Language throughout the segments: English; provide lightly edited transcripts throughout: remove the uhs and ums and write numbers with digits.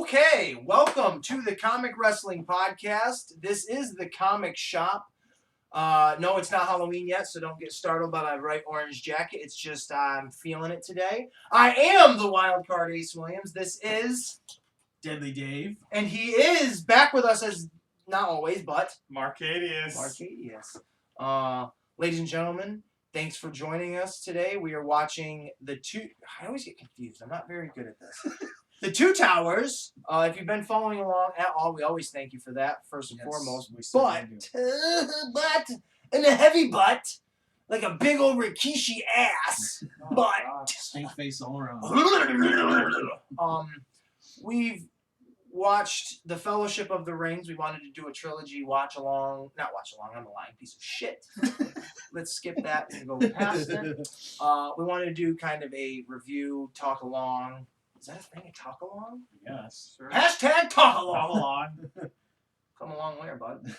Okay, welcome to the Comic Wrestling Podcast. This is the Comic Shop. No, it's not Halloween yet, so don't get startled by my bright orange jacket. It's just I'm feeling it today. I am the Wildcard Ace Williams. This is Deadly Dave. And he is back with us as, not always, but Marcadius. Ladies and gentlemen, thanks for joining us today. We are watching I always get confused. I'm not very good at this. The Two Towers. If you've been following along at all, we always thank you for that, first and foremost. But, and a heavy butt, like a big old Rikishi ass, Stink face all around. We've watched The Fellowship of the Rings. We wanted to do a trilogy watch along. Not watch along, I'm a lying piece of shit. Let's skip that and go past it. We wanted to do kind of a review, talk along. Is that a thing, a talk along? Yes. Sure. Hashtag talk along. Come along. Come along where, bud?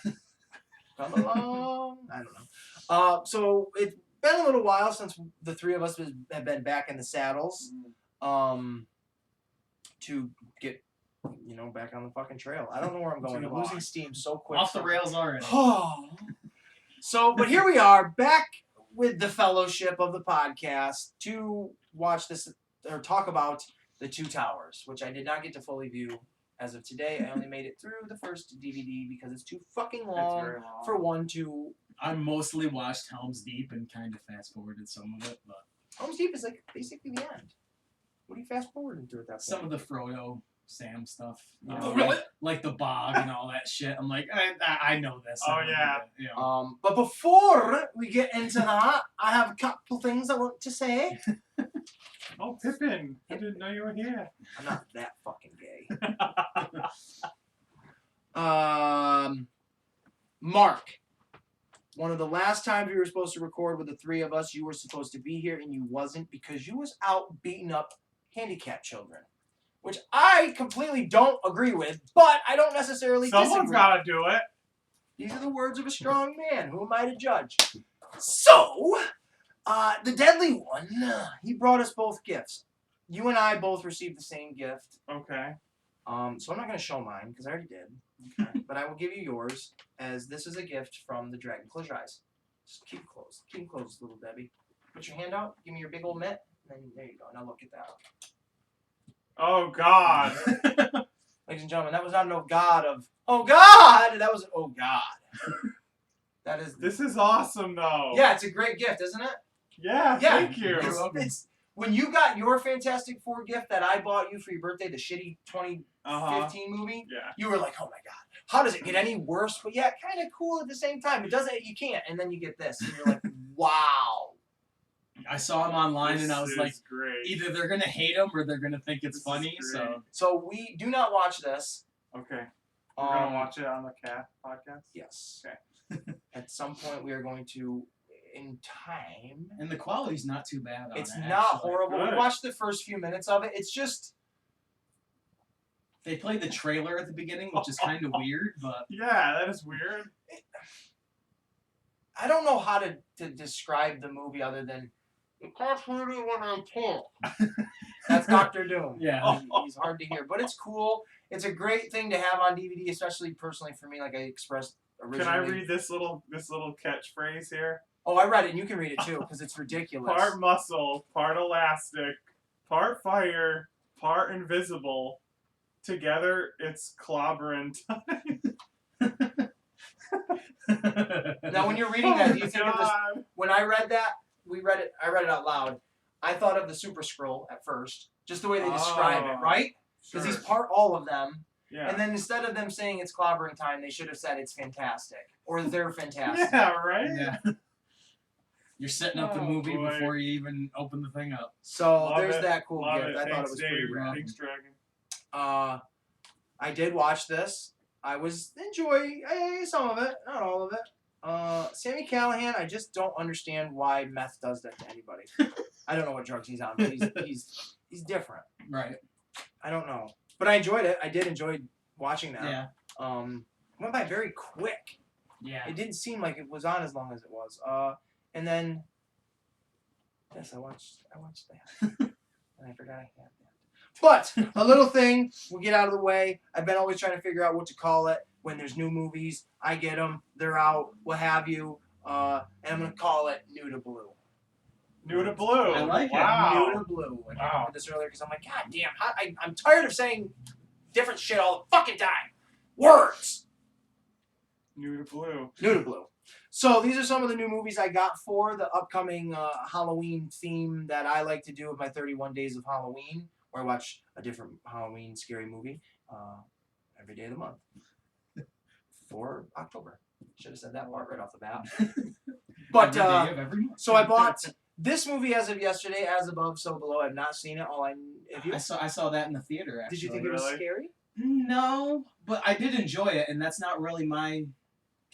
Come along. I don't know. So it's been a little while since the three of us have been back in the saddles. To get, back on the fucking trail. I don't know where I'm going. I'm losing steam so quick. Off the rails already. So, but here we are, back with the fellowship of the podcast to watch this, or talk about The Two Towers, which I did not get to fully view as of today. I only made it through the first DVD because it's too fucking long, for one to... I mostly watched Helms Deep and kind of fast-forwarded some of it, but... Helms Deep is like basically the end. What are you fast-forwarding through at that point? Some of the Frodo, Sam stuff. Really? Like the bog and all that shit. I'm like, I know this. Oh, yeah. But before we get into that, I have a couple things I want to say. Oh, Pippin. I didn't know you were here. I'm not that fucking gay. Mark, one of the last times we were supposed to record with the three of us, you were supposed to be here and you wasn't because you was out beating up handicapped children, which I completely don't agree with, but I don't necessarily Someone's got to do it. These are the words of a strong man. Who am I to judge? So, the Deadly One, he brought us both gifts. You and I both received the same gift. Okay. So I'm not going to show mine, because I already did. Okay. But I will give you yours, as this is a gift from the Dragon. Close your eyes. Just keep it closed. Keep them closed, little Debbie. Put your hand out. Give me your big old mitt. And then, there you go. Now look at that. Oh, God. Ladies and gentlemen, that was not no God of, oh, God! That was, oh, God. That is... This is awesome, though. Yeah, it's a great gift, isn't it? Yeah, thank you. It's when you got your Fantastic Four gift that I bought you for your birthday, the shitty 2015 movie, you were like, oh my God, how does it get any worse? But yeah, kind of cool at the same time. It doesn't, you can't. And then you get this, and you're like, wow. I saw him online, and I was like, great. Either they're going to hate him or they're going to think it's funny. So we do not watch this. Okay. We're going to watch it on the Cat podcast? Yes. Okay. At some point, we are going to, in time. And the quality's not too bad on it's it. not actually. horrible. Good. We watched the first few minutes of it. It's just... They played the trailer at the beginning, which is kind of weird, but... Yeah, that is weird. I don't know how to describe the movie other than... It costs really when I talk. That's Dr. Doom. Yeah. He's hard to hear. But it's cool. It's a great thing to have on DVD, especially personally for me, like I expressed originally. Can I read this little catchphrase here? Oh, I read it, and you can read it too, because it's ridiculous. Part muscle, part elastic, part fire, part invisible. Together, it's clobbering time. Now, when you're reading that, do you think of this? When I read that, I read it out loud. I thought of the Super Scroll at first, just the way they describe it, right? Because he's part all of them. Yeah. And then instead of them saying it's clobbering time, they should have said it's fantastic. Or they're fantastic. Yeah, right? Yeah. You're setting up the movie before you even open the thing up. So Love there's it. that cool Love gift. it. I thought Thanks, it was Dave. pretty rad. Thanks, Dragon. I did watch this. I was enjoying some of it, not all of it. Sammy Callahan, I just don't understand why meth does that to anybody. I don't know what drugs he's on, but he's different. Right. I don't know. But I enjoyed it. I did enjoy watching that. Yeah. Went by very quick. Yeah. It didn't seem like it was on as long as it was. And then yes, I watched that. And I forgot I had that. But a little thing, we'll get out of the way. I've been always trying to figure out what to call it when there's new movies. I get them, they're out, what have you, and I'm gonna call it New to Blue. New to blue. I like it. Wow. New to Blue. I came Wow. up with this earlier because I'm like, God damn, I'm tired of saying different shit all the fucking time. Words. New to blue. New to Blue. So these are some of the new movies I got for the upcoming Halloween theme that I like to do with my 31 Days of Halloween, where I watch a different Halloween scary movie every day of the month for October. Should have said that part right off the bat. But Every day of every month. so I bought this movie as of yesterday, As Above, So Below. I've not seen it. I saw that in the theater. Actually. Did you think it was Really? scary? No, but I did enjoy it, and that's not really my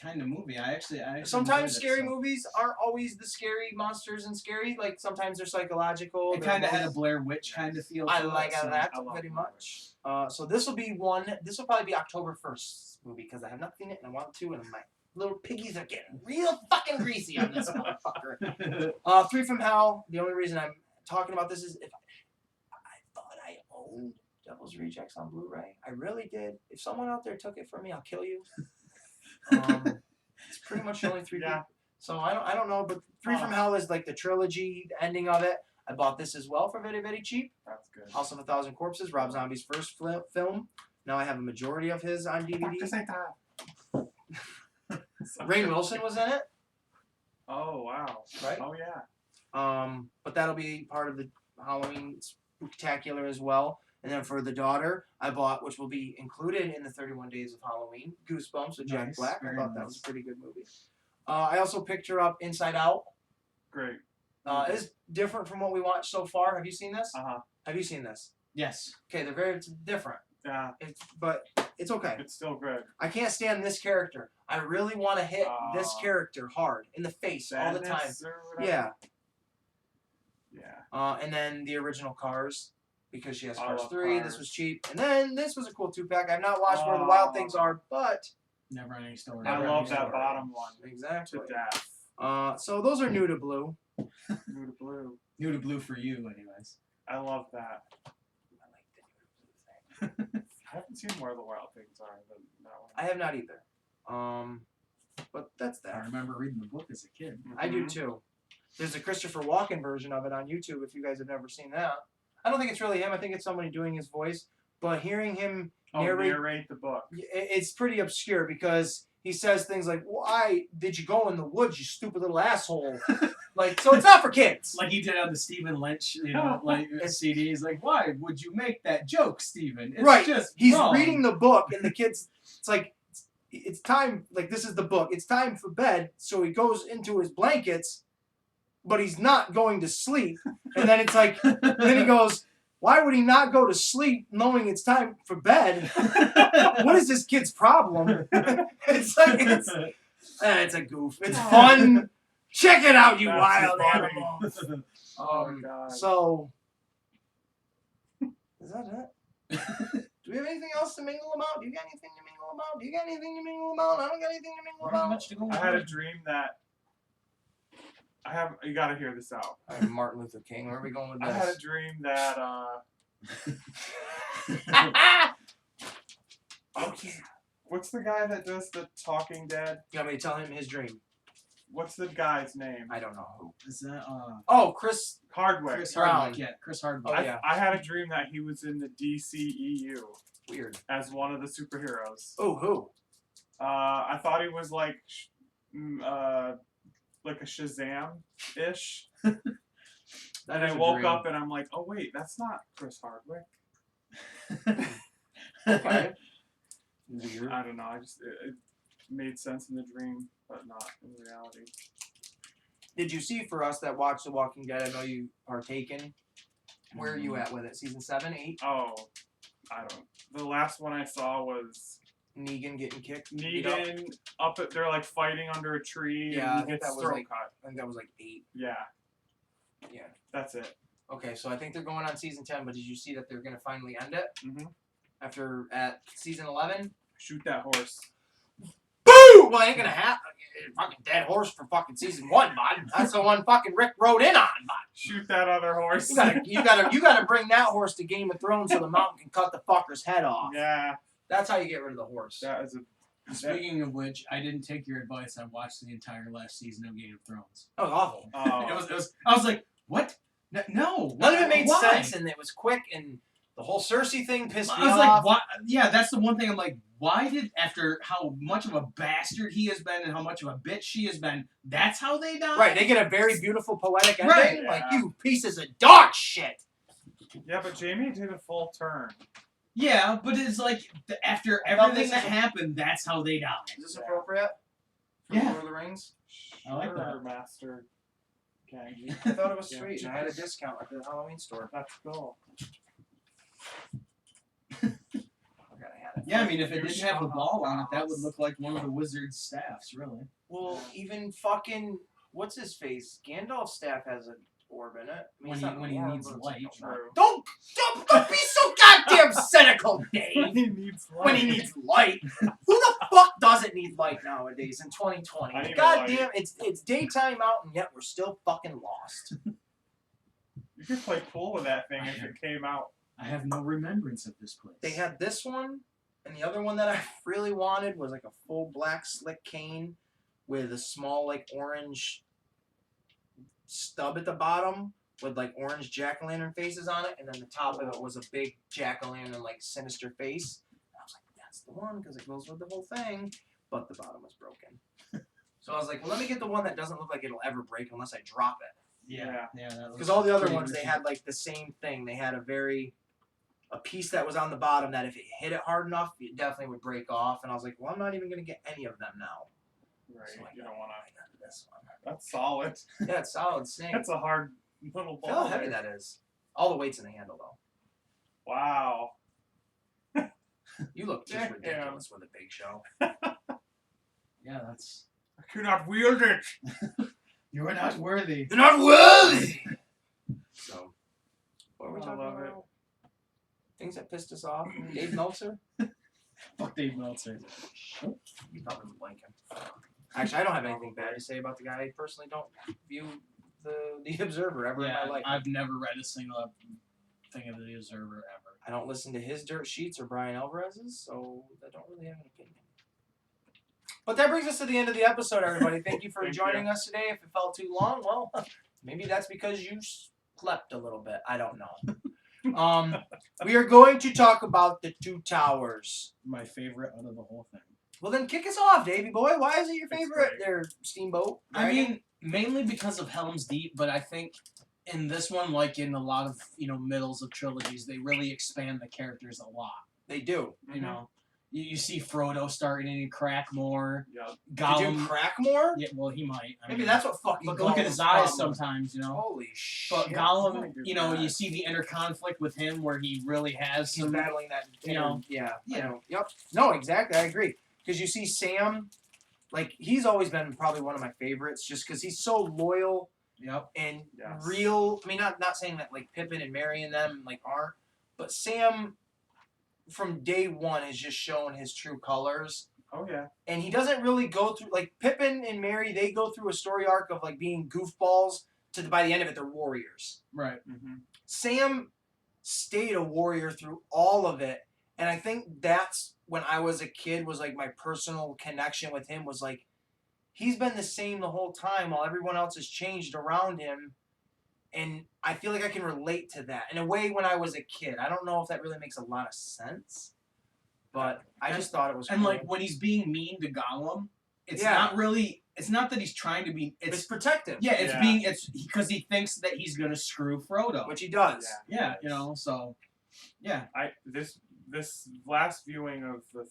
kind of movie. I actually Sometimes enjoyed scary it, so. movies aren't always the scary monsters and scary. Like sometimes they're psychological. It kind of had a Blair Witch kind of feel. I to like it, so. that I love very Blair much. So this will be one. This will probably be October 1st movie because I have not seen it and I want to, and my little piggies are getting real fucking greasy on this motherfucker. Three from Hell. The only reason I'm talking about this is if I thought I owned Devil's Rejects on Blu-ray. I really did. If someone out there took it from me, I'll kill you. It's pretty much the only three. Yeah. So I don't know, but Three from Hell is like the trilogy ending of it. I bought this as well for very, very cheap. That's good. House of a Thousand Corpses, Rob Zombie's first film. Now I have a majority of his on DVD. Rainn Wilson was in it, Oh wow. right? Oh yeah. But that'll be part of the Halloween spectacular as well. And then for the daughter, I bought, which will be included in the 31 Days of Halloween, Goosebumps with Jack Nice, Black. I very thought that was nice. a pretty good movie. I also picked her up Inside Out. Great. It's different from what we watched so far. Have you seen this? Uh huh. Have you seen this? Yes. Okay, they're very different. Yeah. But it's okay. It's still good. I can't stand this character. I really want to hit this character hard in the face all the time. Sadness or whatever? Yeah. Yeah. And then the original Cars, because she has I Cars love 3. Cars. This was cheap. And then this was a cool 2-pack. I've not watched Where the Wild Things Are, but Never ending story. I Never love ending that story. bottom one exactly. to death. So those are New to Blue. New to blue. New to blue for you, anyways. I love that. I like the New to Blue thing. I haven't seen Where the Wild Things Are. That one. I have not either. But that's I that. remember reading the book as a kid. I do Mhm. too. There's a Christopher Walken version of it on YouTube if you guys have never seen that. I don't think it's really him. I think it's somebody doing his voice. But hearing him Oh, narrate, narrate the book. it's pretty obscure because he says things like, "Why did you go in the woods, you stupid little asshole?" Like, so it's not for kids. Like he did on the Stephen Lynch, like CD. He's like, "Why would you make that joke, Stephen? It's Right. just He's wrong." reading the book, and the kids, it's like, it's time, like, this is the book. It's time for bed. So he goes into his blankets, but he's not going to sleep. And then it's like, then he goes, why would he not go to sleep knowing it's time for bed? What is this kid's problem? It's like, it's a goof. It's fun. Check it out, you That's wild funny. animals. Oh my god. So, is that it? Do we have anything else to mingle about? Do you got anything to mingle about? Do you got anything to mingle about? I don't got anything to mingle Not about. much to go I had a on. dream that you gotta hear this out. I'm Martin Luther King. Where are we going with I had a this? dream that Oh, yeah. what's the guy that does the Talking Dead? You want me to tell him his dream? What's the guy's name? I don't know who. Is that Oh, Chris. Hardwick. Chris Brown. Hardwick? Yeah, Chris Hardwick. Oh, yeah. I had a dream that he was in the DCEU Weird. as one of the superheroes. Oh, who? I thought he was like a Shazam-ish. That And is I a woke dream. up and I'm like, oh wait, that's not Chris Hardwick. Okay. Weird. I don't know. It made sense in the dream, but not in reality. Did you see for us that watch The Walking Dead? I know you partaken. Where are you at with it? Season 7, 8? Oh, I don't. The last one I saw was Negan getting kicked. beat up? Negan up at. They're like fighting under a tree. Yeah, I and he think gets that was throat like- cut. I think that was like 8. Yeah, Yeah. that's it. Okay, so I think they're going on season 10, but did you see that they're going to finally end it? Mhm. After, at season 11? Shoot that horse. Boom! Woo! Well, ain't gonna happen. Fucking dead horse for fucking season 1, bud. That's the one fucking Rick rode in on, bud. Shoot that other horse. You gotta bring that horse to Game of Thrones so the mountain can cut the fucker's head off. Yeah, That's how you get rid of the horse. that is a. Speaking of which, I didn't take your advice. I watched the entire last season of Game of Thrones. That was awful. It was. I was like, what? No. None of it made why? sense, and it was quick, and the whole Cersei thing pissed me I was off. like, what? Yeah, that's the one thing. I'm like, why did, after how much of a bastard he has been and how much of a bitch she has been, that's how they die? Right, they get a very beautiful poetic ending. Right. Like, Yeah. you pieces of dog shit. Yeah, but Jamie did a full turn. Yeah, but it's like, after I thought everything this that is happened, that's how they die. Is this Yeah. appropriate? For Yeah. Lord of the Rings? I like that. Sure, Master Kanji. I thought it was Yeah. sweet, and I had a discount at the Halloween store. That's cool. I forgot I had it. Yeah, I mean, if it You didn't have the shot ball on it, that us. would look like one of the wizard's staffs, really. Well, even fucking, what's his face? Gandalf's staff has an orb in it. I mean, When it's he- not when he warm, needs but it's light. like, True. Don't be so goddamn cynical, Dave. He needs light. When he needs light. Who the fuck doesn't need light nowadays in 2020? I need a God light. damn, it's daytime out and yet we're still fucking lost. You could play pool with that thing if it came out. I have no remembrance of this place. They had this one, and the other one that I really wanted was like a full black slick cane with a small like orange stub at the bottom with like orange jack-o'-lantern faces on it, and then the top of it was a big jack-o'-lantern like sinister face. And I was like, that's the one because it goes with the whole thing, but the bottom was broken. So I was like, well, let me get the one that doesn't look like it'll ever break unless I drop it. Yeah. That looks Because all the other pretty ones, they risky. had like the same thing. They had a piece that was on the bottom that if it hit it hard enough, it definitely would break off. And I was like, well, I'm not even going to get any of them now. Right. So I You don't want to. got this one. That's solid. Yeah, it's solid snake. That's a hard little Feel ball. how heavy that is. All the weight's in the handle, though. Wow. You look just Damn. ridiculous with a big show. Yeah, that's. I cannot wield it. You are not worthy. They're not worthy! So, what are we I talking love about? it. Things that pissed us off. Dave Meltzer? Fuck Dave Meltzer. You probably was blanking. Actually, I don't have anything bad to say about the guy. I personally don't view the Observer ever in my life. I've never read a single thing of the Observer ever. I don't listen to his dirt sheets or Brian Alvarez's, so I don't really have an opinion. But that brings us to the end of the episode, everybody. Thank you for Thank joining us today. If it felt too long, well, maybe that's because you slept a little bit. I don't know. We are going to talk about the Two Towers. My favorite out of the whole thing. Well, then kick us off, Davey boy. Why is it your It's favorite? great. There, Steamboat. I Dragon? mean, mainly because of Helms Deep, but I think in this one, like in a lot of middles of trilogies, they really expand the characters a lot. They do. You know, you see Frodo starting to crack more. Yep. Did you Gollum. crack more? Yeah, well, he might. I Maybe mean, that's what fucking. look at his eyes sometimes, Holy shit! But Yeah, Gollum, something to do you with you that. see the inner conflict with him where he really has He's some. battling that. you know, Yeah. yeah. I know. Yep. No, exactly. I agree. Because you see Sam, like he's always been probably one of my favorites, just because he's so loyal Yep. and Yes. real. I mean, not saying that like Pippin and Merry and them like aren't, but Sam, from day one, has just shown his true colors. Oh yeah. And he doesn't really go through like Pippin and Merry. They go through a story arc of like being goofballs to by the end of it, they're warriors. Right. Mm-hmm. Sam stayed a warrior through all of it, and I think that's when I was a kid was like my personal connection with him was like he's been the same the whole time while everyone else has changed around him, and I feel like I can relate to that in a way when I was a kid. I don't know if that really makes a lot of sense, but I just thought it was And cool. like when he's being mean to Gollum, it's Yeah. not really. It's not that he's trying to be. it's protective, Yeah, it's Yeah. being. It's because he thinks that he's gonna screw Frodo. which he does. Yeah, so. Yeah. This last viewing of the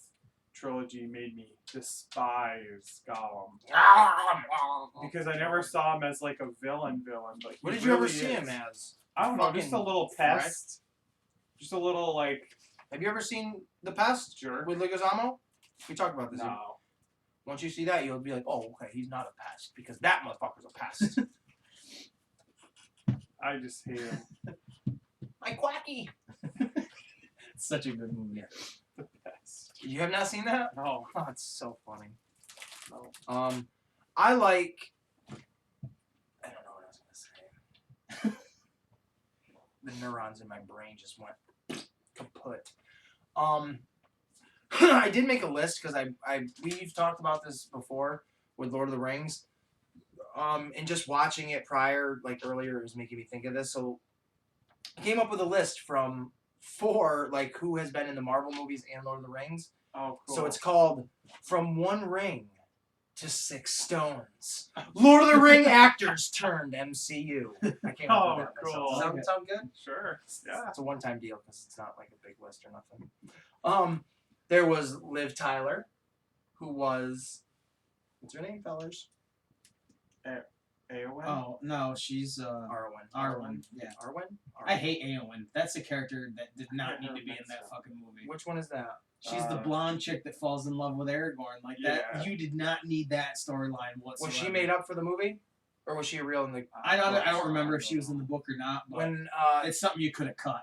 trilogy made me despise Gollum because I never saw him as like a villain. But What he did you ever really see is. him as? I don't know, just a Fucking little threat? pest, just a little like Have you ever seen The Pest jerk. with Leguizamo? We talked about this. No. Once you see that, you'll be like, oh, okay, he's not a pest because that motherfucker's a pest. I just hate him. My Quacky. It's such a good movie. The best. You have not seen that? No. Oh, it's so funny. No. I like. I don't know what I was gonna say. The neurons in my brain just went kaput. I did make a list because we've talked about this before with Lord of the Rings. And just watching it earlier, was making me think of this. So I came up with a list for who has been in the Marvel movies and Lord of the Rings. Oh, cool. So it's called From One Ring to 6 Stones. Lord of the Ring actors turned MCU. I came up with that myself. Cool. Does that sound good? Sure. Yeah. It's a one-time deal because it's not like a big list or nothing. There was Liv Tyler, who was, what's her name, fellers? Aowen? Oh no, she's Arwen. Yeah. Arwen? I hate Aowen. That's a character that did not need to be in that so. fucking movie. Which one is that? She's the blonde chick that falls in love with Aragorn. Like Yeah. that, you did not need that storyline whatsoever. Was she made up for the movie, or was she real in the? I don't remember if she was in the book or not, but When it's something you could have cut.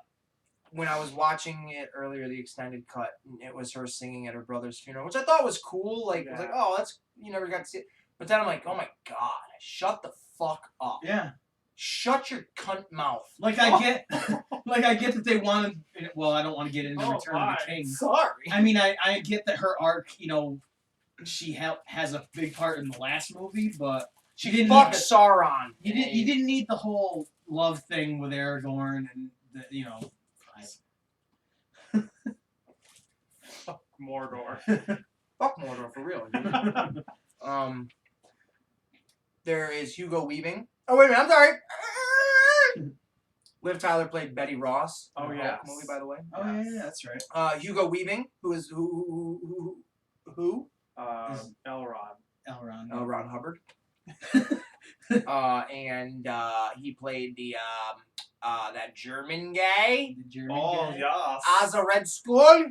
when I was watching it earlier, the extended cut, it was her singing at her brother's funeral, which I thought was cool. I was like, oh, that's, you never got to see it. But then I'm like, oh my god, shut the fuck up. Yeah. Shut your cunt mouth. I get that they wanted. Well, I don't want to get into Return of the King. Sorry. I mean, I get that her arc, she has a big part in the last movie, but She didn't fucked need Sauron. you didn't need the whole love thing with Aragorn and Fuck Mordor. Fuck Mordor for real. Dude. There is Hugo Weaving. Oh wait a minute, I'm sorry. Liv Tyler played Betty Ross. In Oh, the yes. Hulk movie, by the way. Oh yeah, that's right. Hugo Weaving, who is who? Elrond. Elrond. Ron Hubbard. And he played the that German guy. The German Oh, guy. yes. As a Red Skull.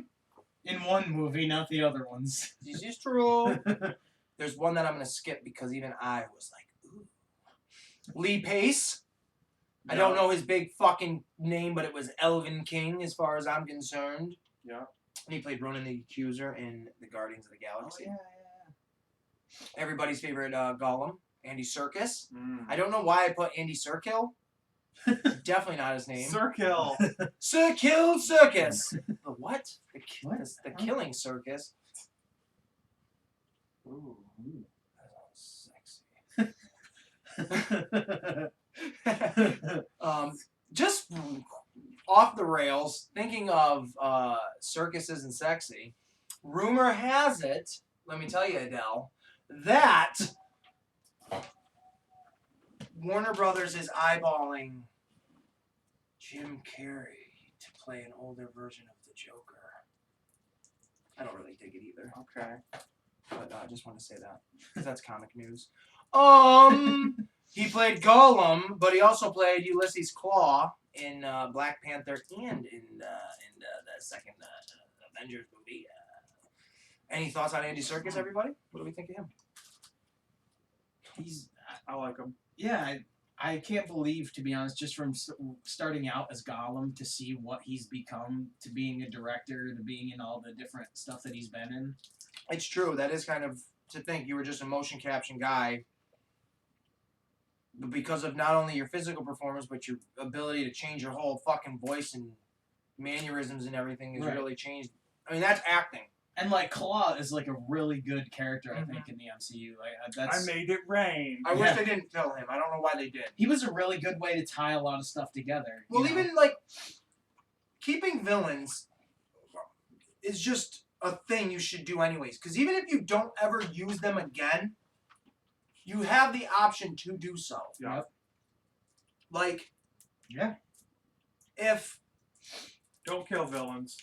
In one movie, not the other ones. This is true. There's one that I'm gonna skip because even I was like, ooh. Lee Pace. I don't know his big fucking name, but it was Elven King as far as I'm concerned. Yeah. And he played Ronan the Accuser in the Guardians of the Galaxy. yeah. Everybody's favorite Gollum, Andy Serkis. Mm. I don't know why I put Andy Serkis. Definitely not his name. Circle. Sir Kill Circus. The what? What? The Killing Circus. Ooh. That sexy. Just off the rails, thinking of circuses and sexy, rumor has it, let me tell you, Adele, that Warner Brothers is eyeballing Jim Carrey to play an older version of the Joker. I don't really dig it either, Okay. but I just want to say that because that's comic news. He played Gollum, but he also played Ulysses Claw in Black Panther and in the second Avengers movie. Any thoughts on Andy Serkis, everybody? What do we think of him? I like him. Yeah, I can't believe, to be honest, just from starting out as Gollum to see what he's become, to being a director, to being in all the different stuff that he's been in. It's true. That is kind of to think you were just a motion caption guy. But because of not only your physical performance, but your ability to change your whole fucking voice and mannerisms and everything has really changed. I mean, that's acting. And Claw is a really good character, I think, in the MCU. I made it rain. I wish they didn't kill him. I don't know why they did. He was a really good way to tie a lot of stuff together. Well, even keeping villains is just a thing you should do anyways. Because even if you don't ever use them again, you have the option to do so. Yeah. If Don't kill villains.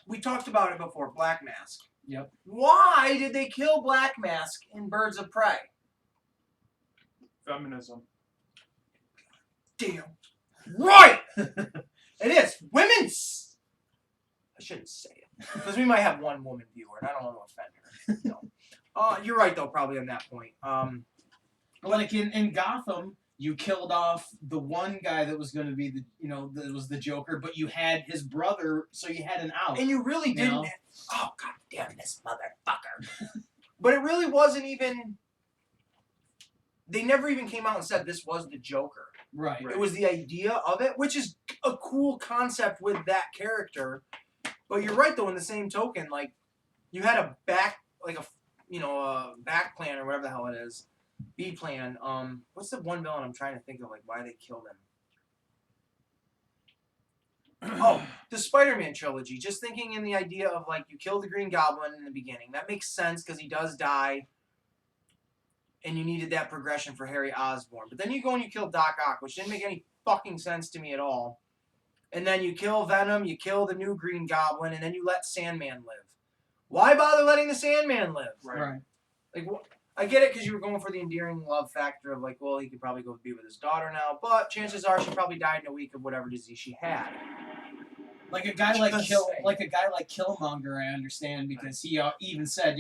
we talked about it before, Black Mask. Yep. Why did they kill Black Mask in Birds of Prey? Feminism. Damn. Right! It is. Women's. I shouldn't say it. Because we might have one woman viewer, and I don't want to offend her. No. You're right, though, probably on that point. In Gotham, you killed off the one guy that was going to be that was the Joker, but you had his brother, so you had an out. And you really didn't. know? Oh, god damn this motherfucker. But it really wasn't even. They never even came out and said this was the Joker. Right. It was the idea of it, which is a cool concept with that character. But you're right, though. In the same token, like you had a back plan or whatever the hell it is, B plan. What's the one villain I'm trying to think of? Like why they killed him. Oh, the Spider-Man trilogy. Just thinking in the idea of like you kill the Green Goblin in the beginning. That makes sense because he does die. And you needed that progression for Harry Osborn. But then you go and you kill Doc Ock, which didn't make any fucking sense to me at all. And then you kill Venom, you kill the new Green Goblin, and then you let Sandman live. Why bother letting the Sandman live? Right. Like, I get it because you were going for the endearing love factor of like, well, he could probably go be with his daughter now, but chances are she probably died in a week of whatever disease she had. Like a guy like Killmonger, I understand because he even said,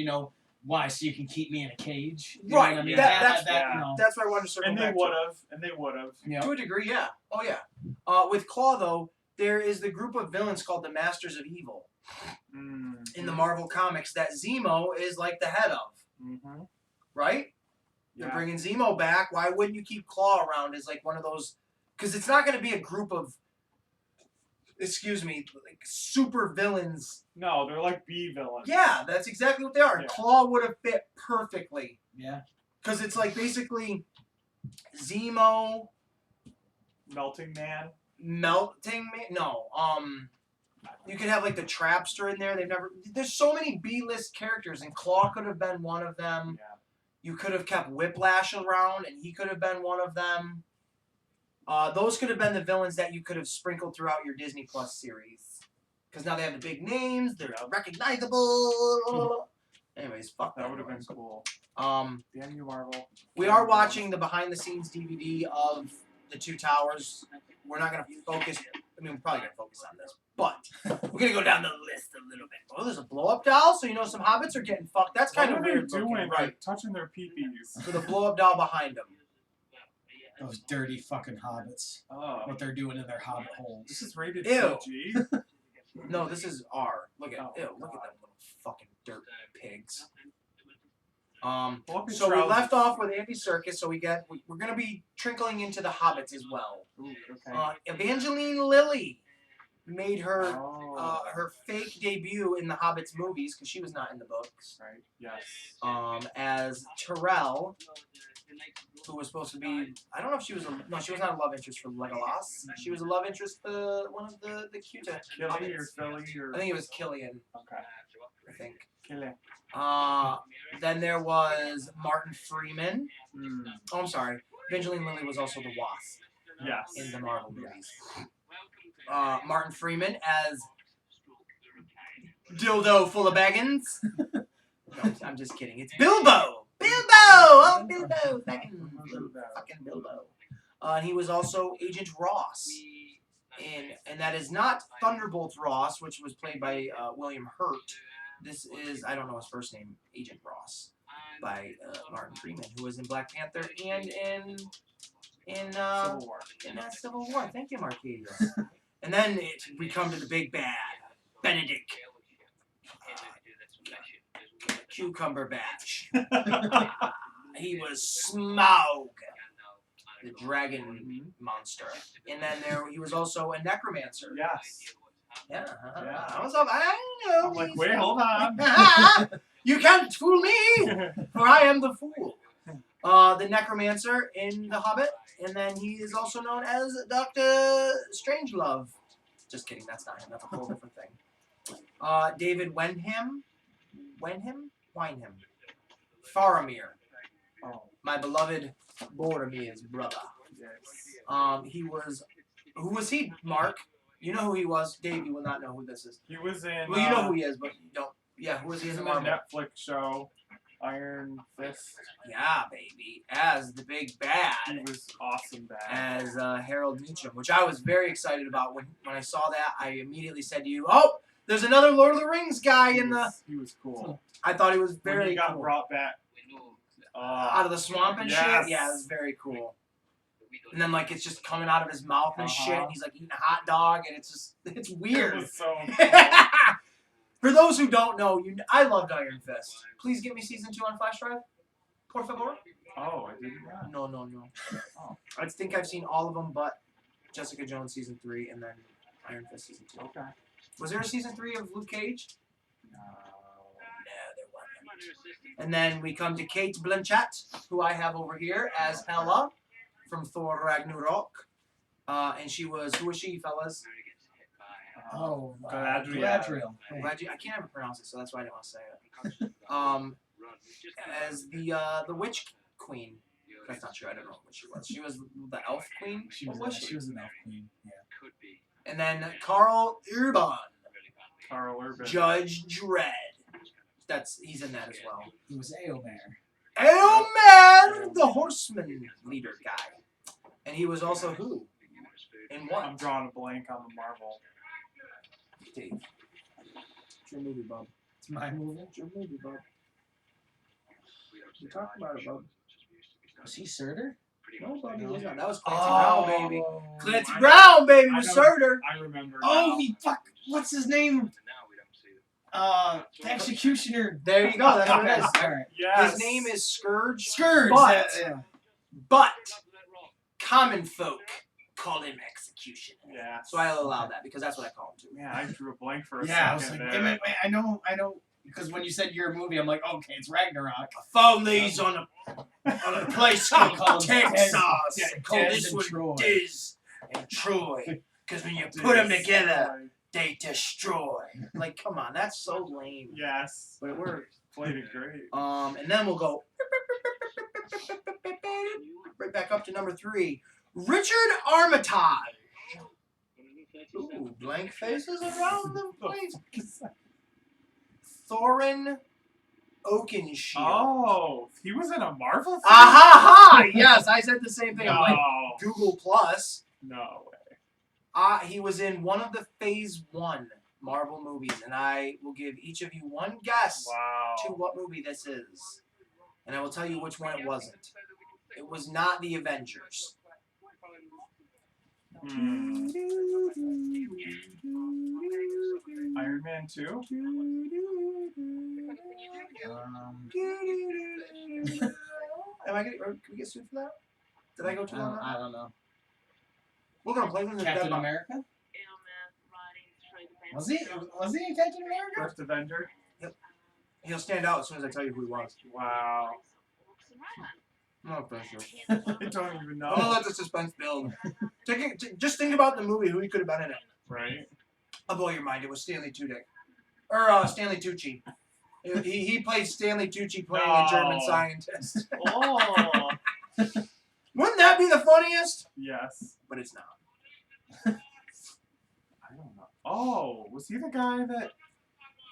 why? So you can keep me in a cage? You know Right. what I mean? That's why I wanted to circle And they back would have. Yeah. to a degree, yeah. Oh, yeah. With Claw, though, there is the group of villains called the Masters of Evil in the Marvel Comics that Zemo is like the head of. Mm-hmm. Right? Yeah. They're bringing Zemo back. Why wouldn't you keep Claw around as like one of those? Because it's not going to be a group of, like super villains. No, they're like B villains. Yeah, that's exactly what they are. Yeah. Claw would have fit perfectly. Yeah. Because it's like basically Zemo, Melting Man. No, you could have like the Trapster in there. There's so many B-list characters, and Claw could have been one of them. Yeah. You could have kept Whiplash around, and he could have been one of them. Those could have been the villains that you could have sprinkled throughout your Disney Plus series. Because now they have the big names, they're recognizable. Anyways, fuck that. That would have been cool. Damn you, Marvel. We are watching the behind-the-scenes DVD of the Two Towers. We're not going to focus. I mean, we're probably going to focus on this, but we're going to go down the list a little bit. Oh, there's a blow-up doll, so some hobbits are getting fucked. That's kind of weird. What are they doing? Right? Like touching their peepees. So the blow-up doll behind them. Those dirty fucking hobbits. Oh. What they're doing in their hobbit holes. This is rated Ew. PG. No, this is R. Look at Oh, them little fucking dirt pigs. Pull up your So we trousers. left off with Andy Serkis, so we're gonna be trickling into the hobbits as well. Ooh, okay. Evangeline Lilly made her Oh. her fake debut in the Hobbits movies because she was not in the books. Right. Yes. As Terrell, who was supposed to be, I don't know if she was she was not a love interest for Legolas. She was a love interest for one of the cuter Killy or hobbits. Philly or. I think it was Killian. Okay. I think. Killy. Then there was Martin Freeman. Mm. Oh, I'm sorry. Evangeline Lilly was also the Wasp Yes. in the Marvel movies. Martin Freeman as Dildo full of baggins. No, I'm just kidding. It's Bilbo! Bilbo! Oh, Bilbo! Baggins. Fucking Bilbo. And he was also Agent Ross. And that is not Thunderbolt Ross, which was played by William Hurt. This is, I don't know his first name, Agent Ross, by Martin Freeman, who was in Black Panther and in Civil War. Civil War. Thank you, Marcadius. And then we come to the big bad, Benedict Cucumber Batch. He was Smaug, the dragon monster. And then he was also a necromancer. Yes. Yeah. Yeah. I know. I'm like, wait, hold on. You can't fool me, for I am the fool. The necromancer in The Hobbit, and then he is also known as Dr. Strangelove. Just kidding, that's not him. That's a whole different thing. David Wenham. Faramir. Oh, My beloved Boromir's brother. yes. Who was he, Mark? You know who he was. Dave, you will not know who this is. He was in. Well, you know who he is, but you don't. Yeah, who was he He was in in the the Marvel? Netflix show Iron Fist. Yeah, baby. As the big bad. He was awesome bad. As Harold Meacham, which I was very excited about. When I saw that, I immediately said to you, oh, there's another Lord of the Rings guy in the... He was cool. I thought he was When very he got cool. brought back. Out of the swamp and Yes. shit? Yeah, it was very cool. And then, like, it's just coming out of his mouth and shit, and he's, like, eating a hot dog, and it's weird. It was so cool. For those who don't know, I loved Iron Fist. Please give me season 2 on flash drive. Por favor. Oh, I didn't know. No. Oh. I think I've seen all of them, but Jessica Jones season 3 and then Iron Fist season 2. Okay. Was there a season 3 of Luke Cage? No. There wasn't. And then we come to Kate Blanchett, who I have over here as Hela from Thor Ragnarok. And she was, who was she, fellas? Galadriel. I can't ever pronounce it, so that's why I didn't want to say it. As the witch queen. That's not true. I don't know what she was. She was the elf queen. She was an elf queen. Yeah. And then Carl Urban. Carl Urban. Judge Dredd. He's in that as well. He was Eomer. Eomer, the horseman leader guy. And he was also who? In what? I'm drawing a blank on the Marvel. Dave. It's your movie, bub. It's my movie. It's your movie, bub. We talked about it, bub. Was he Surtur? No, buddy, was not. That was Clancy Brown, baby. Clancy I Brown, baby, I was know. Surtur. I remember. Oh, now. he fuck. What's his name? The Executioner. There you go. That's what it is. All right. Yes. His name is Scourge. Scourge. But, but common folk call him Executioner. Yeah. So I allow that because that's what I call him too. Yeah, I drew a blank for a Yeah, I second. was like, there. wait, I know. Because when you said your movie, I'm like, okay, it's Ragnarok. I found these on a place called Texas. Called Des this and one Troy. Diz and Troy. Because when you Diz. put them together, they destroy. Like, come on, that's so lame. Yes. But it worked. Played it great. And then we'll go right back up to number 3. Richard Armitage. Ooh, blank faces around the place. Thorin Oakenshield. Oh, he was in a Marvel film? Aha! Yes, I said the same thing. No. I'm like, Google Plus. No way. He was in one of the Phase 1 Marvel movies, and I will give each of you one guess Wow. to what movie this is. And I will tell you which one it wasn't. It was not the Avengers. Iron Man 2? Am I getting, can we get sued for that? Did I go too long? I don't know. We're gonna play them in the Captain dead box. America? Was he in Captain America? First Avenger? He'll stand out as soon as I tell you who he was. Wow. I'm not pretty sure. I don't even I'm gonna know. let the suspense build. Just think about the movie, who he could have been in it. Right? I'll blow your mind. It was Stanley Tucci. Or Stanley Tucci. He played Stanley Tucci playing a German No. scientist. Oh. Wouldn't that be the funniest? Yes. But it's not. I don't know. Oh, was he the guy that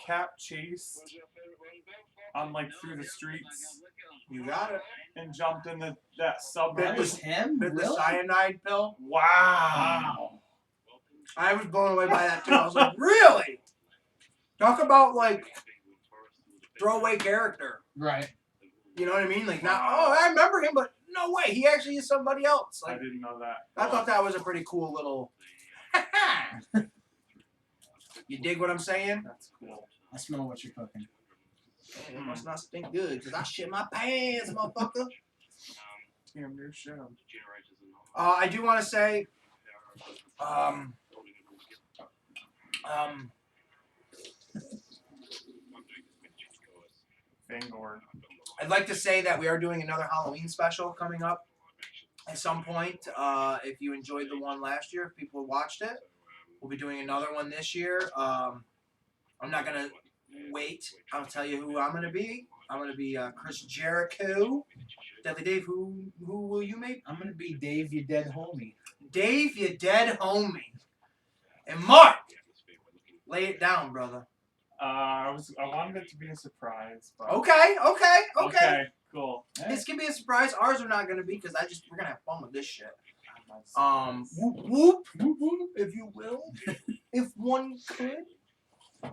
Cap chased on like through the streets You got it. and jumped in that That submarine? was him? Bit the Really? cyanide pill. Wow. I was blown away by that too. I was like, really? Talk about like throwaway character. Right. You know what I mean? Like, not, Wow. I remember him, but no way. He actually is somebody else. I Like, didn't know that. I thought that was a pretty cool little. You dig what I'm saying? That's cool. I smell what you're cooking. It must not stink good because I shit my pants, motherfucker. Damn near shit. I do want to say, Fangor. I'd like to say that we are doing another Halloween special coming up at some point. If you enjoyed the one last year, if people watched it, we'll be doing another one this year. I'm not gonna wait. I'll tell you who I'm gonna be. I'm gonna be Chris Jericho. Deadly Dave, who will you make? I'm gonna be Dave, you dead homie. Dave, you dead homie. And Mark, lay it down, brother. I wanted it to be a surprise, but Okay. cool. This can be a surprise. Ours are not gonna be because we're gonna have fun with this shit. Nice. Whoop whoop, if you will, if one could.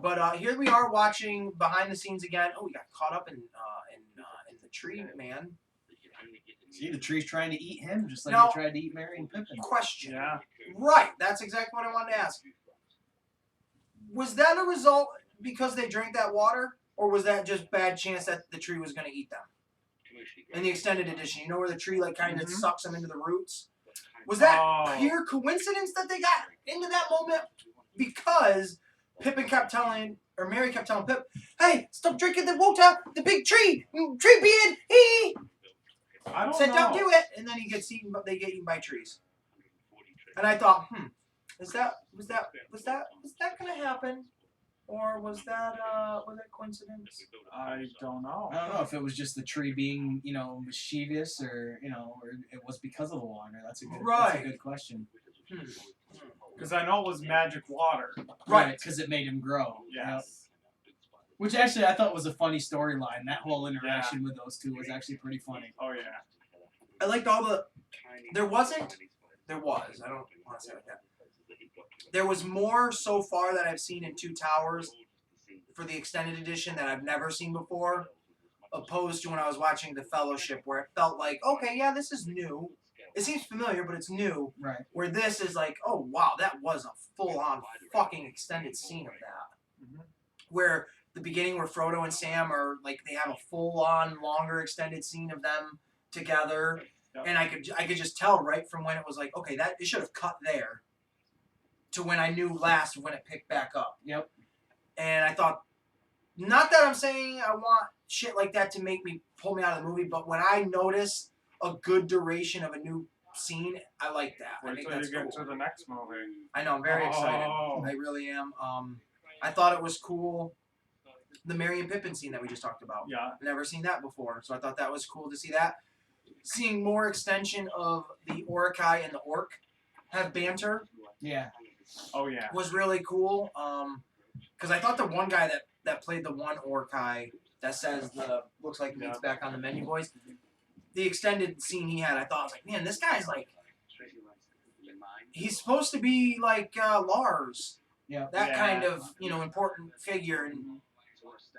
But here we are watching behind the scenes again. Oh, we got caught up in the tree, man. See, the tree's trying to eat him, just like No. he tried to eat Mary and Pippin. Question. Yeah. Right, that's exactly what I wanted to ask. Was that a result? because they drank that water, or was that just bad chance that the tree was going to eat them? In the extended edition, you know where the tree like kind of sucks them into the roots. Was that pure coincidence that they got into that moment? Because Pippin kept telling, or Mary kept telling Pip, "Hey, stop drinking the water. The big tree, beard. He I don't said, know. don't do it." And then he gets eaten. They get eaten by trees. And I thought, was that gonna happen, or was that coincidence? I don't know. I don't know if it was just the tree being, mischievous, or or it was because of the water. That's a good question. Because I know it was magic water. Right, because it made him grow. Yes. Which actually I thought was a funny storyline. That whole interaction with those two was actually pretty funny. Oh yeah. I liked all the. There was. I don't want to say it like that. There was more so far that I've seen in Two Towers for the extended edition that I've never seen before, opposed to when I was watching The Fellowship, where it felt like, okay, yeah, this is new. It seems familiar, but it's new. Right. Where this is like, oh wow, that was a full-on fucking extended scene of that. Mm-hmm. Where the beginning where Frodo and Sam are like, they have a full-on longer extended scene of them together. Yep. And I could just tell right from when it was like, okay, that it should have cut there, to when I knew last when it picked back up. Yep. And I thought, not that I'm saying I want shit like that to pull me out of the movie, but when I notice a good duration of a new scene, I like that. I think that's cool. To the next movie. I know, I'm very excited. I really am. I thought it was cool. The Merry and Pippin scene that we just talked about. Yeah. I've never seen that before, so I thought that was cool to see that. Seeing more extension of the Orakai and the Orc have banter. Yeah. Oh yeah. Was really cool. Because I thought the one guy that played the one Orakai that says looks like meat's back on the menu, boys. The extended scene he had, I thought, I was like, man, this guy's like, he's supposed to be like Lars. Yeah. That kind of, important figure. And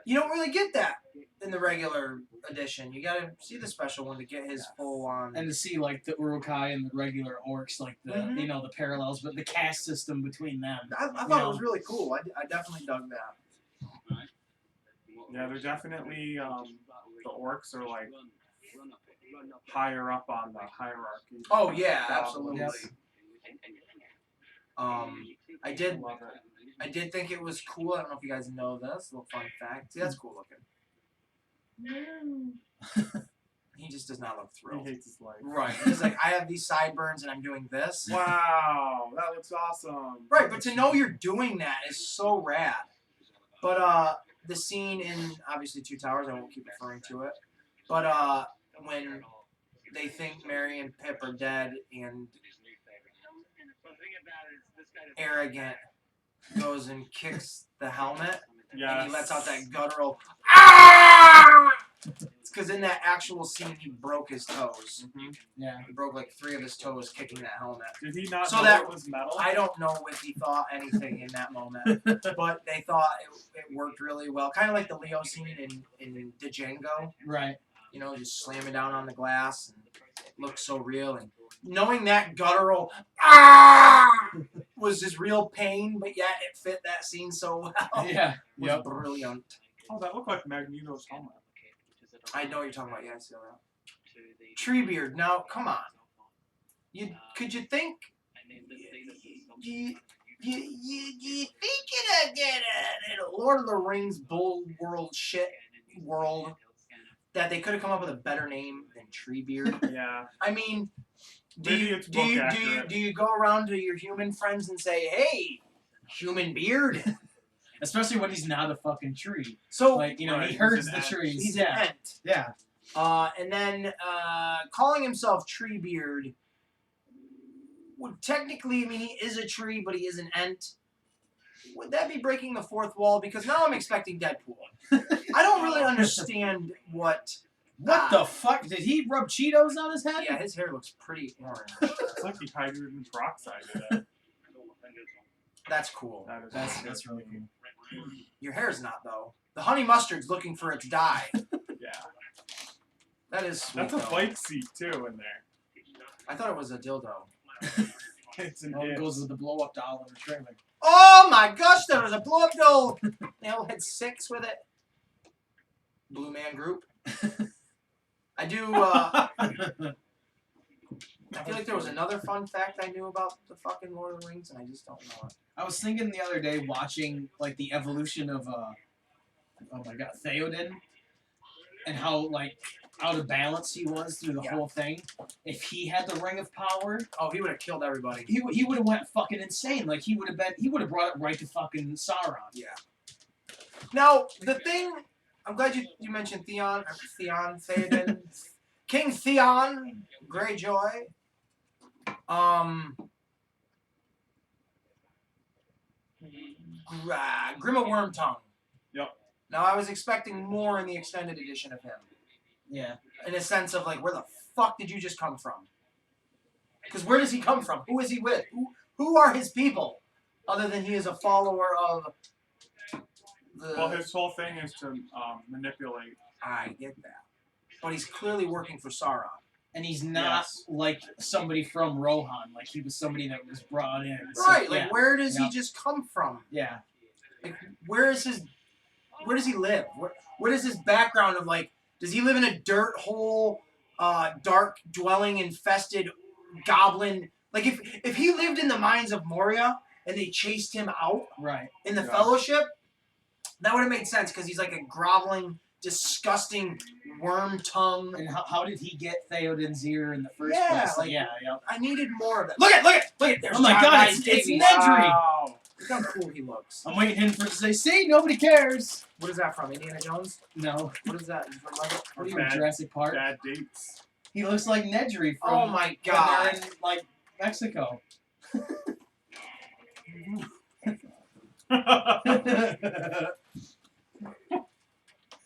you don't really get that in the regular edition. You gotta see the special one to get his full on. And to see like the Urukai and the regular orcs, like the the parallels, but the caste system between them. I thought it was really cool. I definitely dug that. Yeah, they're definitely the orcs are like higher up on the hierarchy. Oh yeah, absolutely. Yep. I did think it was cool. I don't know if you guys know this. Little fun fact. See, that's cool looking. He just does not look thrilled. He hates his life. Right. He's like, I have these sideburns and I'm doing this. Wow, that looks awesome. Right, but to know you're doing that is so rad. But the scene in obviously Two Towers, I won't keep referring to it. But when they think Merry and Pip are dead and Arrogant goes and kicks the helmet, and he lets out that guttural "ah!" It's because in that actual scene he broke his toes. Mm-hmm. Yeah, he broke like 3 of his toes kicking that helmet. Did he not so know that it was metal? I don't know if he thought anything in that moment, but they thought it worked really well. Kind of like the Leo scene in Django. Right. Just slamming down on the glass and it looked so real. And knowing that guttural "ah!" was just real pain, but yet it fit that scene so well. Yeah. It was brilliant. Oh, that looked like Magneto's helmet. I know what you're talking about. Yeah, I see that. Treebeard. Now, come on. Could you think? You think you'd get a Lord of the Rings bull world shit world that they could have come up with a better name than Treebeard? Yeah. I mean, do Maybe you go around to your human friends and say, "Hey, human beard"? Especially when he's not a fucking tree. So like he herds the trees. He's an ent. Yeah. And then calling himself Treebeard would technically, I mean, he is a tree, but he is an ent. Would that be breaking the fourth wall? Because now I'm expecting Deadpool. I don't really understand what. What the fuck? Did he rub Cheetos on his head? Yeah, his hair looks pretty orange. It's like he hydrogen peroxided it. That's cool. That's really cool. Your hair's not, though. The honey mustard's looking for its dye. Yeah. That is sweet, That's a bike seat, too, in there. I thought it was a dildo. It's an It goes with the blow-up doll in the trailer. Oh my gosh, there was a blow-up doll. They all had 6 with it. Blue Man Group. I do, I feel like there was another fun fact I knew about the fucking Lord of the Rings, and I just don't know it. I was thinking the other day watching like the evolution of oh my god, Theoden, and how like out of balance he was through the whole thing. If he had the Ring of Power, Oh, he would have killed everybody. he would have went fucking insane. Like he would have brought it right to fucking Sauron. Yeah. Now, the thing, I'm glad you mentioned Theon, King Theon Greyjoy. Grima Wormtongue. Yep. Now, I was expecting more in the extended edition of him. Yeah. In a sense of, like, where the fuck did you just come from? Because where does he come from? Who is he with? Who are his people? Other than he is a follower of the... Well, his whole thing is to manipulate. I get that. But he's clearly working for Sauron. And he's not like somebody from Rohan. Like he was somebody that was brought in. So, Right, like where does he just come from? Yeah. Like where does he live? What is his background of like, does he live in a dirt hole, dark dwelling infested goblin? Like if he lived in the mines of Moria and they chased him out in the Fellowship, that would have made sense because he's like a groveling, disgusting worm tongue. And how did he get Theoden's ear in the first Yeah, place? like, yeah. I needed more of that. Look at! There's Oh my John god, Rhys it's Davies. Nedry! Wow. Look how cool he looks. I'm waiting for him to say, see, nobody cares. What is that from? Indiana Jones? No. What is that? From Lego? What are you, Bad- Jurassic Park? Bad dates. He looks like Nedry from Oh my god. when they're in, like, Mexico.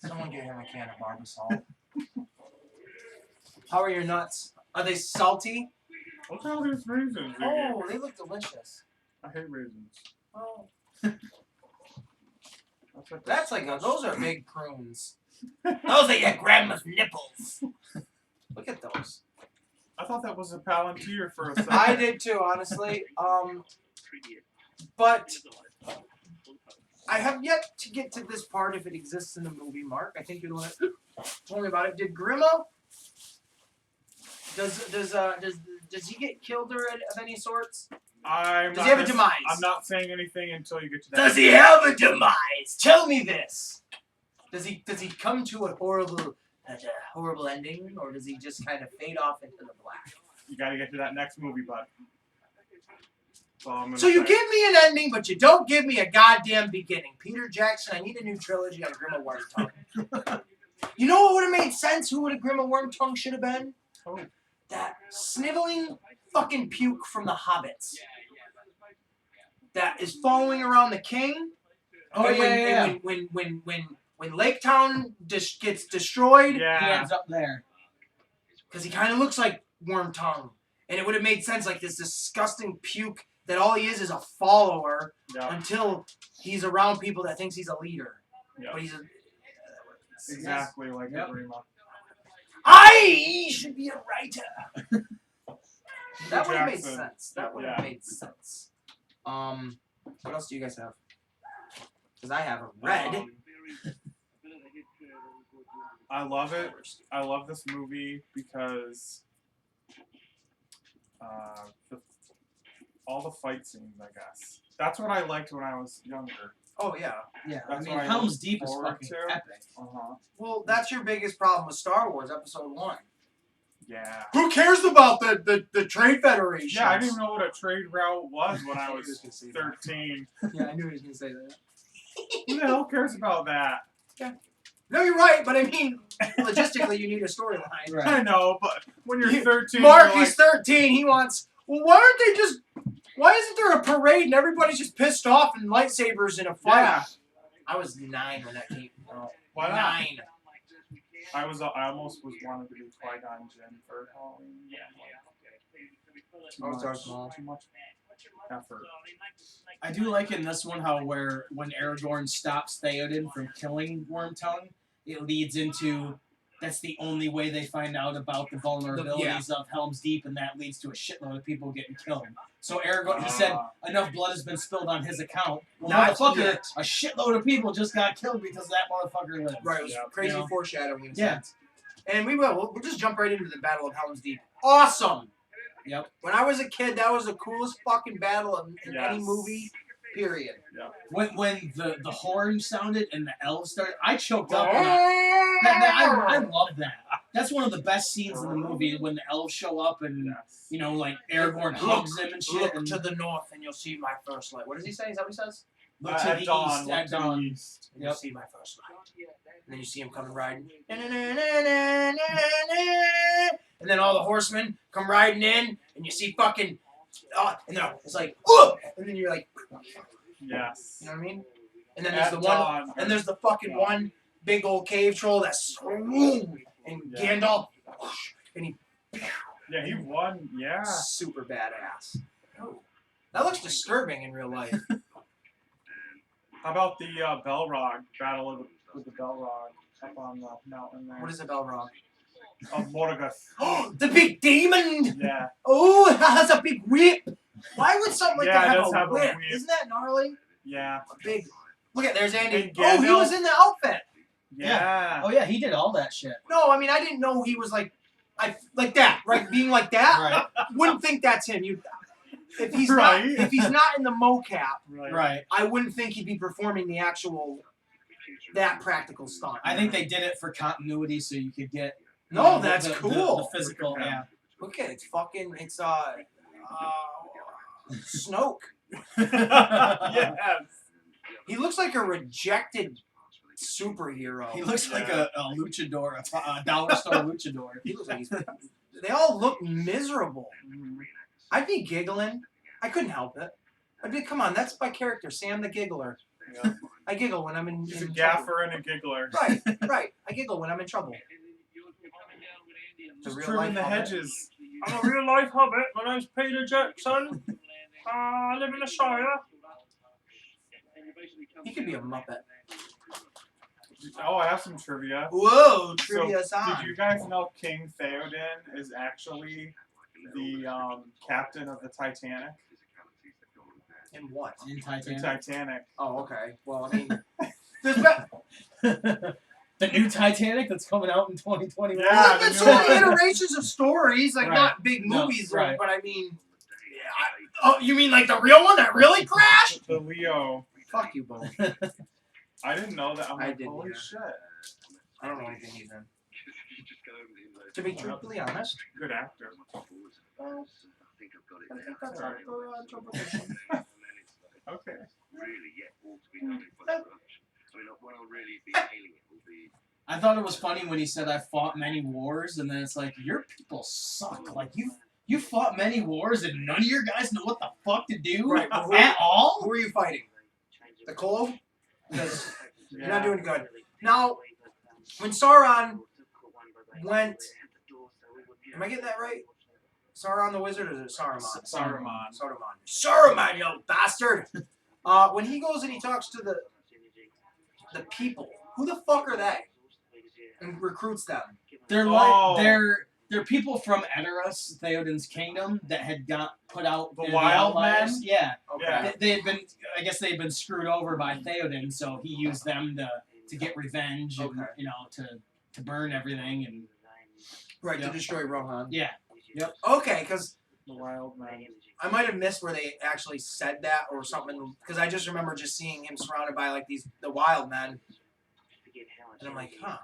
Someone get him a can of Barbasol. How are your nuts? Are they salty? What's all these raisins? Oh, they look delicious. I hate raisins. Oh. That's Those are big prunes. Those are your grandma's nipples. Look at those. I thought that was a Palantir for a second. I did too, honestly. But I have yet to get to this part if it exists in the movie, Mark. I think you're the one that told me about it. Did Grima? Does he get killed or of any sorts? Does he have a demise? I'm not saying anything until you get to that. Does he have a demise? Tell me this. Does he come to a horrible ending, or does he just kind of fade off into the black? You gotta get to that next movie, bud. So you give me an ending, but you don't give me a goddamn beginning. Peter Jackson, I need a new trilogy on Grima Wormtongue. You know what would have made sense? Who would a Grima Wormtongue should have been? Oh. That sniveling fucking puke from the Hobbits. That is following around the king. Oh, And when Lake Town gets destroyed, He Yeah. ends up there. because he kind of looks like Wormtongue. And it would have made sense, like this disgusting puke that all he is a follower Yeah. until he's around people that thinks he's a leader. Yeah. But he's Exactly like Yep. a Grima. I should be a writer. That would have made Jackson. sense. That would have Yeah. made sense. What else do you guys have? Because I have a red. I love it. I love this movie because all the fight scenes, I guess. That's what I liked when I was younger. Oh yeah. Yeah, That's I mean, what I Helms look Deep is forward fucking to. epic. Uh-huh. Well, that's your biggest problem with Star Wars Episode 1. Yeah. Who cares about the Trade Federation? Yeah, I didn't even know what a trade route was when I was 13. Yeah, I knew he was going to say that. Who the hell cares about that? No, you're right, but I mean, logistically, you need a storyline. Right. I know, but when you're 13, Mark, you're he's 13. He wants. Well, why isn't there a parade and everybody's just pissed off and lightsabers in a fight? Yeah. I was 9 when that came out. Why not? 9. I almost was wanting to be Qui-Gon Jinn for Halloween. Oh, it's Darth Maul. Too much effort. I do like in this one how when Aragorn stops Theoden from killing Wormtongue, it leads into that's the only way they find out about the vulnerabilities of Helms Deep, and that leads to a shitload of people getting killed. So Aragorn, he said enough blood has been spilled on his account. Well, motherfucker, a shitload of people just got killed because that motherfucker lived. Right, it was crazy foreshadowing in a sense. And we'll just jump right into the Battle of Helms Deep. Awesome! Yep. When I was a kid, that was the coolest fucking battle in any movie, period. Yep. When the horn sounded and the elves started, I choked up. I love that. That's one of the best scenes in the movie when the elves show up and like Aragorn hugs them and shit. Look to the north and you'll see my first light. What does he say? Is that what he says? Look to the east. At dawn. And you'll see my first light. And then you see him coming riding. And then all the horsemen come riding in, and you see fucking, and then it's like, and then you're like, yes. You know what I mean? And then there's the one, and there's the fucking one big old cave troll that's, and Gandalf, and he won, super badass. Oh, that looks disturbing in real life. How about the Balrog battle with the Balrog up on the mountain there? What is a Balrog? Morgoth. Oh, the big demon! Yeah. Oh, it has a big whip! Why would something like that it does have a whip? whip. Isn't that gnarly? Yeah. A big. Look at there's Andy. And Oh, he was in the outfit. Yeah. Oh yeah, he did all that shit. No, I mean I didn't know he was like that, right? Being like that. Right. Wouldn't think that's him. If he's Right. not if he's not in the mocap, Right. I wouldn't think he'd be performing the actual that practical stunt. I think they did it for continuity so you could get. No, that's cool. The physical, Look at it. It's fucking. It's Snoke. Yes. He looks like a rejected superhero. He looks like a luchador, a dollar store luchador. He looks like they all look miserable. Mm-hmm. I'd be giggling. I couldn't help it. I'd be, come on, that's my character, Sam the Giggler. Yeah. I giggle when I'm in He's a trouble. gaffer and a giggler. Right. I giggle when I'm in trouble. Just real trimming life the hobbit. hedges. I'm a real life hobbit. My name's Peter Jackson. I live in the Shire. He could be a Muppet. Oh, I have some trivia. Whoa, trivia So, time. did you guys know King Theoden is actually the captain of the Titanic? In what? In The Titanic. Titanic. Oh, okay. Well, I mean, there's The new Titanic that's coming out in 2021. Yeah. been so many iterations of stories, like Right. not big No, movies, right. but I mean, oh, you mean like the real one that really crashed? The Leo. Fuck you both. I didn't know that. I'm I like, didn't holy either. shit. I don't know anything either. To be truthfully honest, Good actor. well, I think that's Alright. up for interpretation. Okay. I thought it was funny when he said I fought many wars, and then it's like your people suck. Like you fought many wars, and none of your guys know what the fuck to do Right, but at all. Who are you fighting? The Cole? Because Yeah. you're not doing good. Now, when Sauron went, am I getting that right? Sauron the Wizard, or is it Saruman? Saruman, you bastard! When he goes and he talks to the people, who the fuck are they? And recruits them. They're Oh. like they're people from Edoras, Theoden's kingdom, that had got put out. The in wild Outliers. men? Yeah. Okay. Yeah. They had been, I guess they had been screwed over by Theoden, so he used them to get revenge and Okay. to burn everything and Right, Yeah. to destroy Rohan. yeah. Okay, because The Wild Man. I might have missed where they actually said that or something, because I just remember just seeing him surrounded by like the wild men, and I'm like, huh.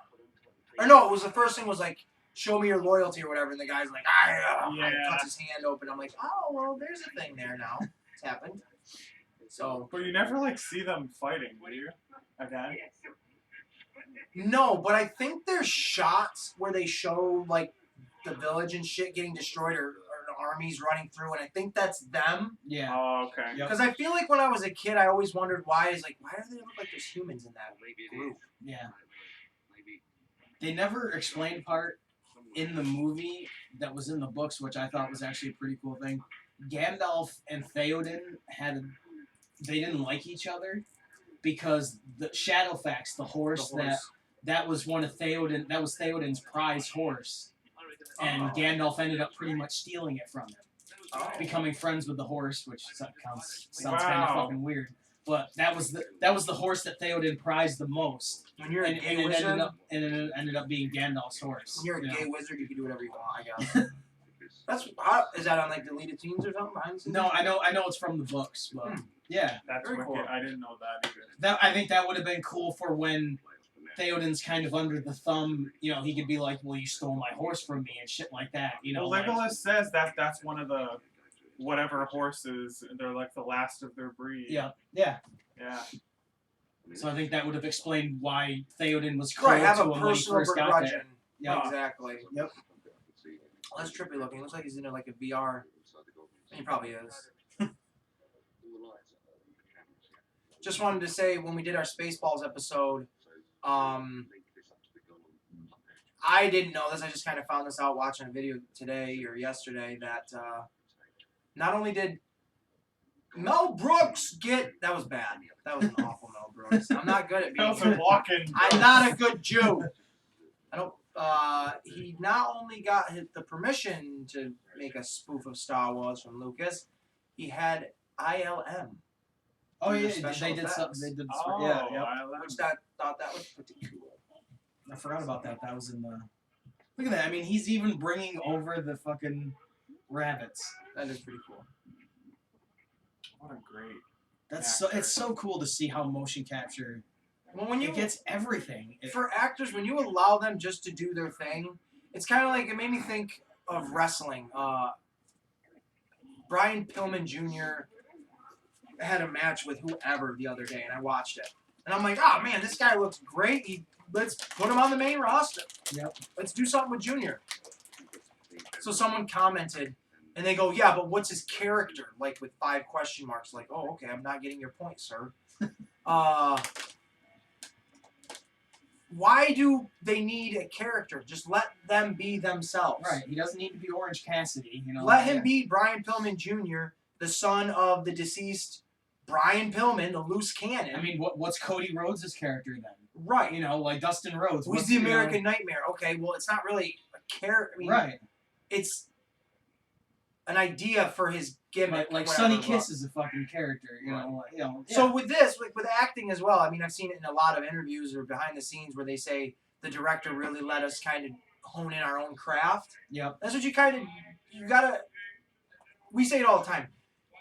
Or no, it was the first thing was like, show me your loyalty or whatever, and the guy's like, Yeah. cuts his hand open. I'm like, oh well, there's a thing there now. It's happened. So But you never like see them fighting, do you? Again? no, but I think there's shots where they show like the village and shit getting destroyed or armies running through, and I think that's them. Yeah. Oh, okay. Yep. Because I feel like when I was a kid, I always wondered why do they look like there's humans in that group? Yeah. They never explained part in the movie that was in the books, which I thought was actually a pretty cool thing. Gandalf and Theoden they didn't like each other because the Shadowfax, the horse that was one of Theoden. That was Theoden's prize horse, and Gandalf ended up pretty much stealing it from him, becoming friends with the horse, which sounds kind of fucking weird. But that was the horse that Theoden prized the most. When you're and a gay it wizard, it ended up being Gandalf's horse. when you're a gay wizard, you can do whatever you want, I guess. Is that on like deleted scenes or something behind the scenes? No, I know it's from the books, but yeah. That's Very wicked. cool. I didn't know that either. I think that would have been cool for when Theoden's kind of under the thumb. You know, he could be like, "Well, you stole my horse from me" and shit like that. You know, Well, Legolas says that's one of the whatever horses. They're like the last of their breed. Yeah. Yeah. So I think that would have explained why Theoden was cold Right, have to a him when he personal first got begrudging. there. Yeah. Exactly. Yep. Oh, that's trippy looking. Looks like he's in like a VR. He probably is. Just wanted to say, when we did our Spaceballs episode, I didn't know this. I just kind of found this out watching a video today or yesterday that not only did Mel Brooks that was bad. That was an awful Mel Brooks. I'm not good at being Nelson walking. I'm not a good Jew. I don't. He not only got the permission to make a spoof of Star Wars from Lucas, he had ILM. Oh yeah, Special they did effects. something. They did. Oh, Yeah. I love Which thought that was pretty cool. I forgot about that. That was in the. Look at that. I mean, he's even bringing over the fucking rabbits. That is pretty cool. What a great. It's so cool to see how motion capture Well, when you it gets everything. for actors, when you allow them just to do their thing, it's kind of like it made me think of wrestling. Brian Pillman Jr. had a match with whoever the other day, and I watched it, and I'm like, oh man, this guy looks great. Let's put him on the main roster. Yep. Let's do something with Junior. So someone commented, and they go, yeah, but what's his character? Like with 5 question marks. Like, oh, okay, I'm not getting your point, sir. Why do they need a character? Just let them be themselves. Right. He doesn't need to be Orange Cassidy. You know. Let him be Brian Pillman Jr., the son of the deceased Brian Pillman, the loose cannon. I mean, what's Cody Rhodes' character then? right. You know, like Dustin Rhodes. Who's What's, the you know- American Nightmare? Okay, well, it's not really a character. I mean, Right. It's an idea for his gimmick. Like whatever, Sonny but- Kiss is a fucking character. You know. Like, yeah. So with this, like with acting as well, I mean, I've seen it in a lot of interviews or behind the scenes where they say the director really let us kind of hone in our own craft. Yep. That's what you gotta. We say it all the time.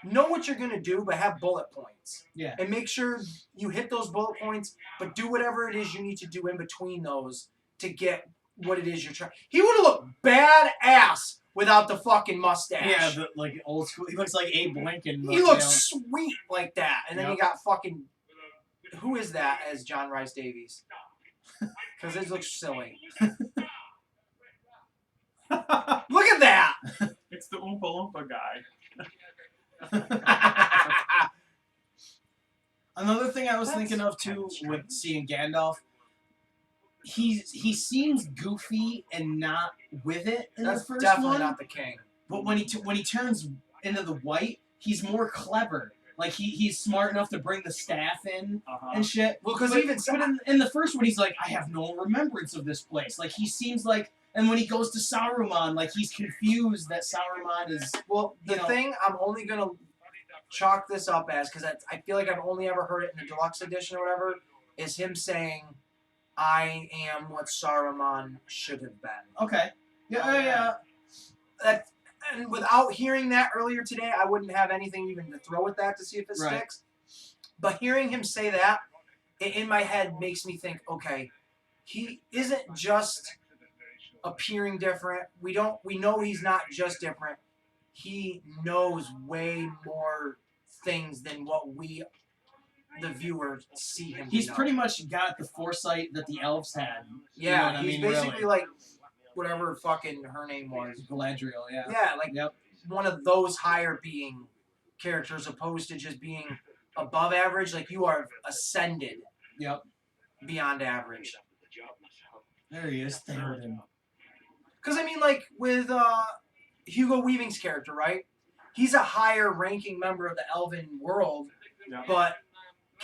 Know what you're gonna do, but have bullet points. Yeah. And make sure you hit those bullet points, but do whatever it is you need to do in between those to get what it is you're trying. He would have looked badass without the fucking mustache. Yeah, but like old school. He looks like Abe Lincoln. But, He you looks know. sweet like that, and then you Yep. got fucking. Who is that as John Rice Davies? Because it looks silly. Look at that. It's the Oompa Loompa guy. Another thing I was That's thinking of kinda too strange. with seeing Gandalf, he seems goofy and not with it in That's the first definitely one. not the king. But when he turns into the white, he's more clever. Like he's smart enough to bring the staff in and shit. Well, because But, even but in the first one, he's like, I have no remembrance of this place. Like he seems like, and when he goes to Saruman, like he's confused that Saruman is. well, the you know- thing I'm only gonna chalk this up as, because I feel like I've only ever heard it in the deluxe edition or whatever, is him saying, "I am what Saruman should have been." Okay. Yeah. That, and without hearing that earlier today, I wouldn't have anything even to throw at that to see if it Right. sticks. But hearing him say that, in my head makes me think, okay, he isn't just appearing different. We know he's not just different. He knows way more things than what we, the viewers, see him. He's to know. pretty much got the foresight that the elves had. Yeah, You know what I he's mean, basically really. like whatever fucking her name was. Galadriel, yeah. Yeah, like Yep. one of those higher being characters opposed to just being above average. Like you are ascended Yep. beyond average. There he is. Theoden. Because I mean, like with Hugo Weaving's character, right? He's a higher ranking member of the Elven world, Yeah. but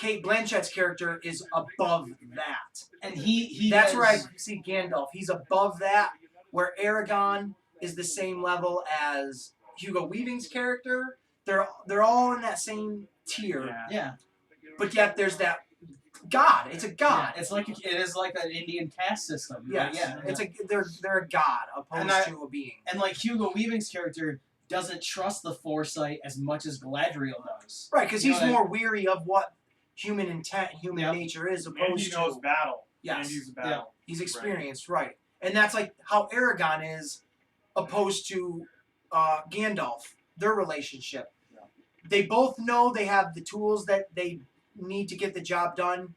Kate Blanchett's character is above that. And he That's has, where I see Gandalf. He's above that, where Aragorn is the same level as Hugo Weaving's character. They're all in that same tier. Yeah. Yeah. But yet there's that god. It's a god. Yeah, it is like an Indian caste system. Yes. Yeah. It's they're a god opposed to a being. And like Hugo Weaving's character doesn't trust the foresight as much as Galadriel does. Right, because You he's know what I more weary of what human intent, human nature is And opposed he knows to. battle. Yes. And he's battle. He's experienced, right. And that's like how Aragorn is opposed to Gandalf, their relationship. Yeah. They both know they have the tools that they need to get the job done,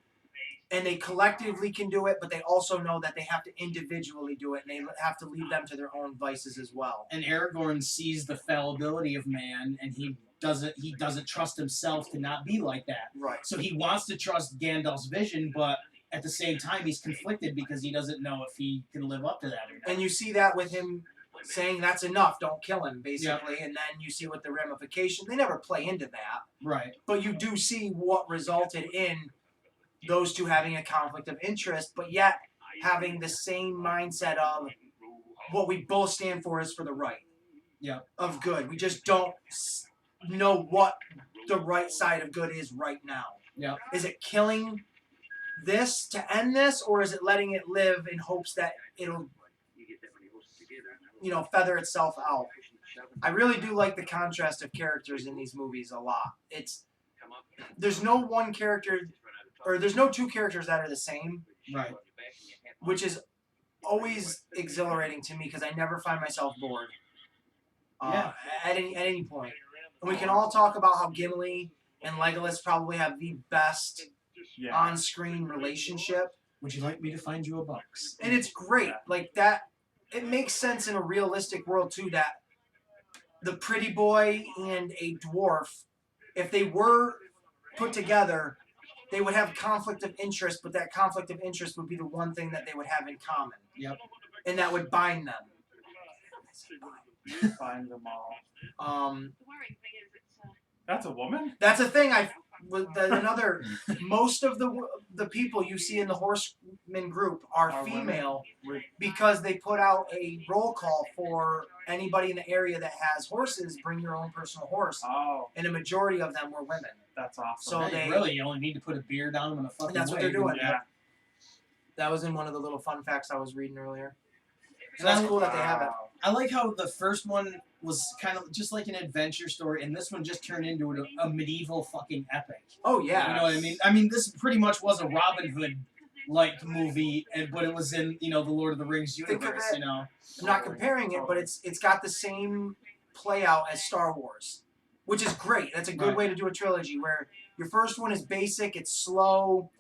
and they collectively can do it, but they also know that they have to individually do it, and they have to leave them to their own vices as well. And Aragorn sees the fallibility of man, and he doesn't trust himself to not be like that. Right. So he wants to trust Gandalf's vision, but at the same time he's conflicted because he doesn't know if he can live up to that or not. And you see that with him saying that's enough, don't kill him, basically, and then you see what the ramifications, they never play into that, Right. but you do see what resulted in those two having a conflict of interest, but yet having the same mindset of what we both stand for is for the right. Yeah. Of good. We just don't know what the right side of good is right now. Yeah. Is it killing this to end this, or is it letting it live in hopes that it'll, feather itself out? I really do like the contrast of characters in these movies a lot. There's no one character, or there's no two characters that are the same. Right. Which is always exhilarating to me because I never find myself bored. At any point. And we can all talk about how Gimli and Legolas probably have the best on-screen relationship. Would you like me to find you a box? And it's great. Like that, it makes sense in a realistic world too that the pretty boy and a dwarf, if they were put together, they would have conflict of interest, but that conflict of interest would be the one thing that they would have in common. Yep. And that would bind them. Find them all. That's a woman? That's a thing. Most of the people you see in the horseman group are female because they put out a roll call for anybody in the area that has horses, bring your own personal horse. Oh. And a majority of them were women. That's awesome. So you only need to put a beer down in a fucking and that's what wagon. they're doing. Yeah. That was in one of the little fun facts I was reading earlier. So that's cool that they have it. I like how the first one was kind of just like an adventure story, and this one just turned into a medieval fucking epic. Oh yeah. You know what I mean? I mean, this pretty much was a Robin Hood like movie, but it was in the Lord of the Rings universe. I'm not comparing it, but it's got the same play out as Star Wars, which is great. That's a good way to do a trilogy where your first one is basic, it's slow.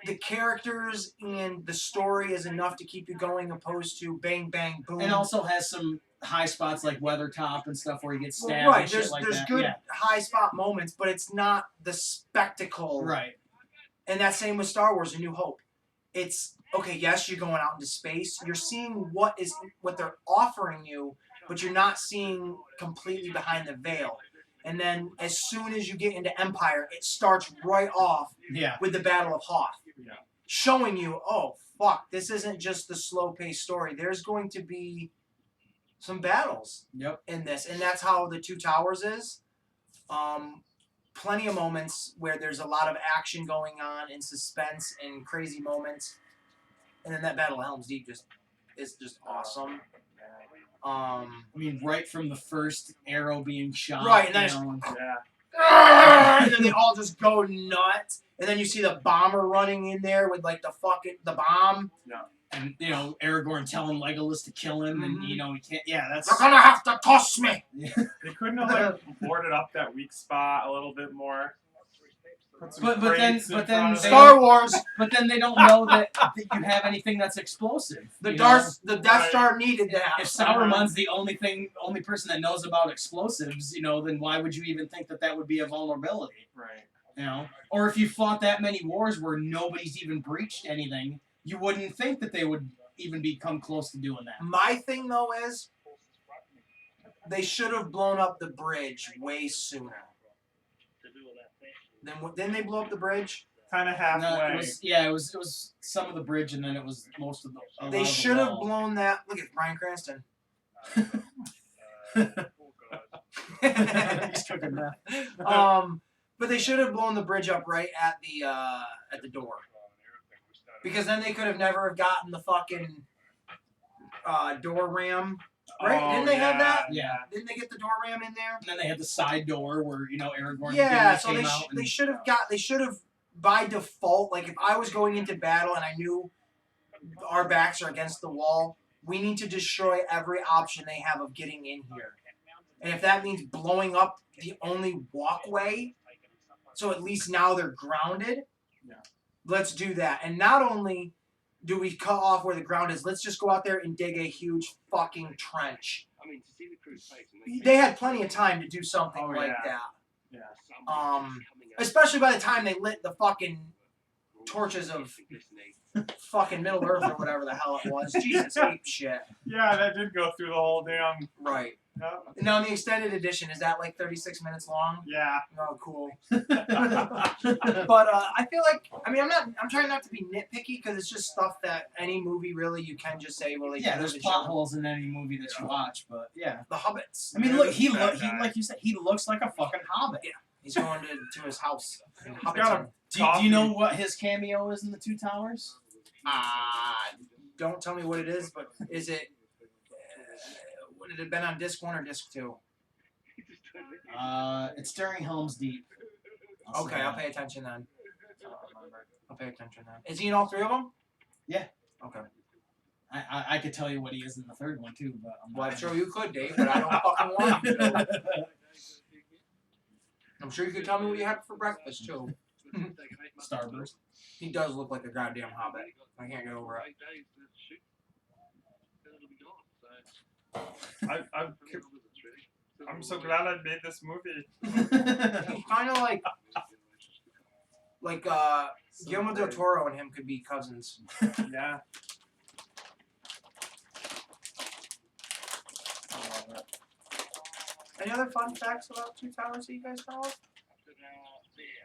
The characters and the story is enough to keep you going, opposed to bang bang boom. And also has some high spots like Weathertop and stuff where you get stabbed. Right, and shit like there's that. good high spot moments, but it's not the spectacle. Right. And that's same with Star Wars: A New Hope. It's okay. Yes, you're going out into space. You're seeing what they're offering you, but you're not seeing completely behind the veil. And then as soon as you get into Empire, it starts right off with the Battle of Hoth. Yeah. Showing you, oh, fuck, this isn't just the slow-paced story. There's going to be some battles in this. And that's how The Two Towers is. Plenty of moments where there's a lot of action going on and suspense and crazy moments. And then that Battle of Helms Deep is just awesome. I mean, right from the first arrow being shot. Right, and then they all just go nuts. And then you see the bomber running in there with like the bomb. Yeah. And Aragorn telling Legolas to kill him, and he can't. Yeah, that's. You're gonna have to toss me. They couldn't have boarded up that weak spot a little bit more. But then Star Wars. But then they don't know that you have anything that's explosive. The Death Star needed that. If Sauron's the only person that knows about explosives, then why would you even think that would be a vulnerability? Right. Or if you fought that many wars where nobody's even breached anything, you wouldn't think that they would even come close to doing that. My thing though is, they should have blown up the bridge way sooner. Then they blow up the bridge. Kind of No, halfway. it was some of the bridge, and then it was most of the. They should have blown that. Look at Bryan Cranston. He's cooking meth. But they should have blown the bridge up right at the door, because then they could have never have gotten the fucking door ram. Right? Oh, Didn't they have that? Yeah. Didn't they get the door ram in there? And then they had the side door where Aragorn. Yeah. So came they out they should have by default, like if I was going into battle and I knew our backs are against the wall, we need to destroy every option they have of getting in here. And if that means blowing up the only walkway, so at least now they're grounded, let's do that. And not only do we cut off where the ground is, let's just go out there and dig a huge fucking trench. They had plenty of time to do something like that. Yeah. Especially by the time they lit the fucking torches of fucking Middle Earth or whatever the hell it was. Jesus, ape shit. Yeah, that did go through the whole damn. Right. Yep. Now, in the extended edition, is that like 36 minutes long? Yeah. Oh, cool. But I feel like, I'm trying not to be nitpicky because it's just stuff that any movie really you can just say, well, they Yeah, could there's have plot shown. holes in any movie that you watch, but yeah. The Hobbits. I mean, look, he That guy. like you said, he looks like a fucking hobbit. Yeah. He's going to his house. In got Hobbiton. Do you know what his cameo is in the Two Towers? Don't tell me what it is, but is it? Would it have been on disc 1 or disc 2? It's during Helms Deep. Okay, I'll pay attention then. I'll pay attention then. Is he in all 3 of them? Yeah. Okay. I could tell you what he is in the third one too, but Well, I'm sure you could, Dave, but I don't fucking want you to. I'm sure you could tell me what you had for breakfast too. Starburst. He does look like a goddamn hobbit. I can't get over it. I'm so glad I made this movie. He's kind of like Guillermo del Toro and him could be cousins. Yeah. Any other fun facts about Two Towers that you guys know of?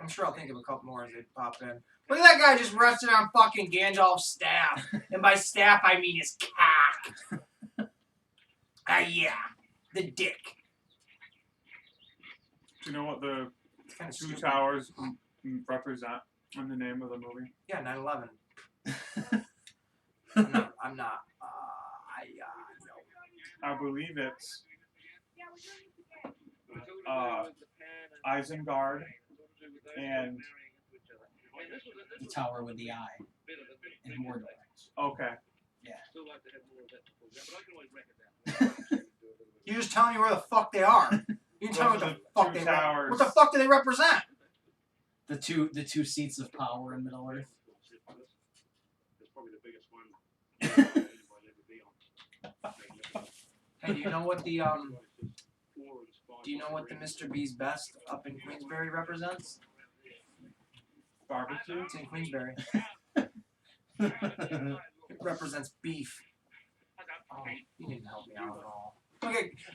I'm sure I'll think of a couple more as they pop in. Look at that guy just resting on fucking Gandalf's staff. And by staff, I mean his cock. Yeah. The dick. Do you know what the Kind of Two stupid. Towers represent in the name of the movie? Yeah, 9/11. I'm not. No. I believe it's Isengard and The Tower with the Eye in Mordor. okay. You're just telling me where the fuck they are. You can tell me what the fuck Two they towers. What the fuck do they represent? The two seats of power in Middle Earth. Hey, do you know what the Mr. B's Best up in Queensbury represents? Barbecue? It's in Queensbury. It represents beef. Oh, you didn't help me out at all.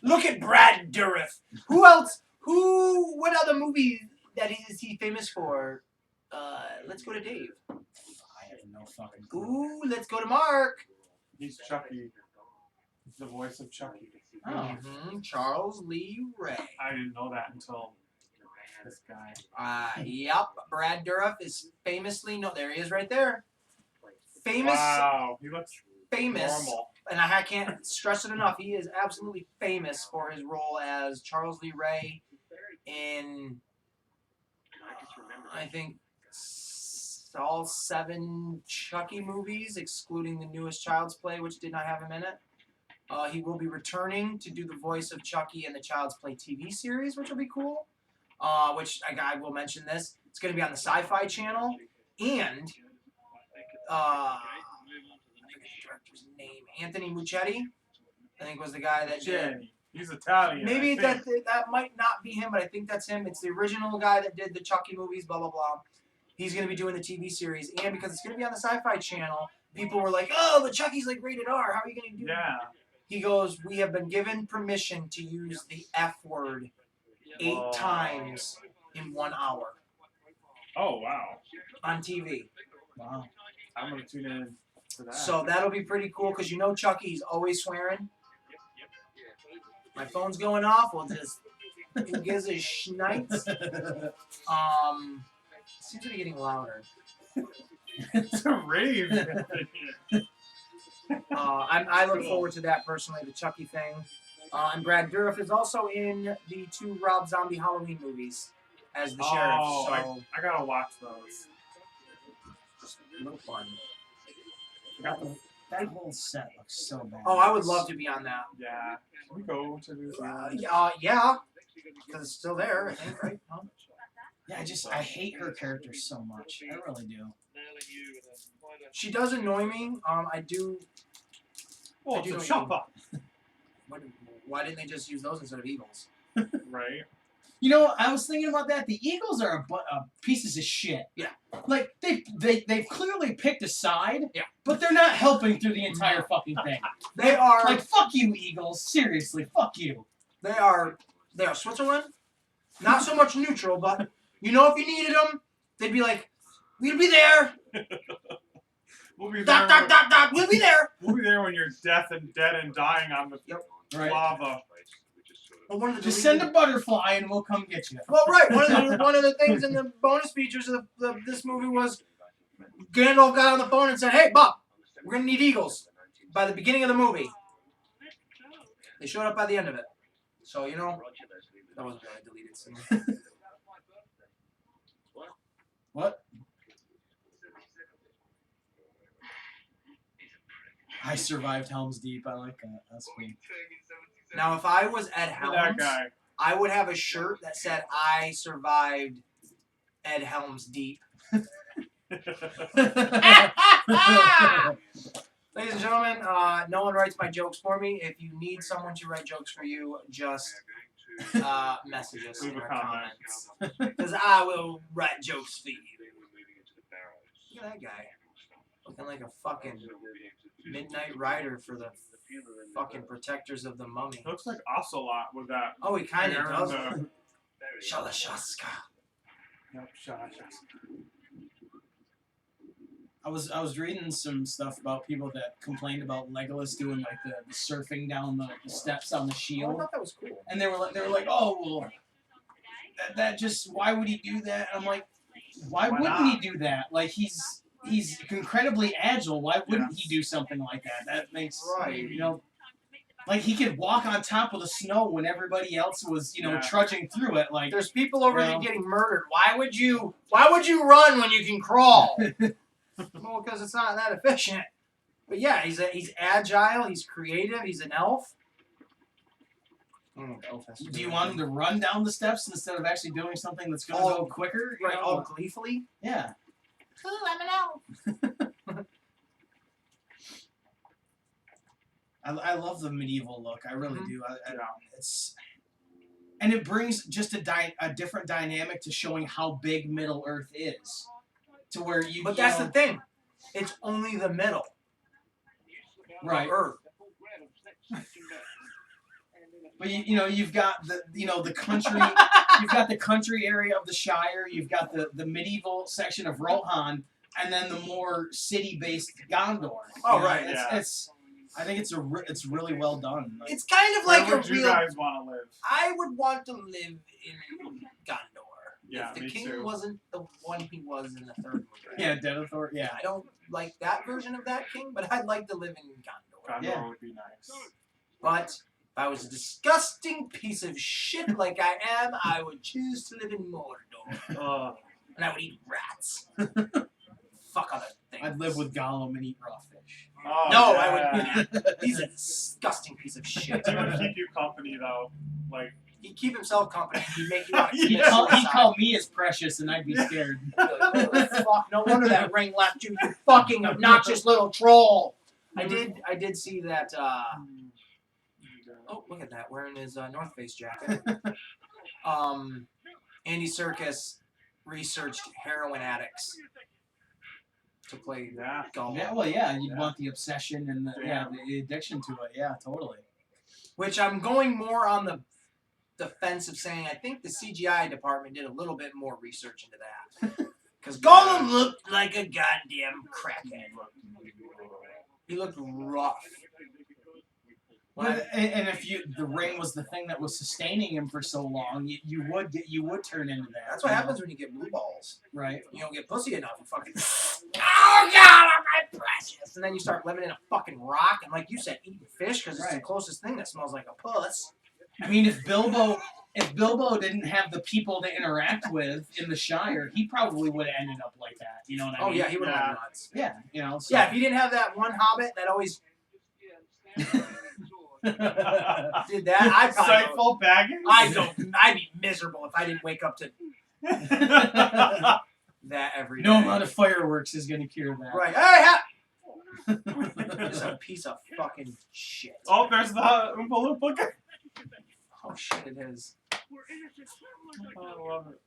Look at Brad Dourif. Who else? What other movie that is he famous for? Let's go to Dave. I have no fucking clue. Ooh, let's go to Mark. He's Chucky. He's the voice of Chucky. Oh. Mm-hmm. Charles Lee Ray. I didn't know that until this guy. Yep. Brad Dourif is famously there he is right there. Famous. Wow, he looks Famous. normal. And I can't stress it enough. He is absolutely famous for his role as Charles Lee Ray in, I think, all 7 Chucky movies, excluding the newest Child's Play, which did not have him in it. He will be returning to do the voice of Chucky in the Child's Play TV series, which will be cool. Which I will mention this. It's going to be on the Sci-Fi Channel, and I forget the director's name. Anthony Muschietti, I think, was the guy that did. Jenny. He's Italian. Maybe I think. that might not be him, but I think that's him. It's the original guy that did the Chucky movies, blah, blah, blah. He's going to be doing the TV series. And because it's going to be on the Sci-Fi Channel, people were like, oh, but Chucky's like rated R. How are you going to do that? Yeah. He goes, we have been given permission to use the F word 8 Whoa. times in 1 hour. Oh wow. on TV. Wow. I'm gonna tune in for that. So that'll be pretty cool because you know Chucky's always swearing. My phone's going off. We'll just who gives a schneitz. Seems to be getting louder. It's a rave. I look forward to that personally, the Chucky thing. And Brad Dourif is also in the 2 Rob Zombie Halloween movies as the sheriff. So I gotta watch those. just a little fun. That whole set looks so bad. Oh, I would love to be on that. Yeah. Can we go to New Zealand? Yeah, because it's still there, I think, right? Huh? Yeah, I hate her character so much. I really do. She does annoy me. I do. Oh, I do it's a know what chopper. Why didn't they just use those instead of eagles? Right. You know, I was thinking about that. The Eagles are pieces of shit. Yeah. Like they've clearly picked a side. Yeah. But they're not helping through the entire fucking thing. They are Like, fuck you, Eagles. Seriously, fuck you. They are Switzerland. Not so much neutral, but you know, if you needed them, they'd be like, "We'll be there." We'll be there. Dot dot dot dot. We'll be there. We'll be there when you're dead and dying on the Right. lava. Well, one of the Just send a butterfly and we'll come get you. Well, right. One of the things in the bonus features of this movie was Gandalf got on the phone and said, "Hey, Bob, we're gonna need eagles." By the beginning of the movie, they showed up by the end of it. So you know, that wasn't really deleted scene. What? I survived Helms Deep. I like that. That's cool. Now, if I was Ed That Helms, guy. I would have a shirt that said, "I survived Ed Helms Deep." Ladies and gentlemen, no one writes my jokes for me. If you need someone to write jokes for you, just message us Leave in a our comment. comments. Because I will write jokes for you. Look at that guy. Looking like a fucking midnight rider for the fucking protectors of the mummy. Looks like Ocelot with that. Oh, he kind of hair does. and the- Shalashaska. Yep, shot. I was reading some stuff about people that complained about Legolas doing like the surfing down the steps on the Oh, I shield, thought that was cool. and they were like, oh well, that just why would he do that? And I'm like, why wouldn't not? he do that? Like he's incredibly agile. Why wouldn't he do something like that? That makes Right. you know. Like he could walk on top of the snow when everybody else was, Yeah. trudging through it. Like There's people over Well- there getting murdered. Why would you run when you can crawl? Well, because it's not that efficient. But yeah, he's agile. He's creative. He's an elf. do you want him to run down the steps instead of actually doing something that's going to Oh, go quicker? You right? know? All gleefully. Yeah. Ooh, I'm an elf. I love the medieval look. I really Mhm. do. Yeah. And it brings just a different dynamic to showing how big Middle Earth is, to where you. But that's the thing. It's only the middle right. of Earth. But you've got the country. You've got the country area of the Shire. You've got the medieval section of Rohan, and then the more city-based Gondor. Oh, You know, right, I think it's really well done. Like, It's kind of Where like a would you real. guys want to live? I would want to live in Gondor. Yeah, if the me king too. wasn't the one he was in the third movie. yeah, Denethor. Yeah. I don't like that version of that king, but I'd like to live in Gondor. Gondor Yeah. would be nice. But if I was a disgusting piece of shit like I am, I would choose to live in Mordor. And I would eat rats. Fuck other things. I'd live with Gollum and eat raw fish. Oh, No, yeah. I wouldn't. He's a disgusting piece of shit. He would keep you company though. Like He'd keep himself company. He'd make you want to He'd commit He'd suicide. call me as precious, and I'd be scared. Fuck, no wonder that ring left you, you fucking obnoxious little troll. I did see that. Oh, look at that, wearing his North Face jacket. Andy Serkis researched heroin addicts to play yeah. Gollum. Yeah, well, yeah, you'd Yeah. want the obsession and the addiction to it. Yeah, totally. Which I'm going more on the defense of saying I think the CGI department did a little bit more research into that. Because Gollum looked like a goddamn crackhead. He looked rough. And if the ring was the thing that was sustaining him for so long, you would turn into that. That's what happens when you get blue balls. Right. You don't get pussy enough. You fucking, oh God, my precious. And then you start living in a fucking rock, and like you said, eating fish because it's the closest thing that smells like a puss. I mean, if Bilbo didn't have the people to interact with in the Shire, he probably would have ended up like that. You know what I mean? Oh yeah, he would have gone nuts. Yeah, you know. So. Yeah, if he didn't have that one hobbit that always did that, I Insightful bagging? I'd be miserable if I didn't wake up to that every day. No amount of fireworks is going to cure that. Right. Hey, just a piece of fucking shit. Oh, there's the Oompa Loompa guy. Oh shit, it is. Oh, I love it.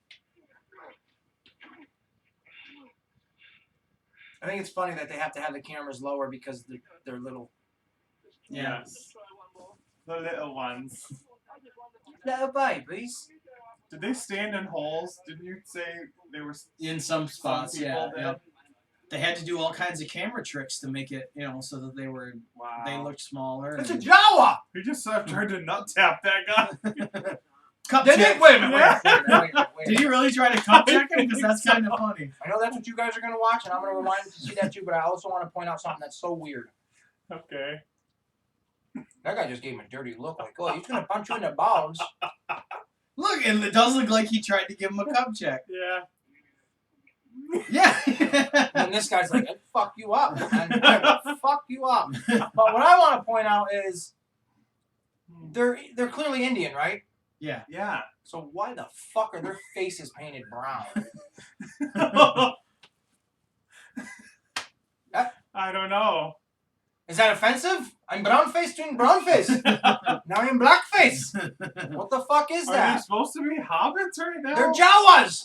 I think it's funny that they have to have the cameras lower because they're little. Yes. The little ones. Little babies. Did they stand in holes? Didn't you say they were In some spots? some people Yeah. They had to do all kinds of camera tricks to make it, so that they looked smaller. It's a Jawa. He just tried to nut tap that guy. Cup Did check. it? Wait a minute. Did you really try to cup check him? Because that's kind of funny. I know that's what you guys are going to watch, and I'm going to remind you to see that too, but I also want to point out something that's so weird. Okay. That guy just gave him a dirty look like, oh, he's going to punch you in the balls. Look, and it does look like he tried to give him a cup check. Yeah. Yeah. And this guy's like, I'd fuck you up, man. I will fuck you up. But what I want to point out is they're clearly Indian, right? Yeah. Yeah. So why the fuck are their faces painted brown? I don't know. Is that offensive? I'm brown face doing brown face. Now I'm black face. What the fuck is Are they that? supposed to be hobbits right now? They're Jawas.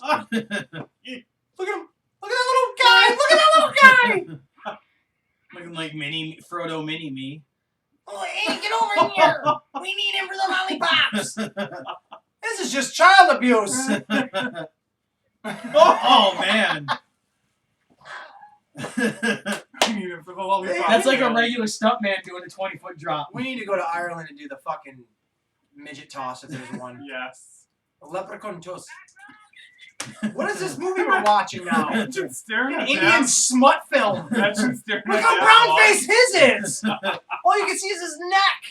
Look at him. Look at that little guy. Look at that little guy. Looking like Frodo Mini-Me. Oh, hey, get over here. We need him for the lollipops. This is just child abuse. Oh, man. We need him for the lollipop. That's like a regular stuntman doing a 20-foot drop. We need to go to Ireland and do the fucking midget toss if there's one. Yes. A leprechaun toss. What is this movie we're watching now? Imagine staring An at Indian that. smut film. Imagine staring Look at how that brown face his is. All you can see is his neck.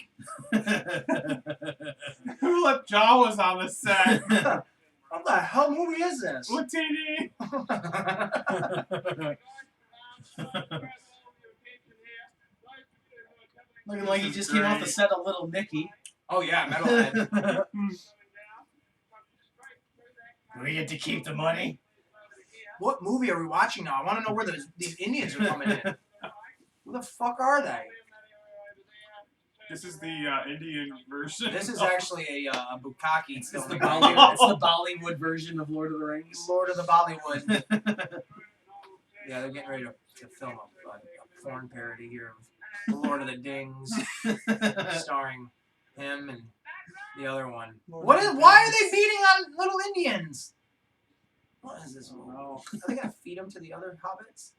Who left Jawas on the set? What the hell movie is this? What TD? Looking like he just came off the set of Little Nicky. Oh yeah, Metalhead. Do we get to keep the money? What movie are we watching now? I want to know where these Indians are coming in. Who the fuck are they? This is the Indian version. This is actually a bukkake. It's the Bollywood version of Lord of the Rings. Lord of the Bollywood. Yeah, they're getting ready to film a porn parody here of The Lord of the Dings, starring him and the other one. Why are they beating on little Indians? What is this movie? Are they gonna feed them to the other hobbits?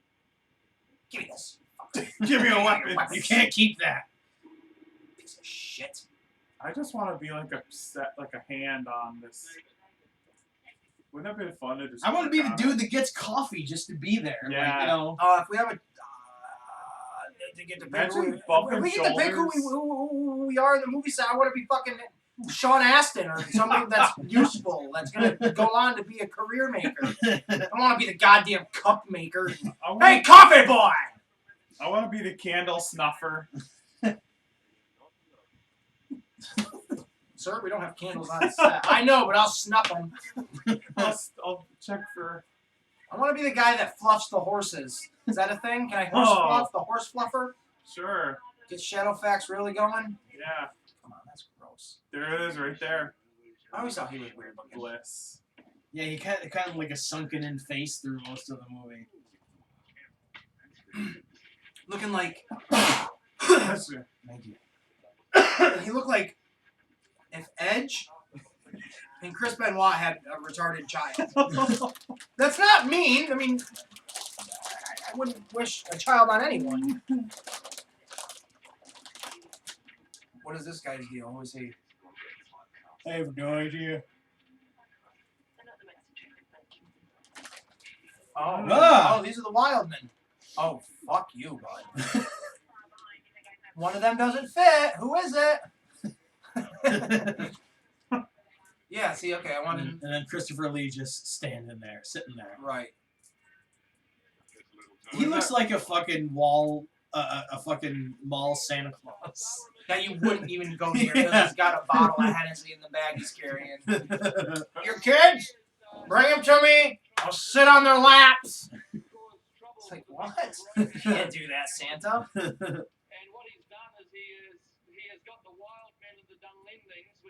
Give me this. Give me a weapon. You can't keep that. Piece of shit. I just want to be like a hand on this. Wouldn't that be fun to just? I want to be the dude that gets coffee just to be there. Yeah. Like, If we have a to get to pick Imagine who we get to pick who we are in the movie set, I want to be fucking Sean Astin or somebody that's useful, that's gonna go on to be a career maker. I don't want to be the goddamn cup maker. Hey, coffee boy! I want to be the candle snuffer. Sir, we don't have candles on set. I know, but I'll snuff them. I'll check for. I want to be the guy that fluffs the horses. Is that a thing? Can I fluff? The horse fluffer? Sure. Get Shadowfax really going? Yeah. Come on, that's gross. There it is, right there. I always thought he was weird looking. Bliss. yeah, he kind of like a sunken-in face through most of the movie. Looking like... Thank you. He looked like if Edge And Chris Benoit had a retarded child. That's not mean. I mean, I wouldn't wish a child on anyone. What is this guy's deal? Who is he? I have no idea. Oh, Ah! oh, these are the Wildmen. Oh, fuck you, bud. One of them doesn't fit. Who is it? Yeah, see, okay, I want to... And then Christopher Lee just standing there, sitting there. Right. He looks like a fucking a fucking mall Santa Claus. That you wouldn't even go near because he's got a bottle of Hennessy in the bag he's carrying. Your kids? Bring them to me. I'll sit on their laps. It's like, what? You can't do that, Santa.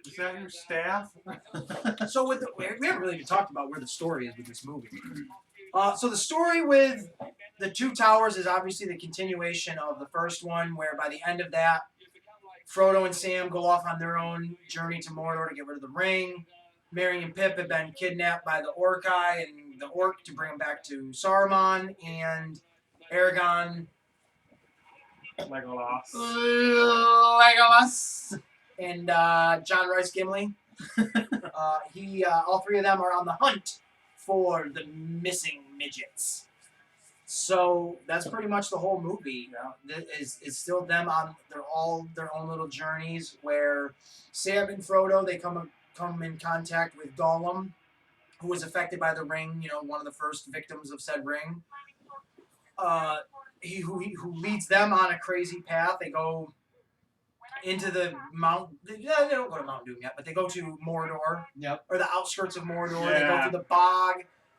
Is that your staff? So with we haven't really even talked about where the story is with this movie. So the story with the Two Towers is obviously the continuation of the first one, where by the end of that, Frodo and Sam go off on their own journey to Mordor to get rid of the ring. Merry and Pip have been kidnapped by the Orcai and the Orc to bring them back to Saruman, and Aragorn, Legolas. and John Rice Gimli. All three of them are on the hunt for the missing midgets. So that's pretty much the whole movie. Is still them on their own little journeys, where Sam and Frodo, they come in contact with Gollum, who was affected by the ring. You know, one of the first victims of said ring. Who leads them on a crazy path. They go into the Mount. They don't go to Mount Doom yet, but they go to Mordor. Yep. Or the outskirts of Mordor. Yeah. They go through the bog.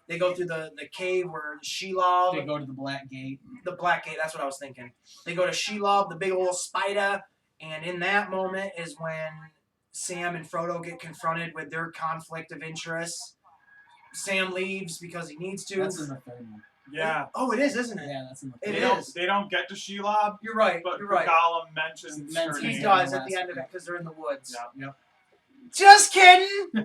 They go through the cave where Shelob. They go to the Black Gate. The Black Gate, that's what I was thinking. They go to Shelob, the big old spider, and in that moment is when Sam and Frodo get confronted with their conflict of interests. Sam leaves because he needs to. That's in the third one. Yeah. Oh, it is, isn't it? Yeah, that's in the It third is. They don't get to Shelob, You're right. but You're right. Gollum mentions her He name. does at the end of it because they're in the woods. Yeah. Just kidding.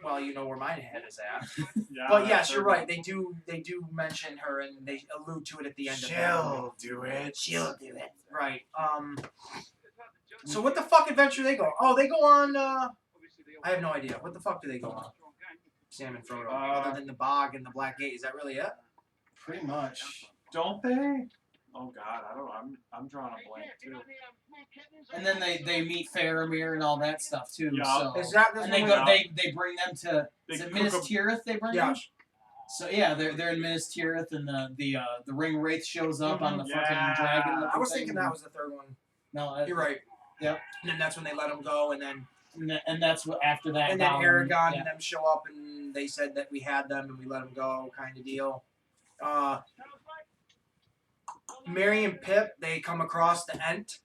Well, you know where my head is at. Yeah, But yes, that's you're her. right. They do mention her, and they allude to it at the end of it. She'll do it. She'll do it. Right. So what the fuck adventure they go? Oh, they go on. I have no idea. What the fuck do they go on? Sam and Frodo. Other than the bog and the Black Gate, is that really it? Pretty much. Don't they? Oh God, I don't. I'm drawing a blank too. And then they meet Faramir and all that stuff too. Yeah. So. Is that this And they one? go. They bring them to. Is They it cook Minas 'em- Tirith? They bring Yeah. them. So yeah, they're in Minas Tirith, and the ring wraith shows up on the Yeah. fucking dragon. I was thinking that was the third one. No, You're right. Yep. And then that's when they let him go, and then that's what after that. and then Gollum- Aragorn yeah. and them show up, and they said that we had them and we let them go, kind of deal. Merry and Pip, they come across the Ent,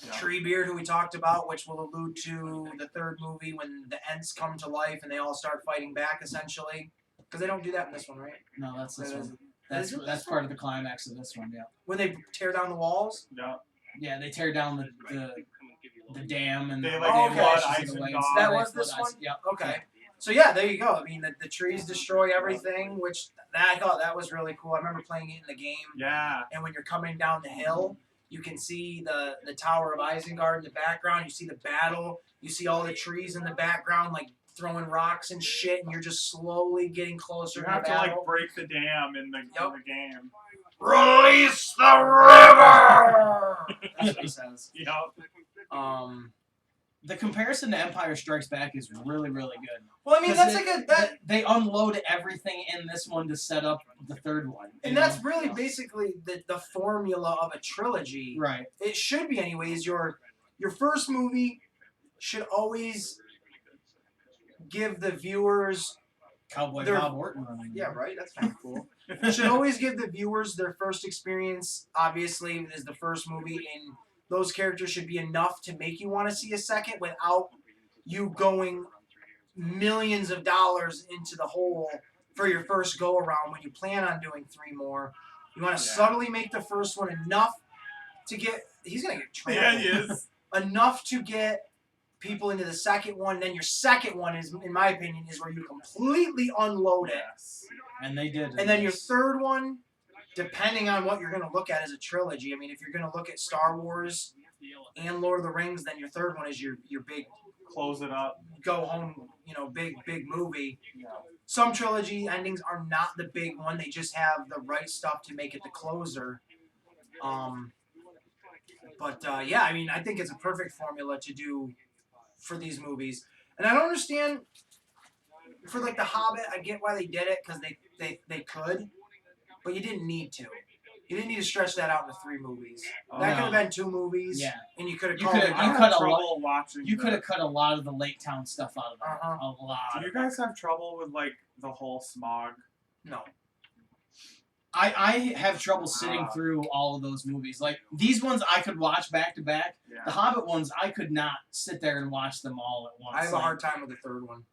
Yeah. Treebeard, who we talked about, which will allude to the third movie when the Ents come to life and they all start fighting back, essentially. Because they don't do that in this one, right? No, that's this That is- one. That's is it that's this part of the climax of this one. Yeah. When they tear down the walls. Yeah. Yeah, they tear down the dam and They the like Oh, flood okay. ashes of the Isengard. waves. That They was flood this ice- one? Yep. Okay. So yeah, there you go. I mean, the trees destroy everything, which I thought that was really cool. I remember playing it in the game. Yeah. And when you're coming down the hill, you can see the Tower of Isengard in the background. You see the battle. You see all the trees in the background, like throwing rocks and shit, and you're just slowly getting closer You to the have to battle. like break the dam in the game. Release the river! That's what it says. Yep. The comparison to Empire Strikes Back is really, really good. Well, I mean, 'Cause that's it- like that, They unload everything in this one to set up the third one. and you that's know? really basically the formula of a trilogy. Right. It should be, anyways. Your first movie should always give the viewers. Cowboy They're- Bob Orton running. Yeah, right. That's kind of cool. Should always give the viewers their first experience. Obviously, is the first movie, and those characters should be enough to make you want to see a second without you going millions of dollars into the hole for your first go around when you plan on doing 3 more. You want to Yeah. subtly make the first one enough to get. He's gonna get Yeah, trampled. he is. Enough to get people into the second one. Then your second one is, in my opinion, is where you completely unload it. Yes. And they did. And then your third one, depending on what you're going to look at as a trilogy. I mean, if you're going to look at Star Wars and Lord of the Rings, then your third one is your big Close it up. go home, big movie. Yeah. Some trilogy endings are not the big one. They just have the right stuff to make it the closer. Yeah, I mean, I think it's a perfect formula to do for these movies. And I don't understand, for like The Hobbit, I get why they did it, because they could, but you didn't need to. You didn't need to stretch that out into 3 movies. That could have been 2 movies. Yeah. And you could have You called could it. I cut had a trouble watching. You could have cut a lot of the Lake Town stuff out of it. Uh-huh. A lot. Do you guys have trouble with like the whole smog? No. I have trouble sitting through all of those movies. Like, these ones I could watch back to back. Yeah. The Hobbit ones, I could not sit there and watch them all at once. I have a hard time with the third one.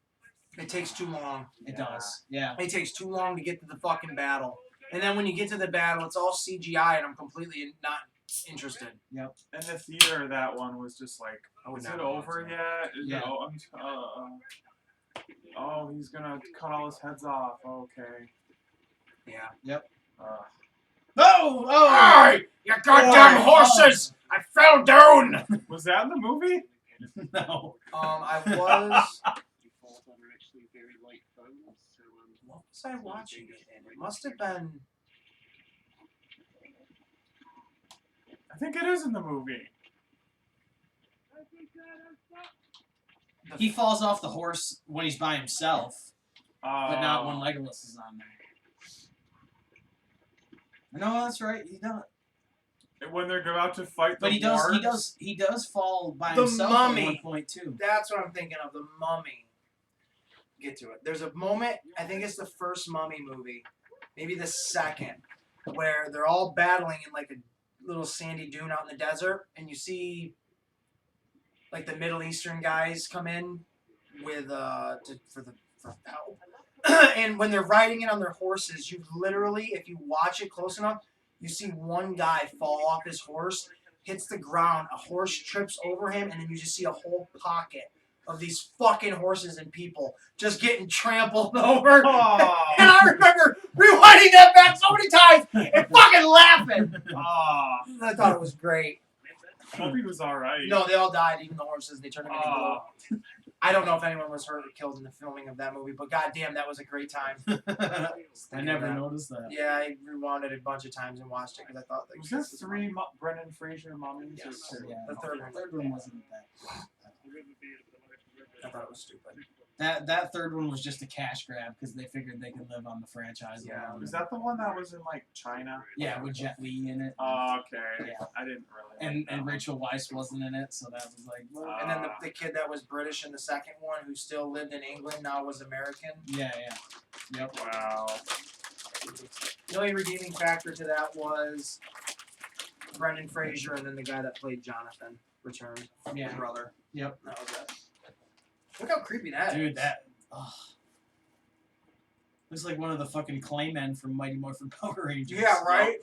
It takes too long. It does. Yeah. It takes too long to get to the fucking battle. And then when you get to the battle, it's all CGI, and I'm completely not interested. Yep. In the theater, that one was just like, is it over yet? Is Yeah. it, oh, he's gonna cut all his heads off. Okay. Yeah. Yep. Oh! Hey! You goddamn horses! I fell down! Was that in the movie? No. I was... What was I watching it in? It must have been... I think it is in the movie. He falls off the horse when he's by himself, but not when Legolas is on there. No, that's right. He does. When they're about to fight the But he does fall by The himself Mummy. at one point too. That's what I'm thinking of, the Mummy. Get to it. There's a moment, I think it's the first Mummy movie, maybe the second, where they're all battling in like a little sandy dune out in the desert, and you see like the Middle Eastern guys come in with for help. And when they're riding it on their horses, you literally, if you watch it close enough, you see one guy fall off his horse, hits the ground, a horse trips over him, and then you just see a whole pocket of these fucking horses and people just getting trampled over. Oh. And I remember rewinding that back so many times and fucking laughing. I thought it was great. Hope he was alright. No, they all died, even the horses. They turned them into Oh. glue. I don't know if anyone was hurt or killed in the filming of that movie, but goddamn, that was a great time. I never noticed that. Yeah, I rewound it a bunch of times and watched it because I thought Was there 3 Brendan Fraser mummies? Yes. Or 2? Yeah, The third one. wasn't that. I thought it was stupid. That third one was just a cash grab because they figured they could live on the franchise. Yeah. alone. Was that the one that was in like China? Yeah, with Jet Li in it. Oh, okay. Yeah. I didn't really. like that And one. Rachel Weisz wasn't in it, so that was like. Well, And then the kid that was British in the second one, who still lived in England, now was American. yeah. Yep. Wow. The only redeeming factor to that was Brendan Fraser, and then the guy that played Jonathan returned. Yeah. His brother. Yep. That was it. Look how creepy that Dude, is. that. Oh. Looks like one of the fucking Claymen from Mighty Morphin Power Rangers. Yeah, right?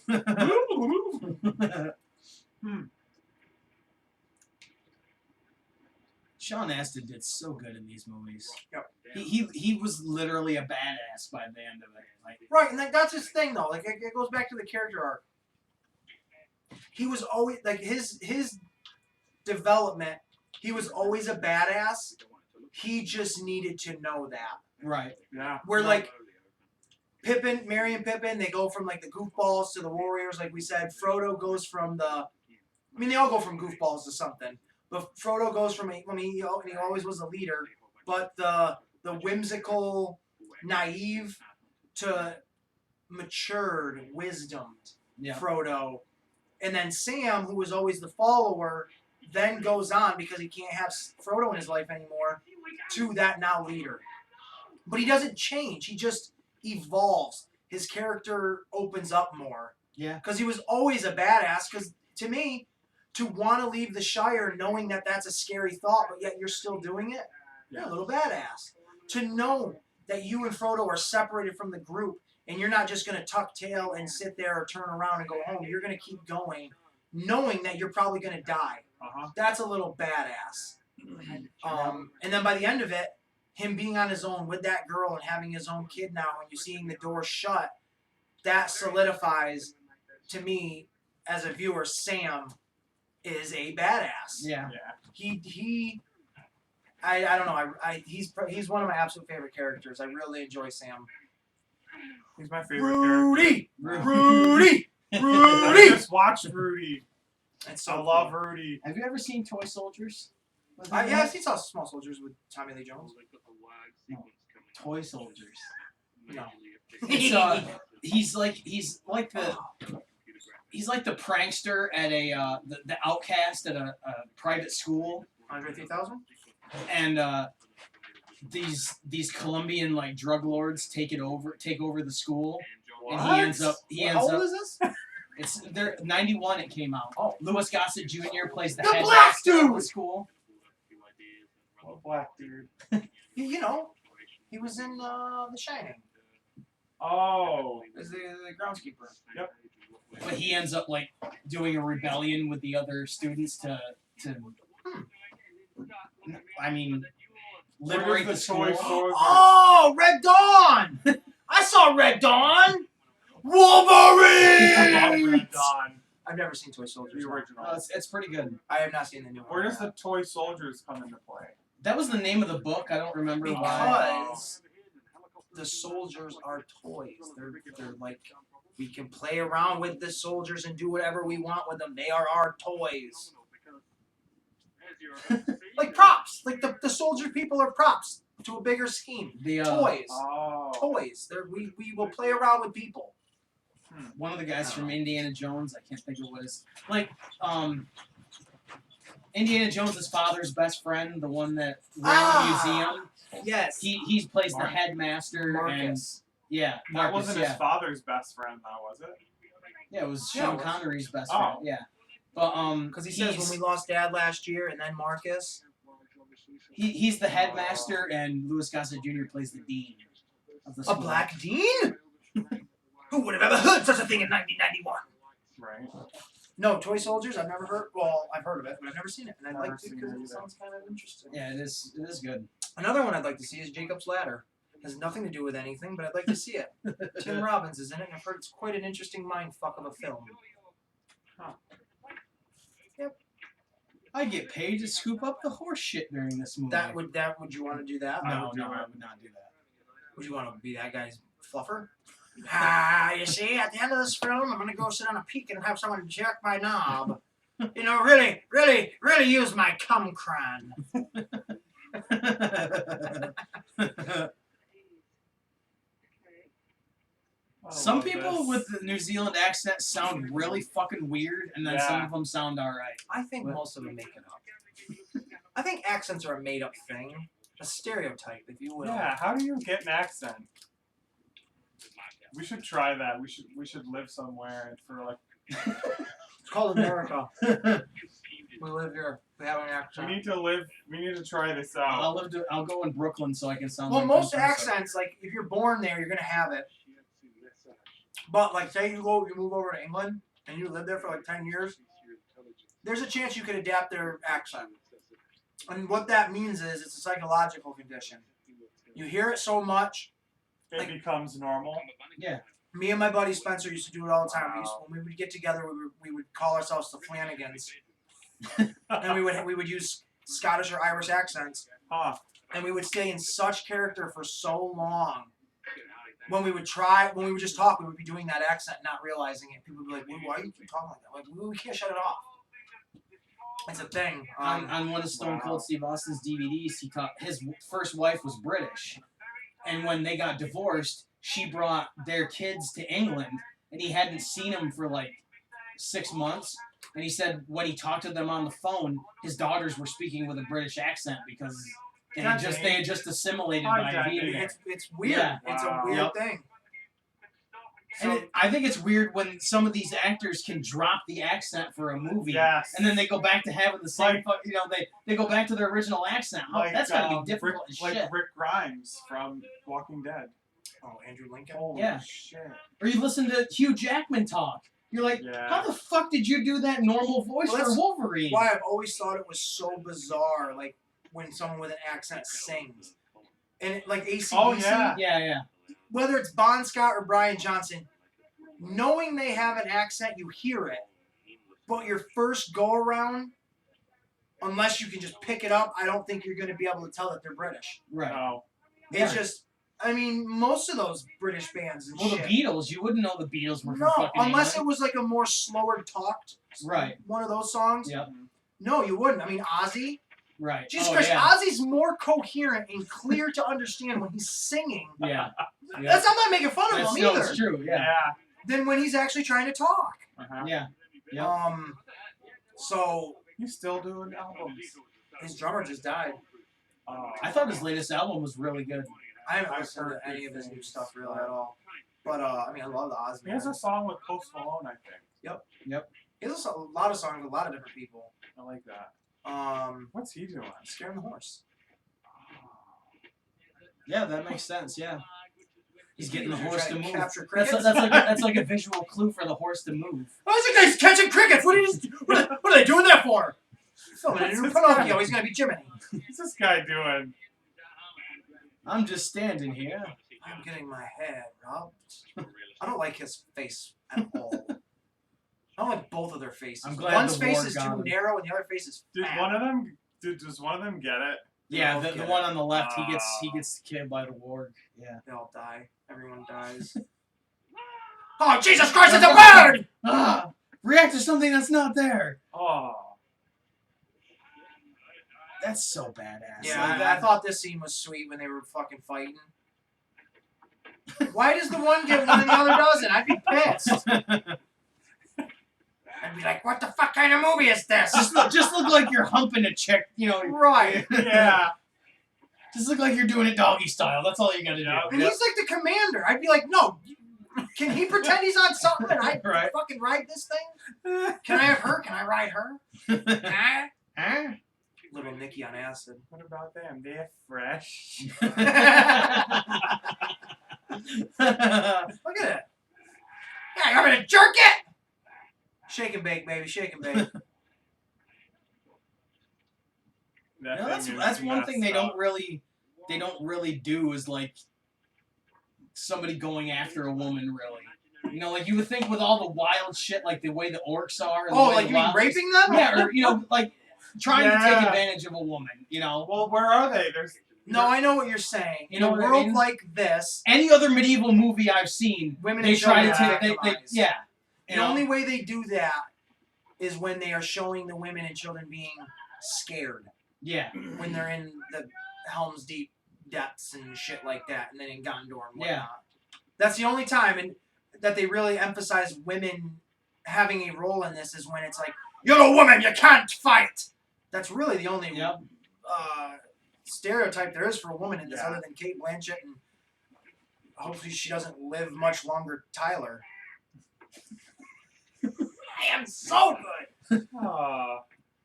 Sean Astin did so good in these movies. Yep. He was literally a badass by the end of it. Like, Right, and that's his thing, though. Like, it goes back to the character arc. He was always, like, his development, he was always a badass. He just needed to know that. right. Yeah. Where, like, Pippin, Merry and Pippin, they go from, like, the goofballs to the warriors, like we said. Frodo goes from they all go from goofballs to something. But Frodo goes from, he always was a leader, but the whimsical, naive to matured, wisdomed Yeah. Frodo. And then Sam, who was always the follower, then goes on, because he can't have Frodo in his life anymore, to that now leader. But he doesn't change. He just evolves. His character opens up more. Yeah. Because he was always a badass. Because to me, to want to leave the Shire knowing that that's a scary thought, but yet you're still doing it, you're a little badass. To know that you and Frodo are separated from the group, and you're not just going to tuck tail and sit there or turn around and go home. You're going to keep going, knowing that you're probably going to die. Uh-huh. That's a little badass. And then by the end of it, him being on his own with that girl and having his own kid now, and you're seeing the door shut, that solidifies to me as a viewer, Sam is a badass. Yeah. I don't know. He's one of my absolute favorite characters. I really enjoy Sam. He's my favorite character. Rudy. I just watched Rudy. It's so I love Rudy. Have you ever seen Toy Soldiers? Yeah, I saw Small Soldiers with Tommy Lee Jones. No. Toy Soldiers. No. He's like the prankster at the outcast at a private school. Andre 3000. And these Colombian like drug lords take over the school, and he ends up. How old is this? It's 91. It came out. Oh. Louis Gossett Jr. plays the black headmaster dude of the school. What black dude? You know, he was in The Shining Oh. as the groundskeeper. Yep. But he ends up like doing a rebellion with the other students to I mean, liberate the school. Toy Soldier? Oh, Red Dawn! I saw Red Dawn! I love Wolverine! Red Dawn. I've never seen Toy Soldiers. The original. It's pretty good. I have not seen the new one. Where does the Toy Soldiers come into play? That was the name of the book. I don't remember why. Because the soldiers are toys. They're like, we can play around with the soldiers and do whatever we want with them. They are our toys. Like props. Like the soldier people are props to a bigger scheme. The Toys. Oh. Toys. We will play around with people. one of the guys from Indiana Jones, I can't think of what his Indiana Jones' father's best friend, the one that ran the museum. Yes. He plays the headmaster. Marcus. And That Marcus, wasn't his father's best friend, though, was it? Yeah, it was Yeah, Sean it was. Connery's best Oh. friend. Yeah. But Because he says when we lost Dad last year and then Marcus. he's the headmaster, and Louis Gossett Jr. plays the dean of the A school. black dean? Who would have ever heard such a thing in 1991? Right. No, Toy Soldiers, I've never heard. Well, I've heard of it, but I've never seen it. And I'd Never like to seen because it it either. sounds kind of interesting. Yeah, it is good. Another one I'd like to see is Jacob's Ladder. Has nothing to do with anything, but I'd like to see it. Tim Robbins is in it, and I've heard it's quite an interesting mindfuck of a film. I get paid to scoop up the horse shit during this movie. Would you want to do that? No, I would do I it. would not do that. Would you want to be that guy's fluffer? You see, at the end of this film, I'm gonna go sit on a peak and have someone jerk my knob. You know, really, really, really use my cum cran. Some people with the New Zealand accent sound really fucking weird, and then some of them sound alright. I think most of them make it up. I think accents are a made-up thing, a stereotype, if you will. Yeah, how do you get an accent? We should try that. We should live somewhere for like. It's called America. We live here. We have an accent. We need to live. We need to try this out. I'll go in Brooklyn so I can sound. Well, like most this person. accents, like if you're born there, you're gonna have it. But like, say you move over to England and you live there for like 10 years, there's a chance you could adapt their accent. And what that means is it's a psychological condition. You hear it so much. It becomes normal. Yeah. Me and my buddy Spencer used to do it all the time. When we would get together, we would call ourselves the Flanagans, and we would use Scottish or Irish accents, and we would stay in such character for so long. When we would just talk, we would be doing that accent, not realizing it. People would be like, "Why do you keep talking like that?" Like, we can't shut it off. It's a thing. On one of Stone Cold Steve Austin's DVDs, he taught his first wife was British, and when they got divorced, she brought their kids to England, and he hadn't seen them for like 6 months. And he said when he talked to them on the phone, his daughters were speaking with a British accent because they had just assimilated by being there. It's weird. Yeah. It's a weird thing. And I think it's weird when some of these actors can drop the accent for a movie, Yes. and then they go back to having the same, they go back to their original accent. That's got to be difficult as shit. Like Rick Grimes from Walking Dead. Oh, Andrew Lincoln. Holy Yeah. shit. Or you listen to Hugh Jackman talk. You're like, Yeah. how the fuck did you do that normal voice Well, for that's Wolverine? Why I've always thought it was so bizarre. Like when someone with an accent sings. And like AC/DC, Oh, yeah. Yeah. whether it's Bon Scott or Brian Johnson, knowing they have an accent, you hear it. But your first go around, unless you can just pick it up, I don't think you're going to be able to tell that they're British. Right. No. It's just, I mean, most of those British bands and Well, shit. the Beatles, you wouldn't know the Beatles were from No, fucking unless England. it was like a more slower talked one of those songs. Yep. No, you wouldn't. I mean, Ozzy. Right. Jesus Oh, Christ, yeah. Ozzy's more coherent and clear to understand when he's singing. Yeah. I'm not making fun of him No, either. it's true. Yeah. Yeah. Than when he's actually trying to talk. Uh-huh. Yeah. Yep. So He's still doing albums. his drummer just died. I thought his latest album was really good. I haven't I've listened heard to any of his new things. stuff really at all. But I mean, I love the Ozzy. He has a song with Post Malone, I think. He has a lot of songs with a lot of different people. I like that. What's he doing? Scaring the Horse. Yeah, that makes sense. Yeah. He's getting the He was horse to trying move. capture That's crickets. that's like a visual clue for the horse to move. Why is the guy's catching crickets? What are they doing that for? Filming a What's new this Pinocchio. guy? He's gonna be Jiminy. What's this guy doing? I'm just standing here. I'm getting my head rubbed. I don't like his face at all. I don't like both of their faces. I'm glad One's the face war is got too him. narrow and the other face is Does fat. one of them get it? Yeah, the one on the left, he Oh. gets killed by the warg. Yeah. They all die. Everyone dies. Oh, Jesus Christ, it's a bird! Ah! React to something that's not there. Oh. That's so badass. Yeah, Like I that. thought this scene was sweet when they were fucking fighting. Why does the one get one and the other doesn't? I'd be pissed. I'd be like, what the fuck kind of movie is this? just look like you're humping a chick, you know. Right. Yeah. Just look like you're doing it doggy style. That's all you gotta do. And he's like the commander. I'd be like, no. Can he pretend he's on something and I Right. fucking ride this thing? Can I have her? Can I ride her? Huh? Huh? Little Nicky on acid. What about them? They're fresh. Look at it. Yeah, you want me to jerk it? Shake and bake, baby. Shake and bake. That No, thing that's is one thing they messed up. don't really do is like somebody going after a woman really. You know, like you would think with all the wild shit, like the way the orcs are. And the Oh, way like the you mean wild- raping them? Yeah, or you know, like trying to take Yeah. advantage of a woman. You know, Well, where are they? No, I know what you're saying. You In know a what I world mean? like this, any other medieval movie I've seen, women they and try children to are take. They, victimized. yeah. The You know? only way they do that is when they are showing the women and children being scared. Yeah. When they're in the Helms Deep depths and shit like that, and then in Gondor and whatnot. Yeah. That's the only time and that they really emphasize women having a role in this is when it's like, you're a woman, you can't fight. That's really the only Yep. stereotype there is for a woman in this, Yeah. other than Kate Blanchett, and hopefully she doesn't live much longer. Tyler. I am so good.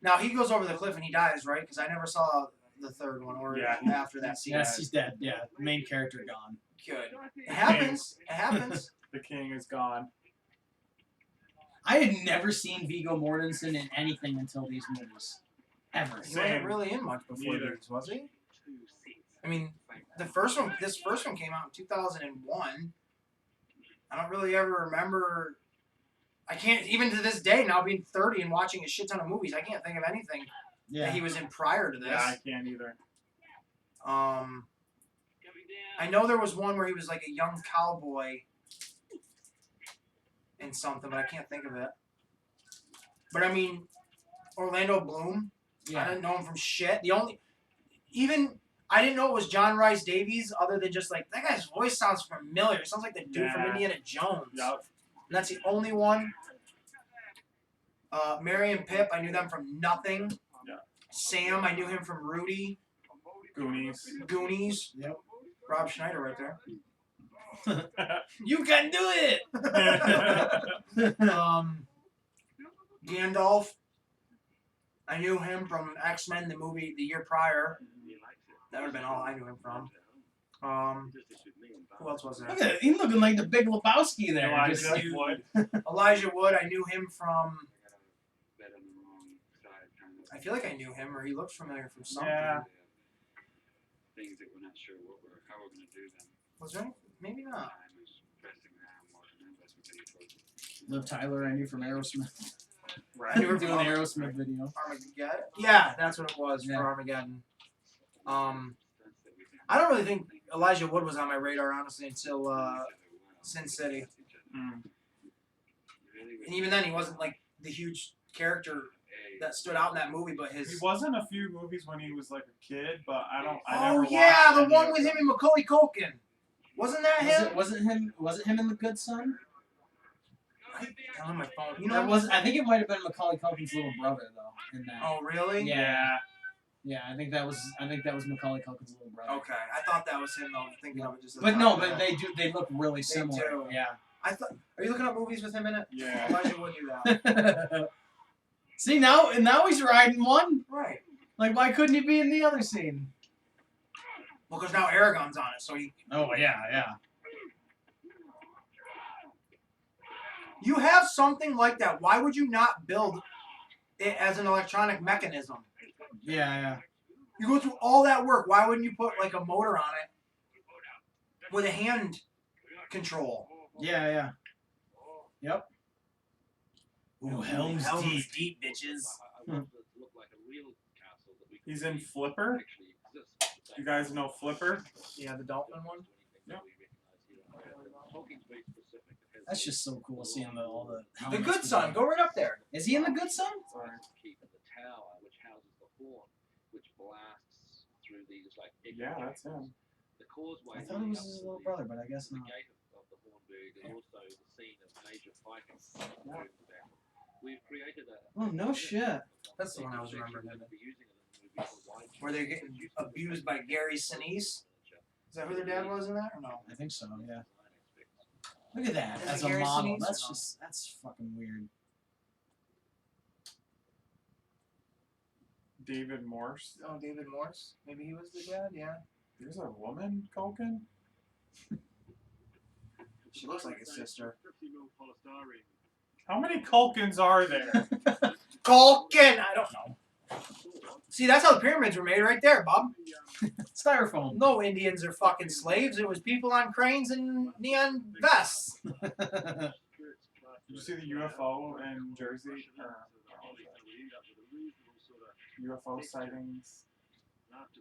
Now he goes over the cliff and he dies, right? Because I never saw the third one or Yeah. after that scene. Yes, he's dead. Yeah, main character gone. Good. It happens. It happens. The king is gone. I had never seen Viggo Mortensen in anything until these movies, ever. He wasn't really in much before Neither. these, was he? I mean, this first one came out in 2001. I don't really ever remember. I can't, even to this day, now being 30 and watching a shit ton of movies, I can't think of anything Yeah. that he was in prior to this. Yeah, I can't either. I know there was one where he was like a young cowboy in something, but I can't think of it. But I mean, Orlando Bloom, I Yeah. didn't know him from shit. I didn't know it was John Rhys Davies, other than just like, that guy's voice sounds familiar. It sounds like the dude from Yeah. Indiana Jones. Yep. And that's the only one. Mary and Pip, I knew them from nothing. Yeah. Sam, I knew him from Rudy. Goonies. Goonies. Yep. Rob Schneider right there. You can do it. Gandalf. I knew him from X-Men, the movie the year prior. That would have been all I knew him from. Who else was there? Look at him looking like the Big Lebowski there. Just- Elijah Wood. Elijah Wood. I knew him from. I feel like I knew him, or he looked familiar from something. Yeah. Things that we're not sure how we're going to do them. Was there? Maybe not. Liv Tyler, I knew from Aerosmith. Right. I knew her Doing from an Aerosmith video. Armageddon. Yeah, that's what it was Yeah. for Armageddon. I don't really think Elijah Wood was on my radar, honestly, until Sin City. Mm. And even then, he wasn't like the huge character that stood out in that movie, but He his. was in a few movies when he was like a kid, but I Oh never yeah, watched the any one of with them. him and Macaulay Culkin. Wasn't that him? Was it him in The Good Son? I on my phone. You know That was. I think it might have been Macaulay Culkin's little brother though. In that. Oh really? Yeah. Yeah, I think that was Macaulay Culkin's little brother. Okay, I thought that was him though. Thinking of it just. But no, but they look really similar. do. Yeah. I thought. Are you looking up movies with him in it? Yeah. Elijah Wood do that. See now he's riding one. Right. Like why couldn't he be in the other scene? Well, because now Aragon's on it, so he. Oh yeah. You have something like that. Why would you not build it as an electronic mechanism? Yeah. You go through all that work. Why wouldn't you put like a motor on it with a hand control? Yeah. Yep. Ooh, Helms Deep. Deep, bitches. He's in Flipper. You guys know Flipper? Yeah, the dolphin one. Yeah. That's just so cool seeing all the. The helmets Good Son. together. Go right up there. Is he in The Good Son? Sorry. Yeah, that's him. I thought it was his little brother, but I guess not. Oh no shit. That's the one I was remembering. Where they're getting abused by Gary Sinise. Is that who their dad was in that or no? I think so. Yeah. Look at that Is as it a Gary model. Sinise or That's fucking weird. David Morse. Oh, David Morse. Maybe he was the dad. Yeah. There's a woman, Culkin? She looks like his sister. How many Culkins are there? Culkin. I don't know. See, that's how the pyramids were made, right there, Bob. Styrofoam. No Indians are fucking slaves. It was people on cranes and neon vests. Did you see the UFO in Jersey? UFO sightings.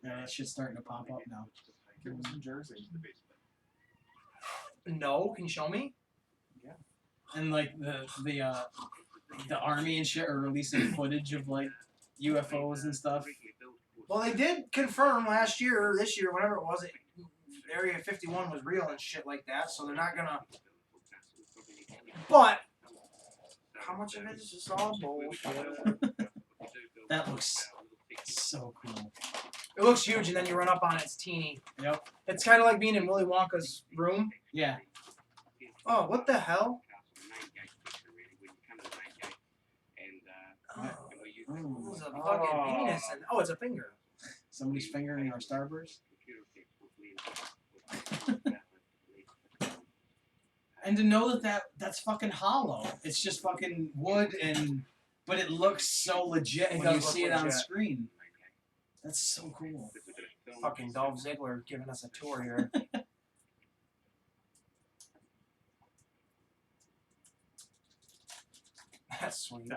Yeah, that shit's starting to pop up now. It was in Jersey. No, can you show me? And like the army and shit are releasing footage of like UFOs and stuff. Well, they did confirm last year or this year, whatever it was, Area 51 was real and shit like that. So they're not gonna. But how much of it is just all bullshit? That looks so cool. It looks huge, and then you run up on it, it's teeny. Yep. It's kind of like being in Willy Wonka's room. Yeah. Oh, what the hell? Oh, there's a fucking penis. And, oh, it's a finger. Somebody's fingering our Starburst. And to know that's fucking hollow. It's just fucking wood but it looks so legit when you see it on screen. That's so cool. Fucking Dolph Ziggler giving us a tour here. That's sweet.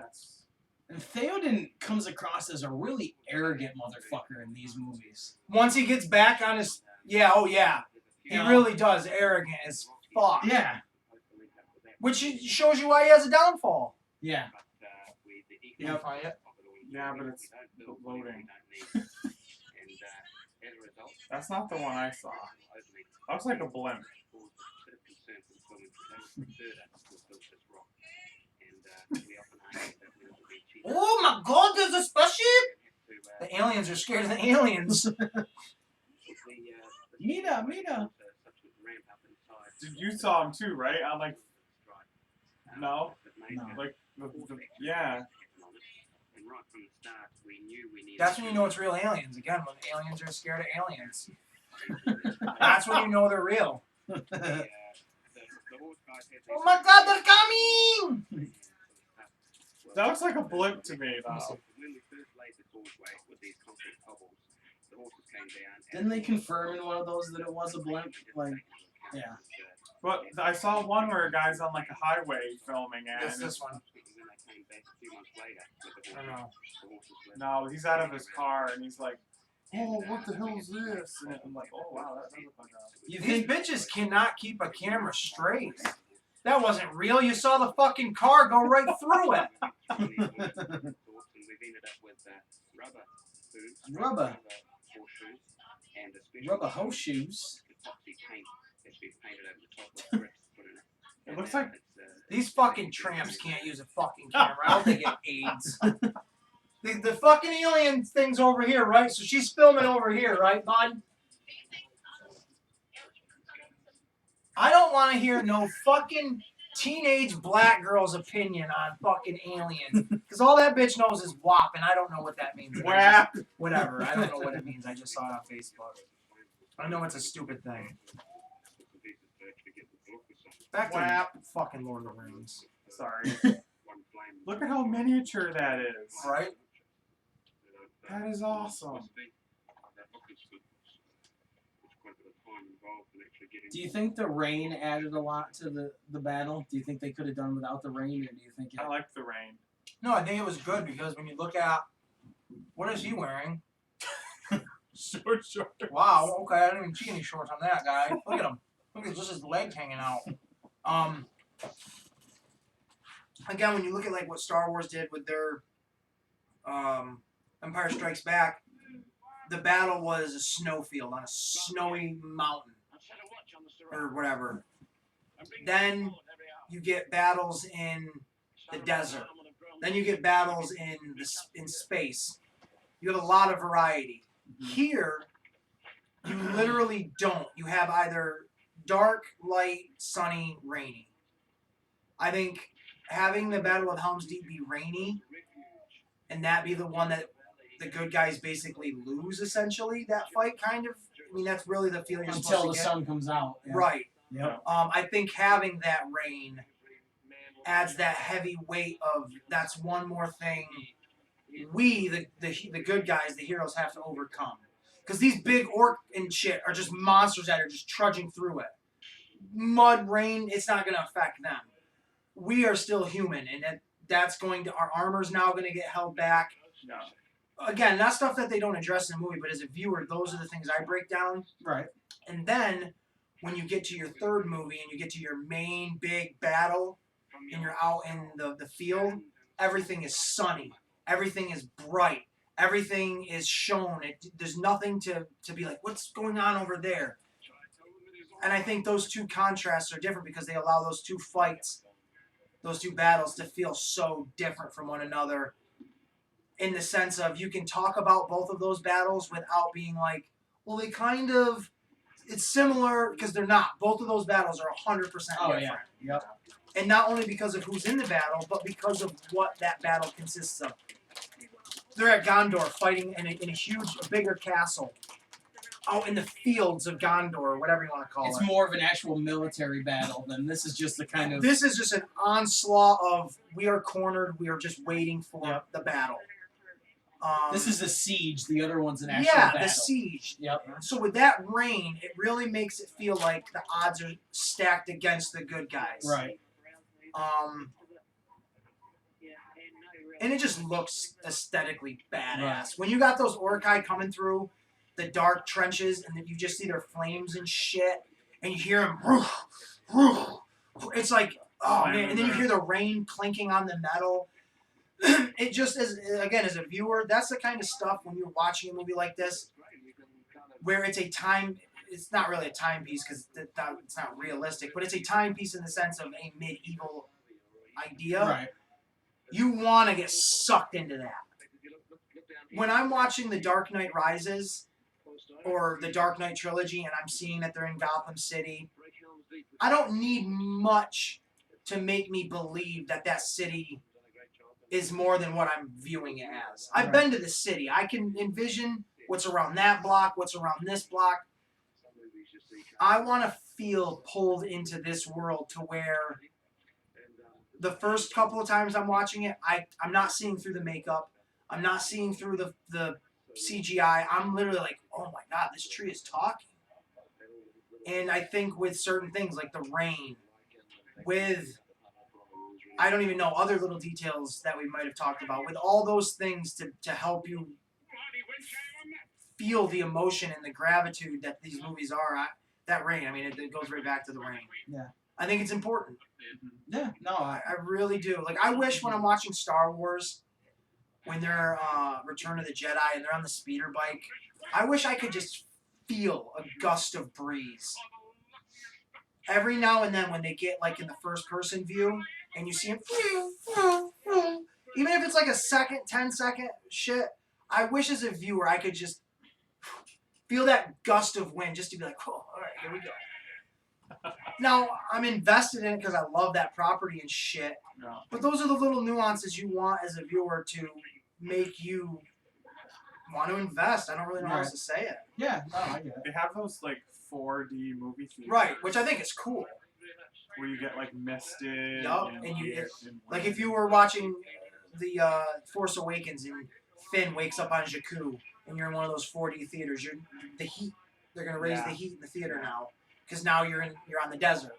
And Theoden comes across as a really arrogant motherfucker in these movies. Once he gets back on his... Yeah, oh yeah. He really does. Arrogant as fuck. Yeah. Which shows you why he has a downfall. Yeah. You Yep. find it? Yeah, but it's loading. That's not the one I saw. That was like a blimp. Oh my god, there's a spaceship! The aliens are scared of the aliens. Mina. You saw him too, right? I'm like, no? No. Like, yeah. That's when you know it's real aliens. Again, when aliens are scared of aliens. That's when you know they're real. Oh my god, they're coming! That looks like a blimp to me, though. causeway with these concrete cobbles. The horses came down. Didn't they confirm in one of those that it was a blimp? Like, yeah. But I saw one where a guy's on like a highway filming it. That's and this one. When they came back a few months later, with the I don't know. horses left. No, he's out of his car and he's like, "Oh, what the hell is this?" And I'm like, "Oh wow, that does look like a." You These think bitches cannot keep a camera straight. That wasn't real. You saw the fucking car go right through it. And we've ended up with rubber hooves, Rubber. horseshoes, and a special rubber horseshoes? epoxy paint that's been painted over the top with grips put in it. It looks like These fucking tramps can't use a fucking camera. I hope they get AIDS. The fucking alien thing's over here, right? So she's filming over here, right, bud? I don't want to hear no fucking teenage black girl's opinion on fucking Alien. Because all that bitch knows is WAP, and I don't know what that means. WAP. Whatever. I don't know what it means. I just saw it on Facebook. I know it's a stupid thing. Back to WAP. fucking Lord of the Rings. Sorry. Look at how miniature that is. Right? That is awesome. Do you think the rain added a lot to the battle? Do you think they could have done without the rain, or do you think it... I like the rain. No, I think it was good because when you look at what is he wearing? Short. Wow, okay, I didn't even see any shorts on that guy. Look at him. Look at just his legs hanging out. Again, when you look at like what Star Wars did with their Empire Strikes Back, the battle was a snowfield on a snowy mountain or whatever. Then you get battles in the desert. Then you get battles in space. You have a lot of variety. Here, you literally don't. You have either dark, light, sunny, rainy. I think having the Battle of Helms Deep be rainy, and that be the one that the good guys basically lose, essentially, that fight, kind of. I mean, that's really the feeling you're until supposed the to get. sun comes out? Yeah. Right. Yep. I think having that rain adds that heavy weight of that's one more thing we, the good guys, the heroes, have to overcome. Because these big orc and shit are just monsters that are just trudging through it. Mud, rain, it's not going to affect them. We are still human, and that's going to, our armor's now going to get held back. No. Again, that's stuff that they don't address in the movie, but as a viewer, those are the things I break down. Right. And then, when you get to your third movie and you get to your main big battle, and you're out in the field, everything is sunny. Everything is bright. Everything is shown. There's nothing to be like, what's going on over there? And I think those two contrasts are different because they allow those two fights, those two battles to feel so different from one another in the sense of you can talk about both of those battles without being like, well, they kind of, it's similar because they're not. Both of those battles are 100% different. Oh, yeah. Yep. And not only because of who's in the battle, but because of what that battle consists of. They're at Gondor fighting in a huge, bigger castle. Out in the fields of Gondor, or whatever you want to call It's it. more of an actual military battle than this is just the kind of... This is just an onslaught of, we are cornered, we are just waiting for the battle. This is a siege, the other one's an actual battle. The siege. Yep. So with that rain, it really makes it feel like the odds are stacked against the good guys. Right. And it just looks aesthetically badass. Right. When you got those Orkai coming through the dark trenches and then you just see their flames and shit, and you hear them, it's like, oh man, and then you hear the rain clinking on the metal. It just is, again, as a viewer, that's the kind of stuff when you're watching a movie like this, where it's a time, it's not really a timepiece because it's not realistic, but it's a timepiece in the sense of a medieval idea. Right. You want to get sucked into that. When I'm watching The Dark Knight Rises or the Dark Knight trilogy and I'm seeing that they're in Gotham City, I don't need much to make me believe that that city is more than what I'm viewing it as. I've been to the city. I can envision what's around that block, what's around this block. I want to feel pulled into this world to where the first couple of times I'm watching it, I'm not seeing through the makeup. I'm not seeing through the CGI. I'm literally like, oh my god, this tree is talking. And I think with certain things like the rain, with I don't even know other little details that we might have talked about, with all those things to help you feel the emotion and the gratitude that these movies are. That rain, I mean, it goes right back to the rain. Yeah. I think it's important. Yeah, no, I really do. Like, I wish when I'm watching Star Wars, when they're Return of the Jedi and they're on the speeder bike, I wish I could just feel a gust of breeze. Every now and then when they get, like, in the first-person view and you see them, even if it's like a second, 10-second shit, I wish as a viewer I could just feel that gust of wind just to be like, oh, all right, here we go. Now, I'm invested in it because I love that property and shit. No. But those are the little nuances you want as a viewer to make you want to invest. I don't really know how else to say it. yeah, no, I get it. They have those like 4D movie theaters. Right, which I think is cool. Where you get like misted. Yup, and and you- and Like if you were watching the Force Awakens and Finn wakes up on Jakku and you're in one of those 4D theaters, the heat. They're gonna raise the heat in the theater now because now you're on the desert.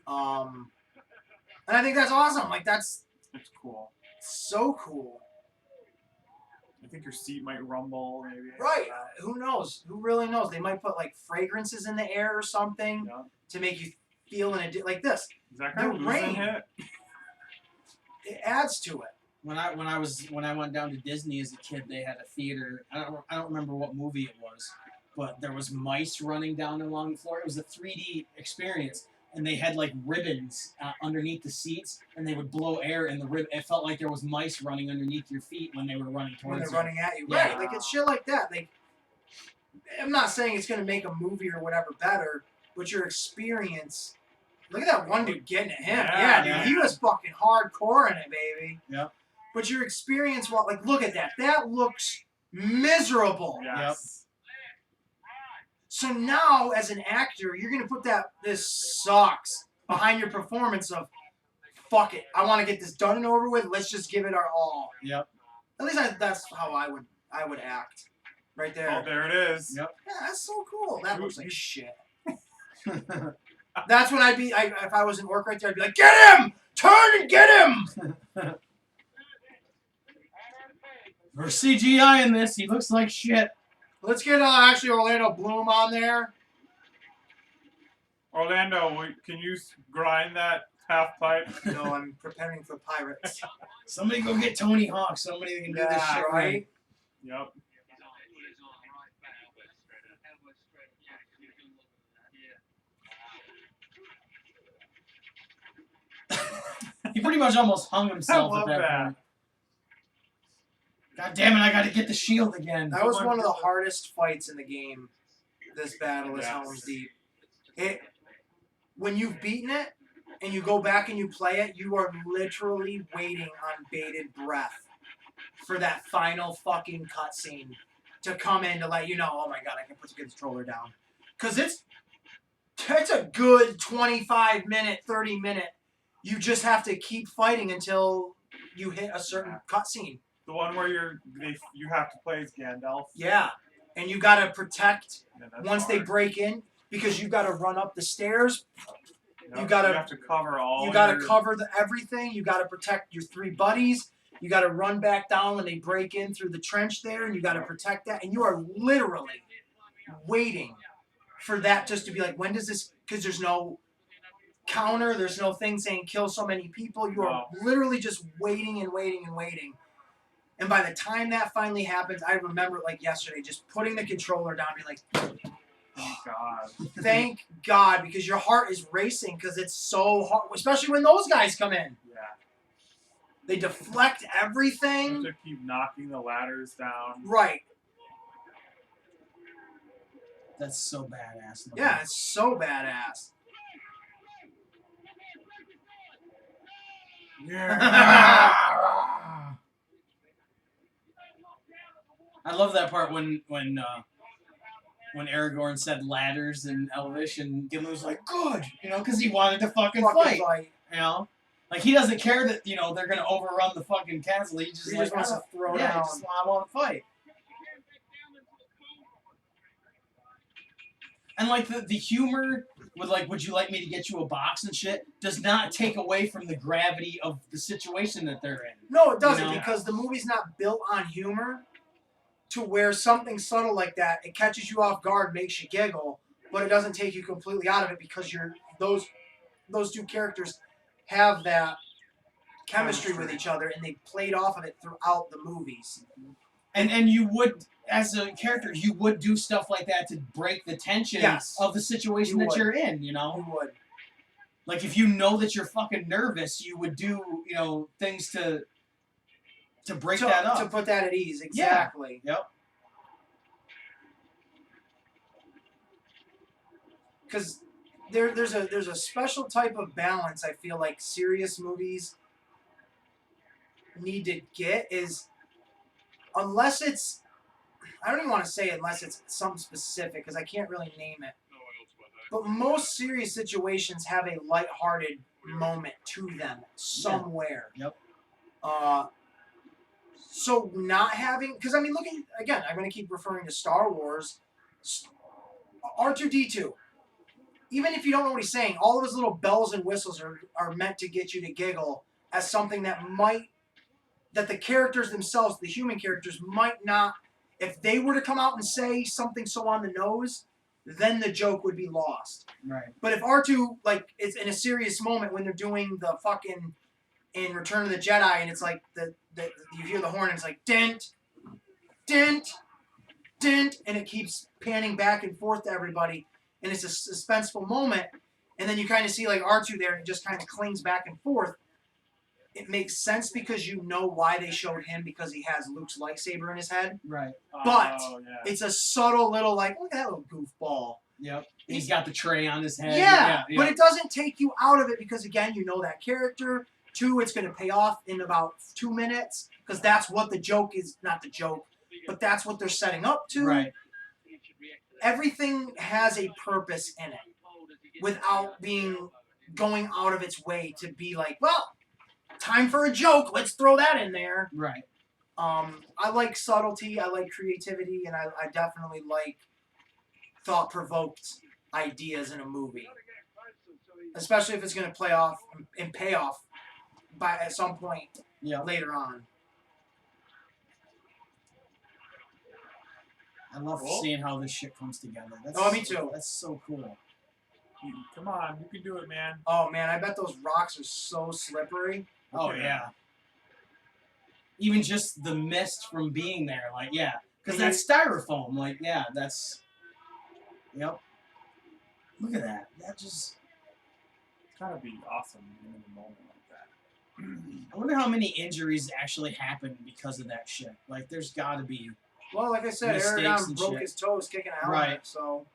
And I think that's awesome. Like that's It's cool. so cool. I think your seat might rumble, maybe. Right. Who knows? Who really knows? They might put like fragrances in the air or something Yeah. to make you feel like this. Is that kind of The losing rain. it? It adds to it. When I went down to Disney as a kid, they had a theater. I don't remember what movie it was, but there was mice running down along the floor. It was a 3D experience, and they had like ribbons underneath the seats, and they would blow air in the rib. It felt like there was mice running underneath your feet when they were running When towards they're you. running at you. Yeah. Right. Like it's shit like that. Like I'm not saying it's gonna make a movie or whatever better, but your experience. Look at that one dude getting at him. Yeah, dude. Yeah. He was fucking hardcore in it, baby. Yep. But your experience, look at that. That looks miserable. Yes. So now, as an actor, you're gonna put this sucks behind your performance of, fuck it, I want to get this done and over with. Let's just give it our all. Yep. At least that's how I would act, right there. Oh, there it is. Yep. Yeah, that's so cool. That looks like shit. That's when I'd be, if I was in work right there, I'd be like, get him! Turn and get him! For CGI in this, he looks like shit. Let's get actually Orlando Bloom on there. Orlando, can you grind that half pipe? No, I'm preparing for Pirates. Somebody go get Tony Hawk. Somebody can do this Yeah, shit right? Yep. He pretty much almost hung himself I love at that that. point. God damn it, I gotta get the shield again. That was one of the hardest fights in the game. This battle is Yes. Helms Deep. When you've beaten it and you go back and you play it, you are literally waiting on bated breath for that final fucking cutscene to come in to let you know, oh my god, I can put the controller down. Because it's a good 25-minute, 30-minute. You just have to keep fighting until you hit a certain cutscene. The one where you have to play as Gandalf. Yeah. And you gotta protect Yeah, that's once they hard. break in, because you gotta run up the stairs. Yep, you gotta- You have to cover all. You gotta your- cover everything. You gotta protect your three buddies. You gotta run back down when they break in through the trench there, and you gotta protect that. And you are literally waiting for that just to be like, when does this? Because there's no counter. There's no thing saying kill so many people. You are literally just waiting and waiting and waiting. And by the time that finally happens, I remember it like yesterday, just putting the controller down, being like, Oh God. thank God, because your heart is racing because it's so hard, especially when those guys come in. Yeah. They deflect You have everything. to keep knocking the ladders down. Right. That's so badass. Yeah, it's so badass. Yeah. I love that part when Aragorn said ladders in Elvish and Gimli was like, good, because he wanted to fucking fight, you know? Like, he doesn't care that, you know, they're going to overrun the fucking castle. He just, He like, just wants to throw yeah, down. I want to fight. And, like, the humor with, like, would you like me to get you a box and shit, does not take away from the gravity of the situation that they're in. No, it doesn't, You know? because the movie's not built on humor to where something subtle like that, it catches you off guard, makes you giggle, but it doesn't take you completely out of it because those two characters have that chemistry with each other, and they played off of it throughout the movies. And you would, as a character, you would do stuff like that to break the tension Yes. of the situation You that would. you're in, you know? You would. Like, if you know that you're fucking nervous, you would do, you know, things to break that up. To put that at ease, exactly. Yeah. Yep. Because there's a special type of balance I feel like serious movies need to get is, unless it's, I don't even want to say unless it's something specific because I can't really name it, but most serious situations have a lighthearted moment to them somewhere. Yep. So not having, because I mean, looking again, I'm going to keep referring to Star Wars, R2-D2. Even if you don't know what he's saying, all of his little bells and whistles are meant to get you to giggle as something that the characters themselves, the human characters, might not, if they were to come out and say something so on the nose, then the joke would be lost. Right. But if R2, like, it's in a serious moment when they're doing the fucking, in Return of the Jedi, and it's like, you hear the horn, and it's like, dent, dent, dent, and it keeps panning back and forth to everybody, and it's a suspenseful moment, and then you kind of see, like, R2 there, and it just kind of clings back and forth. It makes sense because you know why they showed him, because he has Luke's lightsaber in his head. Right. But Oh, yeah. it's a subtle little, like, look at that little goofball. Yep. He's got the tray on his head. Yeah, but it doesn't take you out of it because, again, you know that character. 2, it's going to pay off in about 2 minutes because that's what the joke is. Not the joke, but that's what they're setting up to. Right. Everything has a purpose in it without going out of its way to be like, well, time for a joke. Let's throw that in there. Right. I like subtlety. I like creativity, and I definitely like thought-provoked ideas in a movie, especially if it's going to play off and pay off at some point later on. I love seeing how this shit comes together. Me too. That's so cool. Come on, you can do it, man. Oh man, I bet those rocks are so slippery. Oh yeah. Even just the mist from being there, like because that's styrofoam. Like that's. Yep. Look at that. That just. It's gotta be awesome in a moment like that. I wonder how many injuries actually happened because of that shit. Like, there's got to be. Well, like I said, Mistakes Aragon and broke shit. his toes kicking a helmet. Right. So.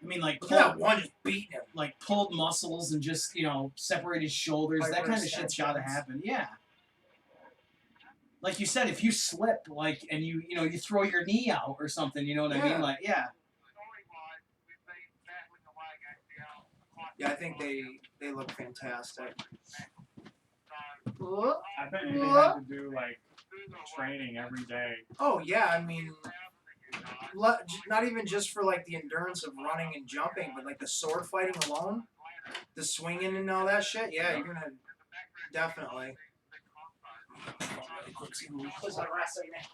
I mean, like, Look at that one just beating him. like pulled muscles and just separated shoulders. That kind of shit's got to happen. Yeah. Like you said, if you slip, like, and you throw your knee out or something, you know what I mean? Like, yeah. Yeah, I think they look fantastic. I bet you they had to do like training every day. Oh yeah, I mean, not even just for like the endurance of running and jumping, but like the sword fighting alone, the swinging and all that shit. Yeah, you're gonna definitely. Really quick, see who puts on wrestling now.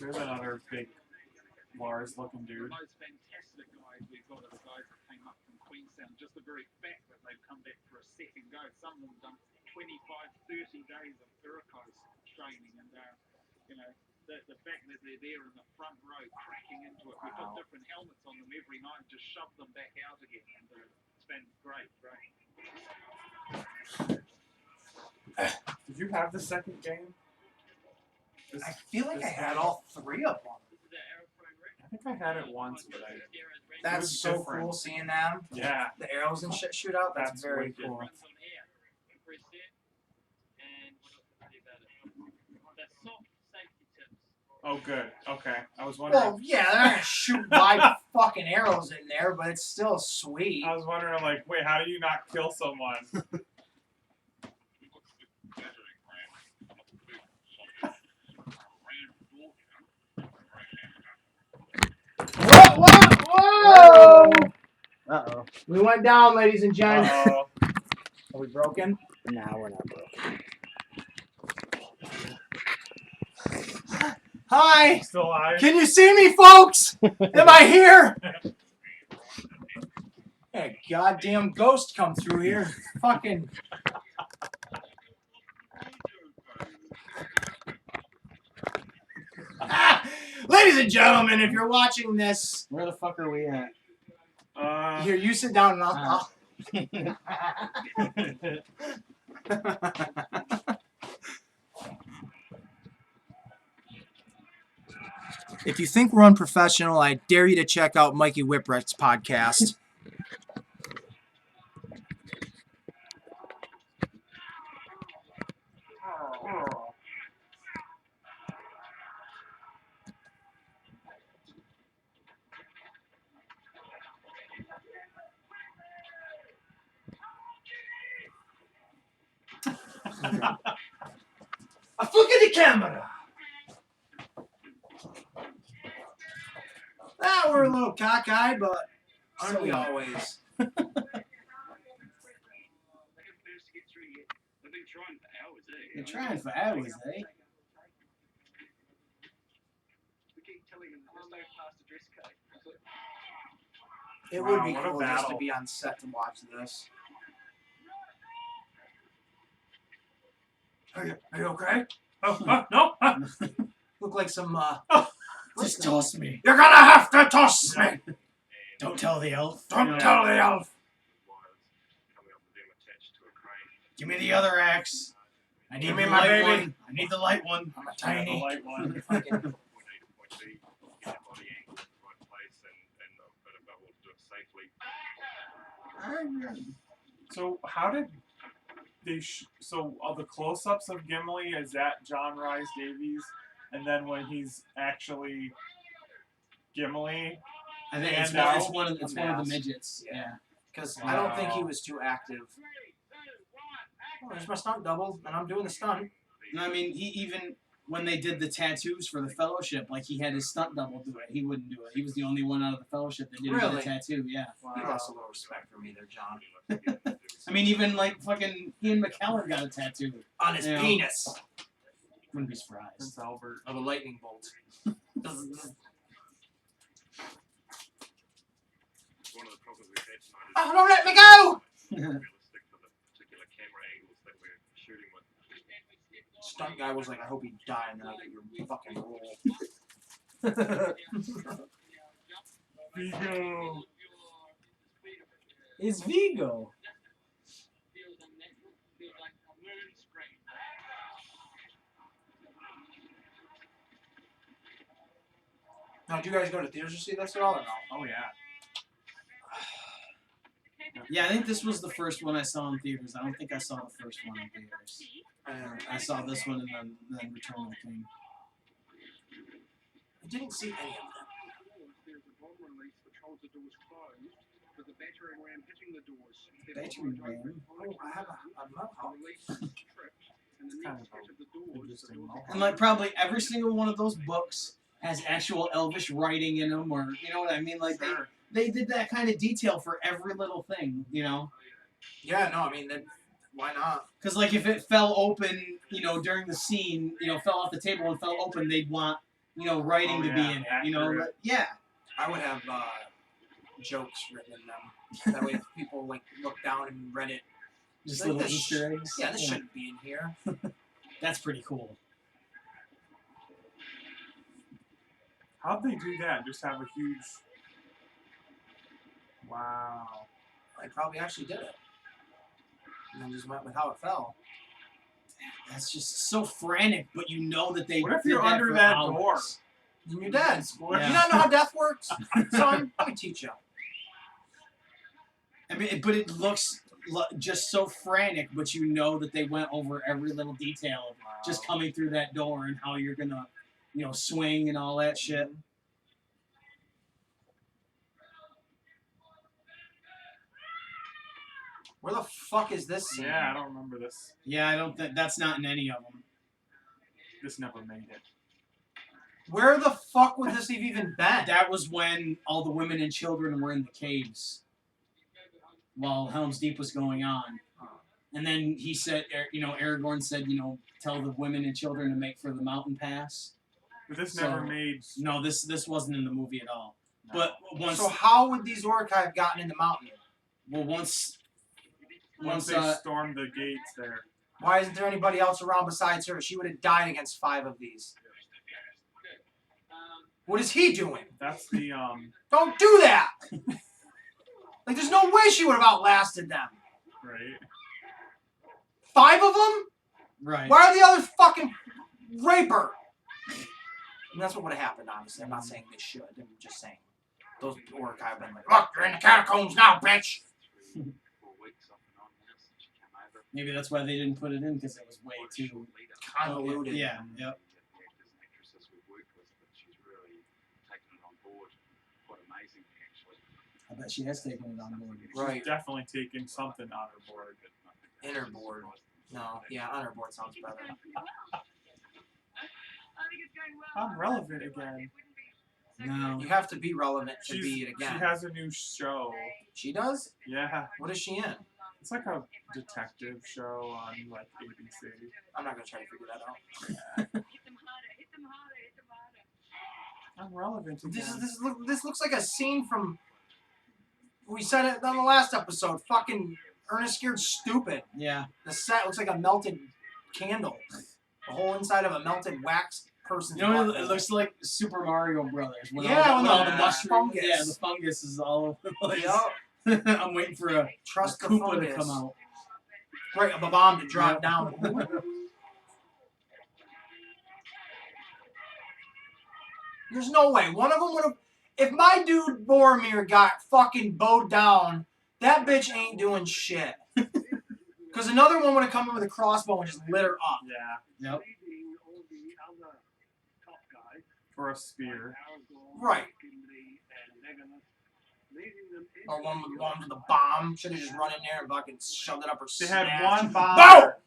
There's another big Lars-looking dude. The most fantastic guys we've got are the guys that came up from Queenstown. Just the very fact that they've come back for a second go. Some of them done 25, 30 days of Urukos training, and the fact that they're there in the front row cracking into it. We put different helmets on them every night and just shove them back out again. And it's been great. Did you have the second game? I feel like I had all 3 of them. I think I had it once, but That's was so different. cool seeing them. yeah. The arrows and shit shoot out. That's very way cool. different. Oh, good. Okay. I was wondering. Well, yeah, they're not gonna shoot live fucking arrows in there, but it's still sweet. I was wondering, like, wait, how do you not kill someone? Whoa! Uh-oh. We went down, ladies and gents. Uh-oh. Are we broken? Nah, we're not broken. Hi! Still alive? Can you see me, folks? Am I here? A goddamn ghost come through here. Fucking. Ladies and gentlemen, if you're watching this, Where the fuck are we at? here, you sit down and I'll If you think we're unprofessional, I dare you to check out Mikey Whipwreck's podcast. A look at the camera. We're a little cockeyed, but aren't we always? They haven't managed to get through yet. They've been trying for hours, eh? They're trying for hours, eh? We keep telling them there's no past the dress code. It Wow, would be what a cool just to battle. be on set to watch this. Are you okay? Oh, no. Look like some, Just toss me. You're gonna have to toss me! Don't tell the elf. Don't tell the elf! Give me the other axe. I need Give me the my light baby. one. I need the light one. I'm a The tiny. light one. Fucking- So how did they? So all the close-ups of Gimli, is that John Rhys Davies, and then when he's actually Gimli, I think And it's now one of the mask. midgets. Yeah. Yeah. Because I don't think he was too active. Oh, there's my stunt double, and I'm doing the stunt. No, I mean, he even when they did the tattoos for the Fellowship, like he had his stunt double do it. He wouldn't do it. He was the only one out of the Fellowship that didn't Really? get a tattoo. Yeah. You lost a little respect for me there, John. I mean, even like fucking Ian McKellen got a tattoo. On his Yeah. penis Wouldn't be surprised. Prince Albert. of a lightning bolt. One of the problems we've had tonight Oh, don't let me go! is realistic for the particular camera angles that we're shooting with. Stunt guy was like, I hope you die, and then I get your fucking roll. Vigo. It's Vigo. Now, did you guys go to theaters to see this at all, or no? Oh yeah. Yeah, I think this was the first one I saw in theaters. I don't think I saw the first one in theaters. I saw this one and then Return of the King. I didn't see any of them. There's a bomb release which holds the doors closed, with the battering ram hitting the doors. Battering ram? Oh, I have a mohawk. Release tripped, and the Kind next of a hit of the doors. interesting the doors mohawk. And like probably every single one of those books has actual Elvish writing in them, or you know what I mean? Like Sure. they did that kind of detail for every little thing, you know? Yeah, no, I mean, why not? Because like if it fell open, you know, during the scene, you know, fell off the table and fell open, they'd want, you know, writing Oh, to be yeah, in it, you know? accurate. Yeah. I would have jokes written in them. That way, if people like look down and read it, Just like, little this Easter eggs. yeah, this shouldn't be in here. That's pretty cool. How'd they do that? Just have a huge. Wow. I probably actually did it. And then just went with how it fell. That's just so frantic, but you know that they What if did you're that under for that hours. door? And you're dead. Squish. You not know how death works? Son, let me teach you. I mean, but it looks just so frantic, but you know that they went over every little detail of just coming through that door and how you're gonna, swing and all that shit. Where the fuck is this scene? Yeah, I don't remember this. Yeah, I don't think that's not in any of them. This never made it. Where the fuck would this have even been? That was when all the women and children were in the caves while Helms Deep was going on. And then he said, Aragorn said, tell the women and children to make for the mountain pass. But this So- never made. No, this wasn't in the movie at all. No. But once, So how would these Uruk have gotten in the mountain? well, once Once they stormed the gates there. Why isn't there anybody else around besides her? She would have died against 5 of these. What is he doing? That's the Don't do that! Like, there's no way she would have outlasted them. right. 5 of them? right. Why are the others fucking rape her? And that's what would have happened, honestly. I'm not saying they should. I'm just saying. Those Uruk have been like, look, you're in the catacombs now, bitch! Maybe that's why they didn't put it in, because it was way too Convoluted. Yeah. Yep. I bet she has taken it on board. Right. Definitely taking something on her board. Inner board. No, yeah, on her board sounds better. I'm relevant again. No. You have to be relevant to She's, be it she again. has a new show. She does? Yeah. What is she in? It's like a detective show on like ABC. I'm not gonna try to figure that out. I'm relevant again. This looks like a scene from. We said it on the last episode. Fucking Ernest Scared Stupid. Yeah. The set looks like a melted candle. The whole inside of a melted wax person's butt. It looks like Super Mario Brothers. When Yeah, all, when all the the mushrooms. fungus. Yeah, the fungus is all over the place. Yup. I'm waiting for a Trust the Koopa fungus. to come out. Right, a bomb to drop Yep. down. There's no way. One of them would have. If my dude Boromir got fucking bowed down, that bitch ain't doing shit. Because another one would have come in with a crossbow and just lit her up. Yeah. Yep. Or a spear. Right. Or one with the bomb. Should have just run in there and fucking shoved it up her They snatch. had one Boom! bomber.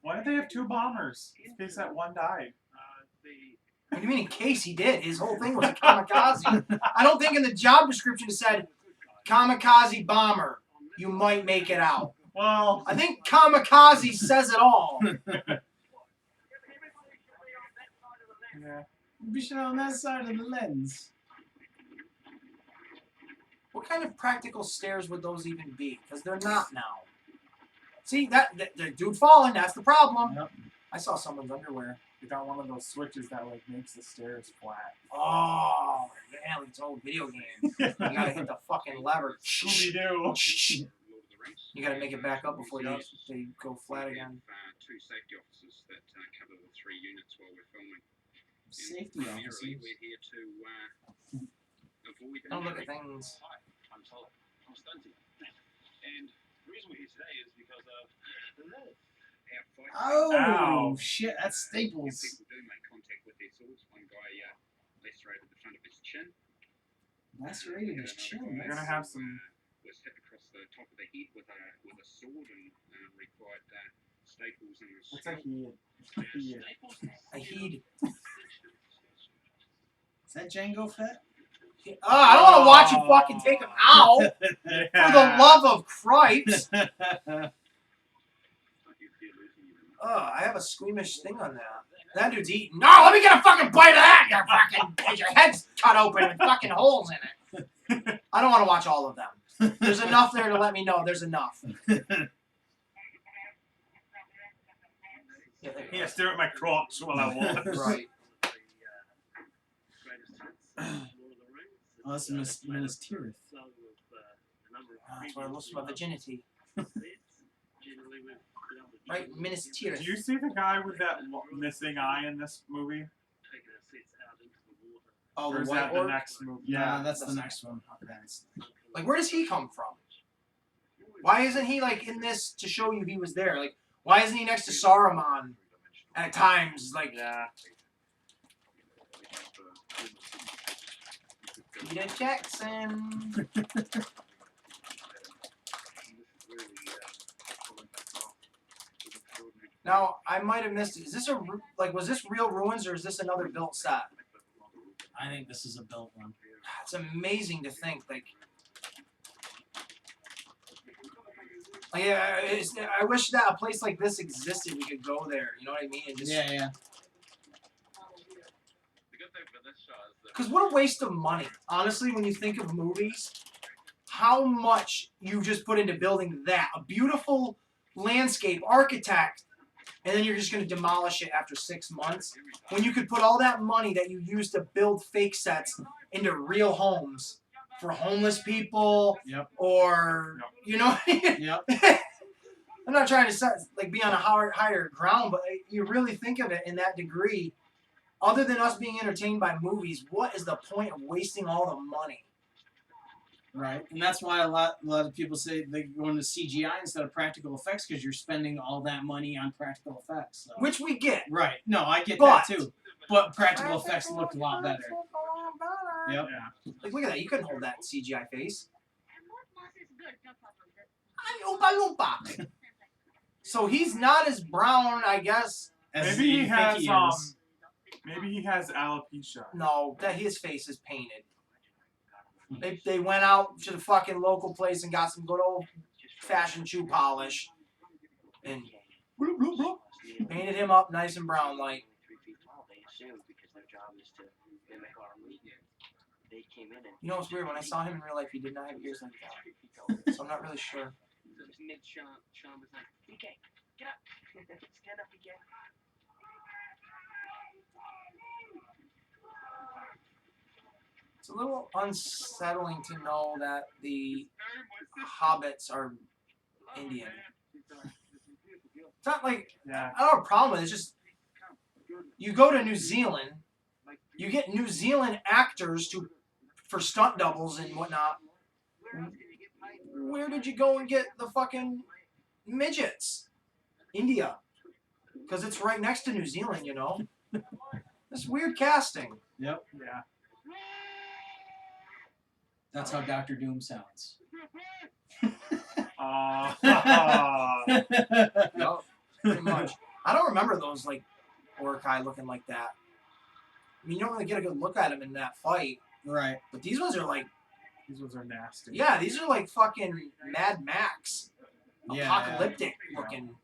Why did they have 2 bombers? In case that one died. What do you mean in case he did? His whole thing was a kamikaze. I don't think in the job description it said kamikaze bomber. You might make it out. Well, I think kamikaze says it all. yeah. Be sure on that side of the lens. What kind of practical stairs would those even be? Because they're not now. See, that the dude falling, that's the problem. Yep. I saw someone's underwear. They got one of those switches that like makes the stairs flat. Oh, yeah, like it's an old video game. You gotta hit the fucking lever. Scooby Doo. You gotta make it back up before they go flat again. 2 safety officers that cover the 3 units while we're filming. Safety Primarily, officers. we're here to avoid. Don't look at things. Hi, I'm Todd. I'm Stunty. And the reason we're here today is because of the nerve. Our fight. Oh Ow. shit! That's When Staples. people do make contact with their swords, one guy lacerated the front of his chin. Lacerated his chin. We're gonna have some. Was hit across the top of the head with a sword and required staples in his What's a heat? A heed. Is that Django Fett? Oh, I don't want to watch you fucking take him out. For the love of Christ. I have a squeamish thing on that. That dude's eating. No, let me get a fucking bite of that. Your fucking your head's cut open with fucking holes in it. I don't want to watch all of them. There's enough there to let me know there's enough. Yeah, there you Yeah, stare at my crotch while I walk. go. Right. Oh, that's Minas Tirith. That's where I lost my virginity. Right, Minas Tirith. Do you see the guy with that missing eye in this movie? Oh, Or the is white that the orc? next movie? Yeah, Yeah. that's the next one. That's- Like, where does he come from? Why isn't he, like, in this to show you he was there? Like, why isn't he next to Saruman at times? Like, Yeah. Peter Jackson. Now, I might have missed it. Is this was this real ruins or is this another built set? I think this is a built one. It's amazing to think, I wish that a place like this existed. We could go there. You know what I mean? And just, Yeah. The good thing for this shot is that because what a waste of money. Honestly, when you think of movies, how much you just put into building that. A beautiful landscape, architect, and then you're just going to demolish it after 6 months. When you could put all that money that you used to build fake sets into real homes for homeless people, Yep. or, you know, Yep. I'm not trying to be on a higher ground, but you really think of it in that degree. Other than us being entertained by movies, what is the point of wasting all the money? Right, and that's why a lot of people say they go into CGI instead of practical effects because you're spending all that money on practical effects. So. Which we get. Right, no, I get But- that too. But practical effects looked a lot better. Yep. Yeah. Like, look at that. You couldn't hold that CGI face. So he's not as brown, I guess. As Maybe you he think has is. maybe he has alopecia. No, that his face is painted. They went out to the fucking local place and got some good old fashioned shoe polish and bloop, bloop, bloop, painted him up nice and brown like. You know what's weird? When I saw him in real life, he did not have ears like that. So I'm not really sure. Sean was like, "DK, get up, stand up, DK." It's a little unsettling to know that the hobbits are Indian. It's not like Yeah. I don't have a problem with it. It's just you go to New Zealand, you get New Zealand actors for stunt doubles and whatnot. Where did you go and get the fucking midgets? India. Because it's right next to New Zealand, you know. This weird casting. Yep. Yeah. That's how Doctor Doom sounds. Yep, pretty much. I don't remember those Orkai looking like that. I mean, you don't really get a good look at them in that fight. Right. But these ones are These ones are nasty. yeah, these are like fucking Mad Max. Yeah. Apocalyptic looking.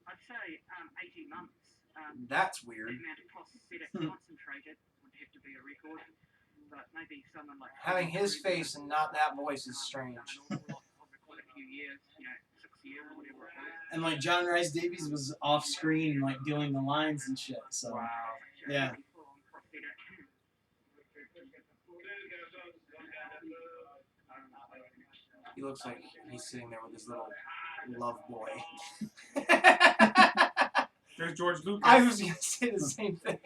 I'd say 18 months. That's weird. The amount of prosthetic concentrated would have to be a record. But maybe someone like Having his face and not that voice is strange. Quite a few years, 6 years or whatever it was. And like John Rice Davies was off screen like doing the lines and shit. So Wow. yeah. He looks like he's sitting there with his little love boy. There's George Lucas. I was gonna say the same thing.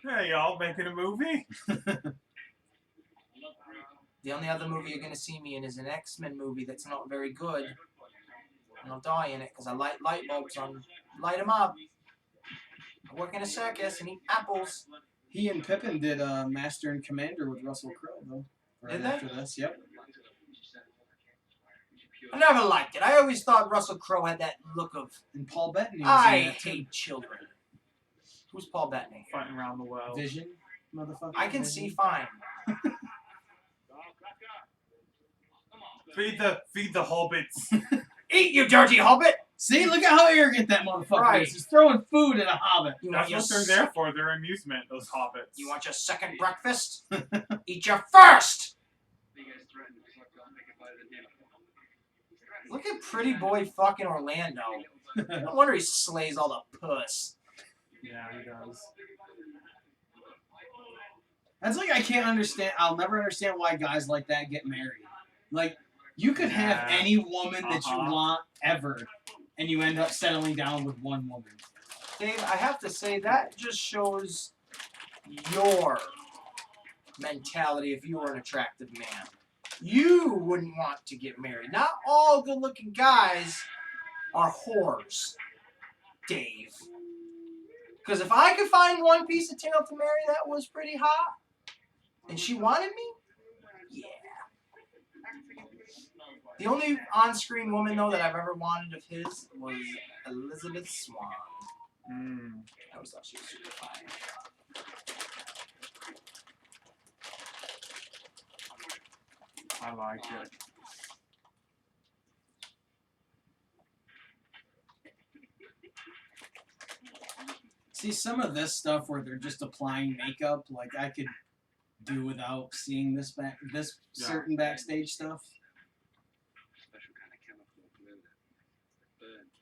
Hey, y'all making a movie? The only other movie you're gonna see me in is an X-Men movie that's not very good. And I'll die in it because I light light bulbs on. Light them up. I work in a circus and eat apples. He and Pippin did Master and Commander with Russell Crowe though. Right Did they? after this, yep. I never liked it. I always thought Russell Crowe had that look of And Paul Bettany was I in that too. hate children. Who's Paul Bettany? Fighting around the world. Vision, motherfucker. I can see fine. Feed the hobbits. Eat, you dirty hobbit! See, look at how arrogant that motherfucker Right. is. He's throwing food at a hobbit. You That's want what your they're there for. Their amusement. Those hobbits. You want your second breakfast? Eat your first! You guys threatened because I can't make it by the dinner. Look at pretty boy fucking Orlando. No wonder he slays all the puss. Yeah, he does. That's like I can't understand. I'll never understand why guys like that get married. Like you could have Yeah. any woman that you Uh-huh. want ever, and you end up settling down with one woman. Dave, I have to say that just shows your mentality if you were an attractive man. You wouldn't want to get married. Not all good-looking guys are whores, Dave. Because if I could find one piece of tail to marry that was pretty hot, and she wanted me, yeah. The only on-screen woman though that I've ever wanted of his was Elizabeth Swann. I always thought she was super fine. I like it. See, some of this stuff where they're just applying makeup, like I could do without seeing this Yeah. certain backstage stuff. Special kind of chemical glue that burns.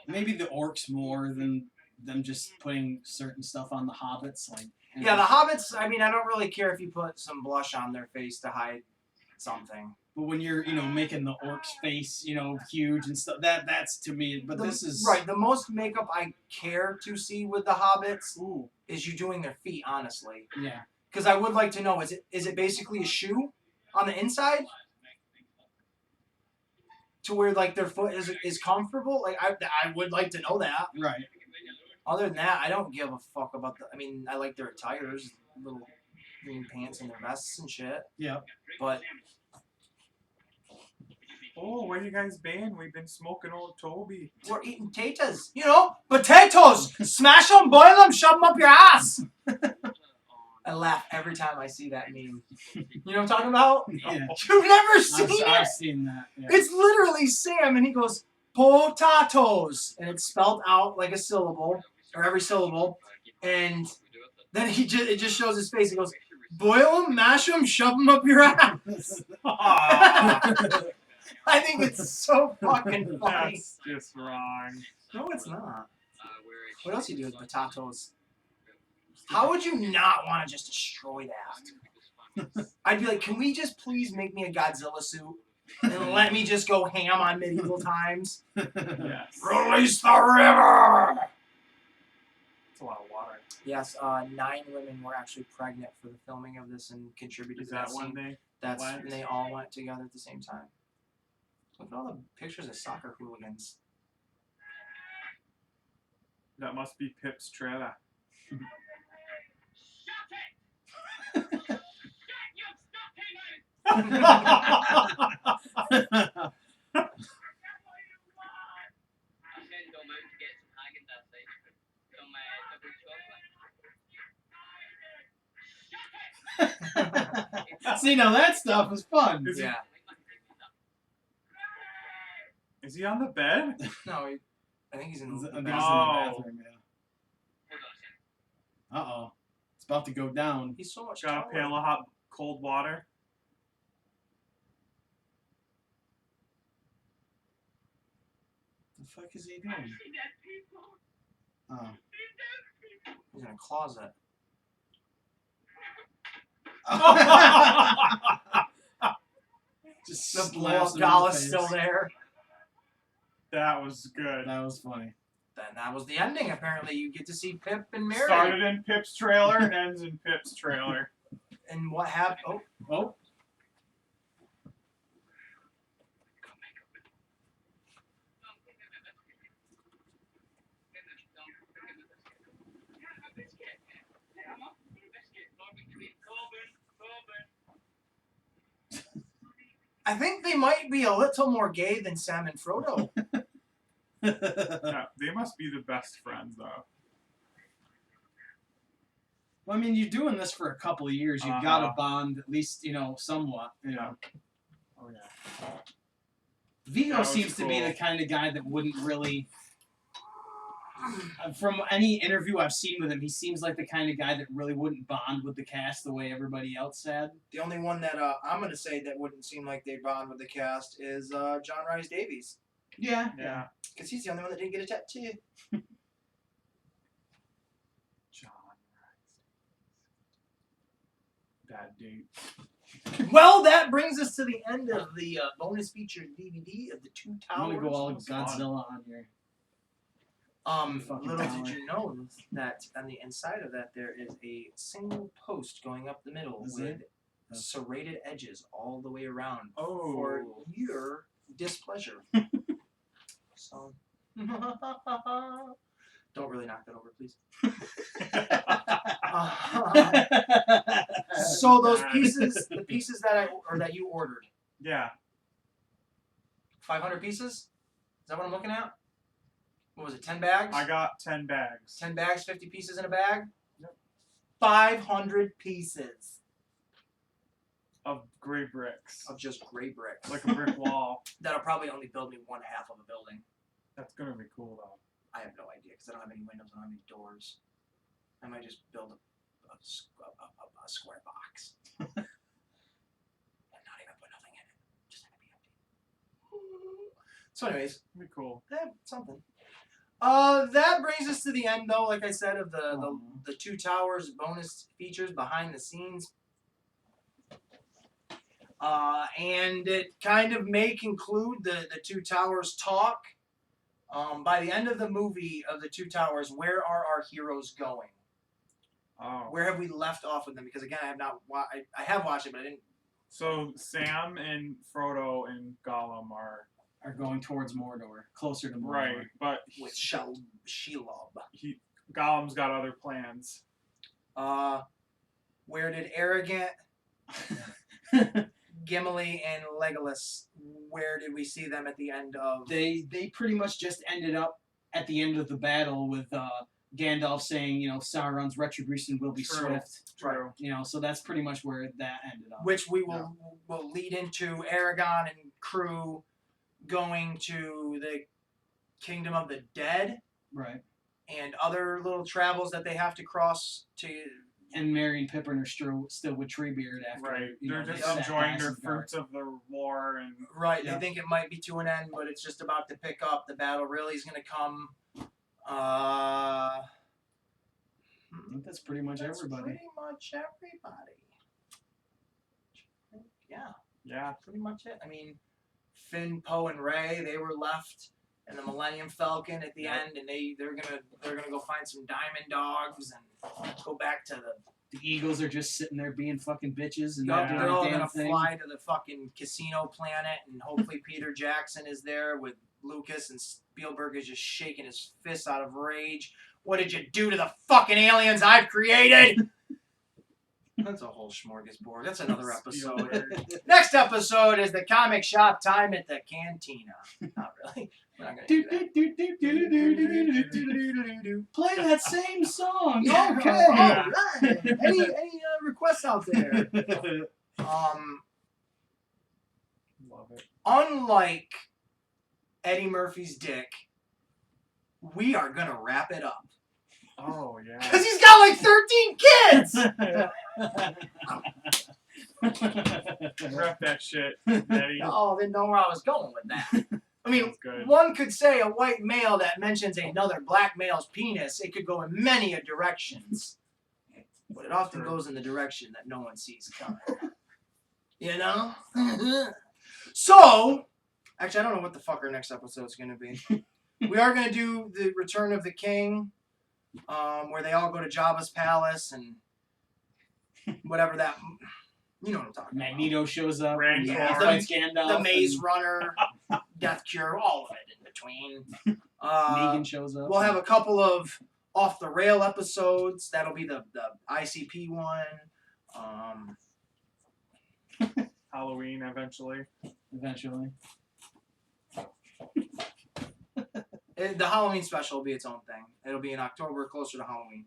Maybe the orcs more than them just putting certain stuff on the hobbits, like. Yeah, the hobbits. I mean, I don't really care if you put some blush on their face to hide something. But when you're, making the orc's face, huge and stuff, that's to me. But this is right. The most makeup I care to see with the hobbits is you doing their feet, honestly. Yeah. Because I would like to know, is it basically a shoe on the inside? To where like their foot is comfortable? Like I would like to know that. Right. Other than that, I don't give a fuck about I mean, I like their attires, little green pants and their vests and shit. Yeah. But Oh, where you guys been? We've been smoking old Toby. we're eating tatas. Potatoes! Smash them, boil them, shove them up your ass! I laugh every time I see that meme. You know what I'm talking about? Yeah. You've never seen it? I've seen that. Yeah. It's literally Sam, and he goes, potatoes, and it's spelled out like a syllable, or every syllable, and then it just shows his face. He goes, boil them, mash them, shove them up your ass. I think it's so fucking funny. That's just wrong. No, it's not. What else do you do with potatoes? How would you not want to just destroy that? I'd be like, can we just please make me a Godzilla suit? And let me just go ham on medieval times? Yes. Release the river! It's a lot of water. Yes, 9 women were actually pregnant for the filming of this and contributed Is to that that when scene. they That's went? when they all went together at the same time. Look at all the pictures of soccer hooligans. That must be Pip's trailer. See, now that stuff is fun. Is Yeah. Is he on the bed? No, I think he's in I think the he's in bathroom. the bathroom, yeah. Uh-oh. It's about to go down. He's so much Got a pail taller. of hot, cold water. The fuck is he doing? Oh. He's in a closet. Just The slaps blow-up him in doll the is face. still there. That was good. That was funny. Then that was the ending. Apparently, you get to see Pip and Mary. Started in Pip's trailer and ends in Pip's trailer. And what happened? Oh, Oh. I think they might be a little more gay than Sam and Frodo. Yeah, they must be the best friends, though. Well, I mean, you're doing this for a couple of years. You've got to bond at least, somewhat. Oh, yeah. Vigo That was seems to be cool. the kind of guy that wouldn't really. From any interview I've seen with him, he seems like the kind of guy that really wouldn't bond with the cast the way everybody else had. The only one that I'm going to say that wouldn't seem like they bond with the cast is John Rhys Davies. Yeah. Yeah. Because he's the only one that didn't get a tattoo. John Rice. Bad date. Well, that brings us to the end of the bonus feature DVD of the Two I'm Towers. gonna go all was fun. Godzilla on here. Little tower. did you know that on the inside of that there is a single post going up the middle Is with it? serrated edges all the way around Oh. for your displeasure. So Don't really knock that over, please. That's So those bad. pieces, the pieces that that you ordered, Yeah. 500 pieces? Is that what I'm looking at? What was it, 10 bags? I got 10 bags. 10 bags, 50 pieces in a bag? Yep. 500 pieces Of gray bricks. of just gray bricks. Like a brick wall. That'll probably only build me one half of a building. That's gonna be cool though. I have no idea because I don't have any windows, I don't have any doors. I might just build a square box. And not even put nothing in it. Just have it be empty. So anyways, It'd be cool. something. That brings us to the end though, like I said, of the Two Towers bonus features behind the scenes. And it kind of may conclude the Two Towers talk. By the end of the movie of the Two Towers, where are our heroes going? Oh. Where have we left off with them? Because again, I have not. I have watched it, but I didn't. So Sam and Frodo and Gollum are going towards Mordor, closer to Mordor. right, but With Shelob. Gollum's got other plans. Where did Arrogant, Gimli, and Legolas? Where did we see them at the end of? They pretty much just ended up at the end of the battle with Gandalf saying, Sauron's retribution will be True. swift. True. So that's pretty much where that ended up. Which we will lead into Aragon and crew going to the Kingdom of the Dead Right. and other little travels that they have to cross to. And Merry and Pippin are still with Treebeard after. Right. They're they just sat enjoying their Isengard. fruits of the war and Right, Yeah. they think it might be to an end, but it's just about to pick up. The battle really is going to come. I I think that's pretty much everybody. Pretty much everybody. Yeah, yeah. pretty much it. I mean, Finn, Poe, and Rey, they were left in the Millennium Falcon at the Yep. end, and they're gonna go find some diamond dogs and go back to the. The Eagles are just sitting there being fucking bitches and Yup, not doing they're all a damn gonna thing. fly to the fucking casino planet, and hopefully Peter Jackson is there with Lucas, and Spielberg is just shaking his fists out of rage. What did you do to the fucking aliens I've created? That's a whole smorgasbord. That's another episode. Spielberg. Next Next episode is the comic shop time at the cantina. Not really. We're not gonna do that. Play that same song. Yeah, Okay. all right. Any requests out there? Love it. Unlike Eddie Murphy's dick, we are gonna wrap it up Oh yeah. because he's got like 13 kids. Rep that shit, Eddie. Oh, didn't know where I was going with that. I mean, That's good. one could say a white male that mentions another black male's penis, it could go in many a directions. But it often True. goes in the direction that no one sees coming. You know? So, actually, I don't know what the fuck our next episode's going to be. We are going to do the Return of the King, where they all go to Jabba's palace and whatever that... You know what I'm talking Magneto shows up. Rancor. He Yeah, fights Gandalf. about. The Maze and Runner, Death Cure, all of it in between. Negan shows up. We'll have a couple of off the rail episodes. That'll be the ICP one. Halloween eventually. Eventually. The Halloween special will be its own thing. It'll be in October, closer to Halloween.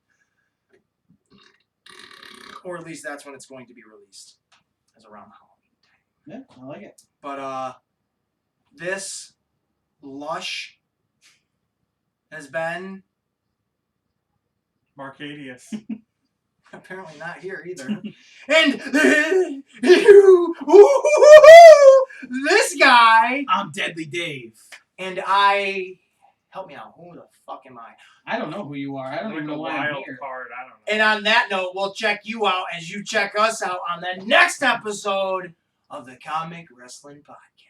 Or at least that's when it's going to be released, as around Halloween time. Yeah, I like it. But this lush has been Marcadius. apparently not here either. And this guy I'm Deadly Dave. and I. Help me out. Who the fuck am I? I don't know who you are. I don't Like even a know why I'm wild here. card. I don't know. And on that note, we'll check you out as you check us out on the next episode of the Comic Wrestling Podcast.